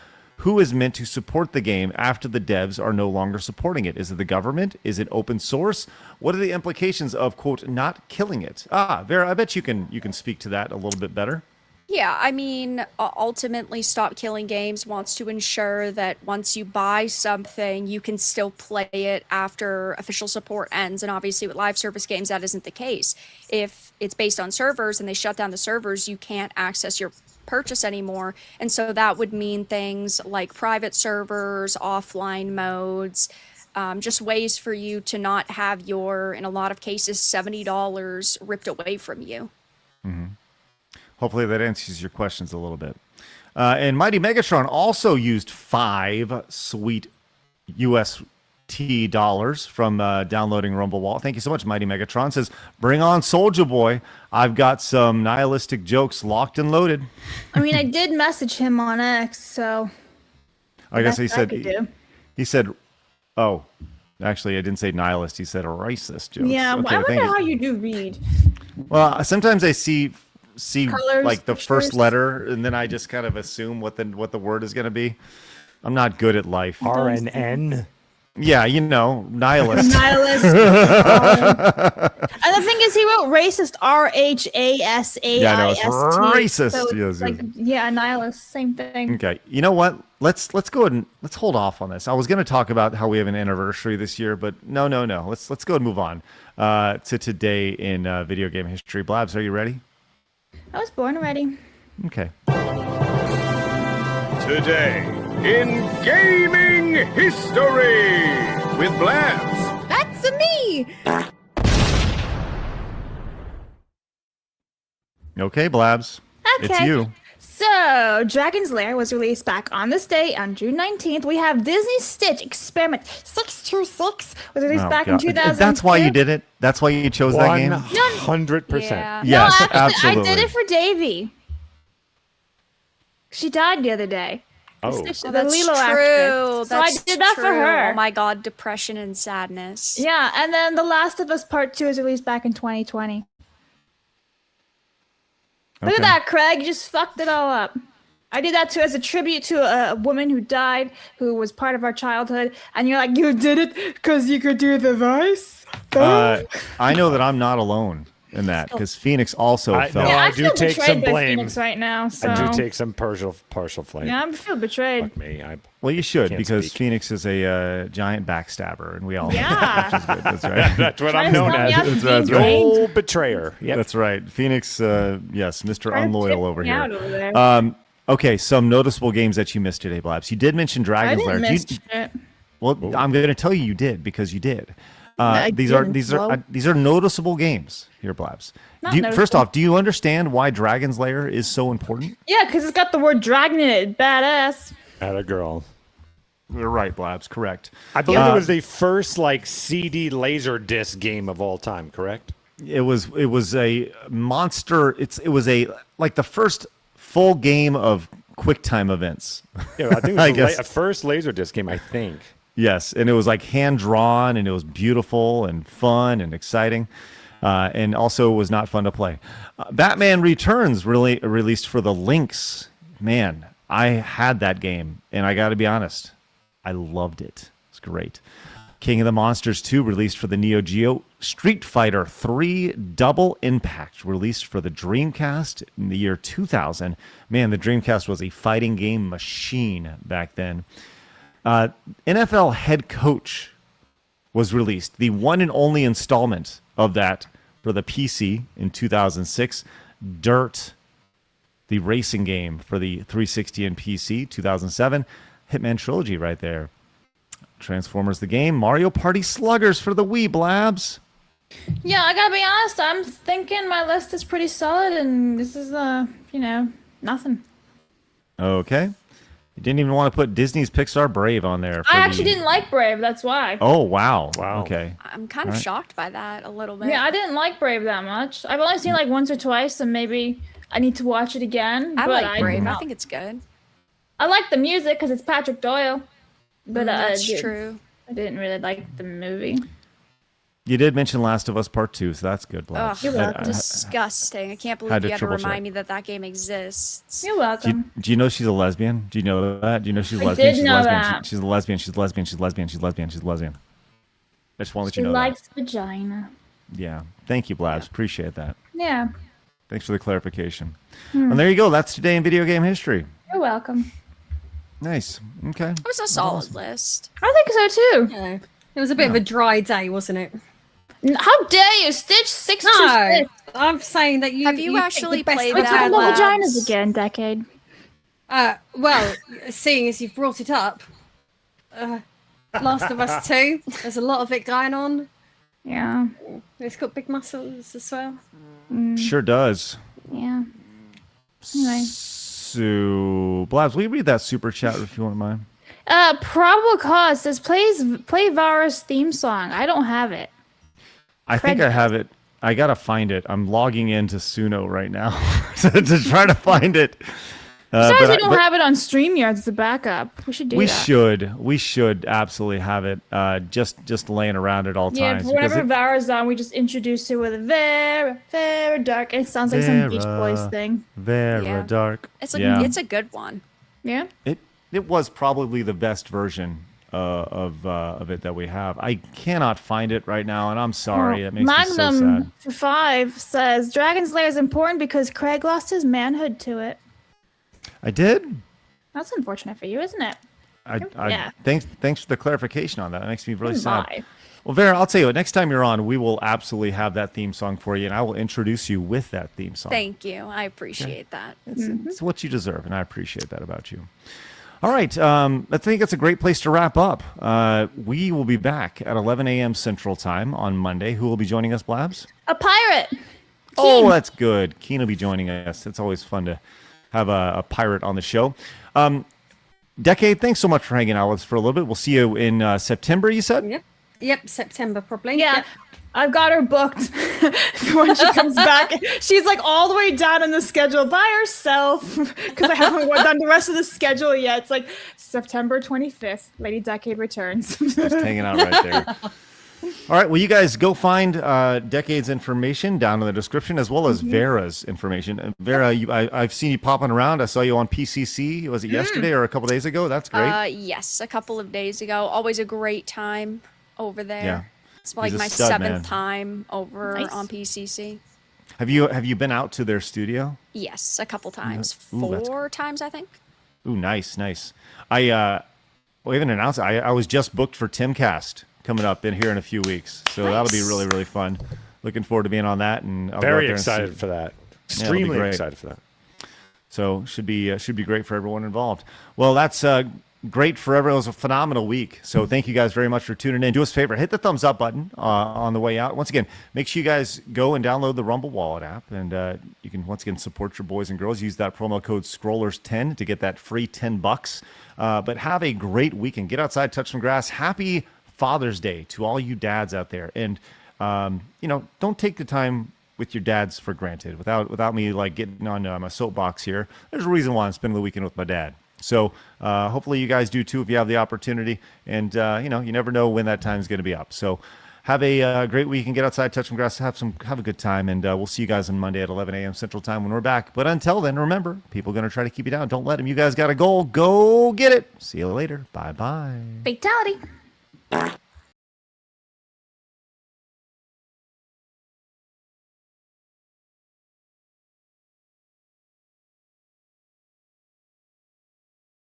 game after the devs are no longer supporting it. Is it the government? Is it open source? What are the implications of, quote, not killing it? Vera, I bet you can speak to that a little bit better. Yeah, I mean, ultimately, Stop Killing Games wants to ensure that once you buy something, you can still play it after official support ends. And obviously, with live service games, that isn't the case. If it's based on servers and they shut down the servers, you can't access your purchase anymore. And so that would mean things like private servers, offline modes, just ways for you to not have your, in a lot of cases, $70 ripped away from you. Mm-hmm. Hopefully that answers your questions a little bit. And Mighty Megatron also used 5 sweet UST dollars from downloading Rumble Wall. Thank you so much, Mighty Megatron. Says, bring on Soulja Boy. I've got some nihilistic jokes locked and loaded. I mean, I did message him on X, so... I guess he said, oh, actually, I didn't say nihilist. He said racist jokes. Yeah, okay, I wonder how you do read. Well, sometimes I see colors, like the pictures. first letter, and then I just kind of assume what the word is going to be. I'm not good at life. RNN. Yeah, nihilist. Nihilist. And the thing is, he wrote racist, RHASAIST. Yeah, no, it's racist. So yes, like, yeah, nihilist, same thing. Okay, you know what? Let's go ahead and let's hold off on this. I was going to talk about how we have an anniversary this year, but no. Let's go ahead and move on to today in video game history. Blabs, are you ready? I was born already. Okay. Today in gaming history with Blabs. That's me. Okay, Blabs. Okay. It's you. So, Dragon's Lair was released back on this day, on June 19th. We have Disney Stitch Experiment 626 was released back in 2000. That's why you did it? That's why you chose that game? 100%. Yeah. Yes, no, absolutely. I did it for Davy. She died the other day. Oh, Stitch, the that's Lilo true. actress. So I did that true. for her. Oh my god, depression and sadness. Yeah, and then The Last of Us Part 2 was released back in 2020. Look at that, Craig. You just fucked it all up. I did that too as a tribute to a woman who died, who was part of our childhood. And you're like, you did it because you could do the voice? I know that I'm not alone in that because Phoenix also felt. Yeah, I do feel take betrayed some by blame. Phoenix right now. So. I do take some partial flame. Yeah, I feel betrayed. Fuck me. Well, you should Can't because speak. Phoenix is a giant backstabber, and we all Yeah. know that, which is good. That's right. That's what Trying I'm to known sell me out as. to That's being right. drained. No betrayer. Yep. That's right. Phoenix, yes, Mr. Trying to Unloyal tip over me here. out over there. Okay, some noticeable games that you missed today, Blabs. You did mention I Dragon's didn't Lair. miss shit. Well, I'm going to tell you did because you did. I These didn't, are noticeable games here, Blabs. Not First noticeable. off, do you understand why Dragon's Lair is so important? Yeah, because it's got the word dragon in it. Badass. At a girl. You're right, Blabs. Correct. I believe it was the first CD laser disc game of all time. Correct. It was a monster. It was like the first full game of QuickTime events. Yeah, I think it was guess. first laser disc game. I think. Yes, and it was like hand drawn, and it was beautiful and fun and exciting, and also was not fun to play. Batman Returns really released for the Lynx. Man, I had that game, and I got to be honest, I loved it. It's great. King of the Monsters 2 released for the Neo Geo. Street Fighter 3 Double Impact released for the Dreamcast in the year 2000. Man, the Dreamcast was a fighting game machine back then. NFL Head Coach was released, the one and only installment of that for the PC in 2006. Dirt, the racing game for the 360 and PC, 2007. Hitman Trilogy right there. Transformers the game. Mario Party Sluggers for the Wii, Blabs. Yeah, I gotta be honest. I'm thinking my list is pretty solid, and this is nothing. Okay. You didn't even want to put Disney's Pixar Brave on there. I actually didn't like Brave. That's why. Oh, wow. Okay. I'm kind of shocked by that a little bit. Yeah, I didn't like Brave that much. I've only seen like once or twice, and maybe I need to watch it again. I but like Brave. I think it's good. I like the music because it's Patrick Doyle. But That's true. I didn't really like the movie. You did mention Last of Us Part 2, so that's good, Blabs. Ugh, disgusting. I can't believe you had to triple remind check. me that game exists. You're welcome. Do you know she's a lesbian? Do you know that? Do you know she's a I lesbian? did She's know lesbian. that. She's a lesbian. She's lesbian. She's lesbian. She's lesbian. She's lesbian. I just want to let She you know likes vagina. that. Yeah. Thank you, Blabs. Appreciate that. Yeah. Thanks for the clarification. And there you go. That's today in video game history. You're welcome. Nice. Okay. It was a solid list. I think so too. Yeah. It was a bit of a dry day, wasn't it? How dare you, Stitch 626? No, I'm saying that you Have you picked actually the best played We're of talking that, about Labs? vaginas again, Decade. Well, seeing as you've brought it up, Last of Us 2, there's a lot of it going on. Yeah. It's got big muscles as well. Sure does. Yeah. Anyway. So, Blabs, will you read that super chat if you wouldn't mind? Probable Cause says play Vara's theme song. I don't have it. I think I have it. I gotta find it. I'm logging into Suno right now to try to find it. Besides, we don't have it on StreamYard as a backup. We should do that. We should absolutely have it. Just laying around at all Yeah, times. whenever Vara's on, we just introduce her with a very dark. And it sounds like some Beach Boys thing. Very Yeah. dark. It's yeah. it's a good one. Yeah. It was probably the best version of it that we have. I cannot find it right now, and I'm sorry. That makes me so sad. Magnum for 5 says Dragon's Lair is important because Craig lost his manhood to it. I did. That's unfortunate for you, isn't it? Yeah. Thanks for the clarification on that. That makes me really sad. Bye. Well, Vera, I'll tell you what. Next time you're on, we will absolutely have that theme song for you, and I will introduce you with that theme song. Thank you. I appreciate that. It's what you deserve, and I appreciate that about you. All right. I think that's a great place to wrap up. We will be back at 11 a.m. Central Time on Monday. Who will be joining us, Blabs? A pirate. Oh, that's good. Keen will be joining us. It's always fun to have a pirate on the show. Decade, thanks so much for hanging out with us for a little bit. We'll see you in September, you said? Yep, September probably. Yeah. Yep. I've got her booked for when she comes back. She's like all the way down in the schedule by herself because I haven't done the rest of the schedule yet. It's like September 25th, Lady Decade returns. Just hanging out right there. All right, well, you guys go find Decade's information down in the description, as well as Vera's information. Vera, I've seen you popping around. I saw you on PCC. Was it yesterday or a couple days ago? That's great. Yes, a couple of days ago. Always a great time over there. Yeah. It's like He's a my stud, seventh man. time over Nice. on PCC. Have you been out to their studio? Yes, a couple times. Ooh, that's 4 times, I think. Ooh, nice. We haven't announced it. I was just booked for Timcast coming up in here in a few weeks, so that'll be really, really fun. Looking forward to being on that, and I'll go out Very there and excited see- for that. Yeah, it'll be Extremely great. excited for that. So should be great for everyone involved. Well, that's great for everyone. It was a phenomenal week. So thank you guys very much for tuning in. Do us a favor, hit the thumbs up button on the way out. Once again, make sure you guys go and download the Rumble Wallet app, and you can once again support your boys and girls. Use that promo code Scrollers10 to get that free $10. But have a great weekend. Get outside, touch some grass. Happy Father's Day to all you dads out there, and don't take the time with your dads for granted. Without me like getting on my soapbox here, there's a reason why I'm spending the weekend with my dad. So hopefully you guys do too if you have the opportunity. And you never know when that time is going to be up. So have a great week and get outside, touch some grass, have a good time, and we'll see you guys on Monday at 11 a.m. Central Time when we're back. But until then, remember, people are going to try to keep you down. Don't let them. You guys got a goal. Go get it. See you later. Bye bye. Fatality.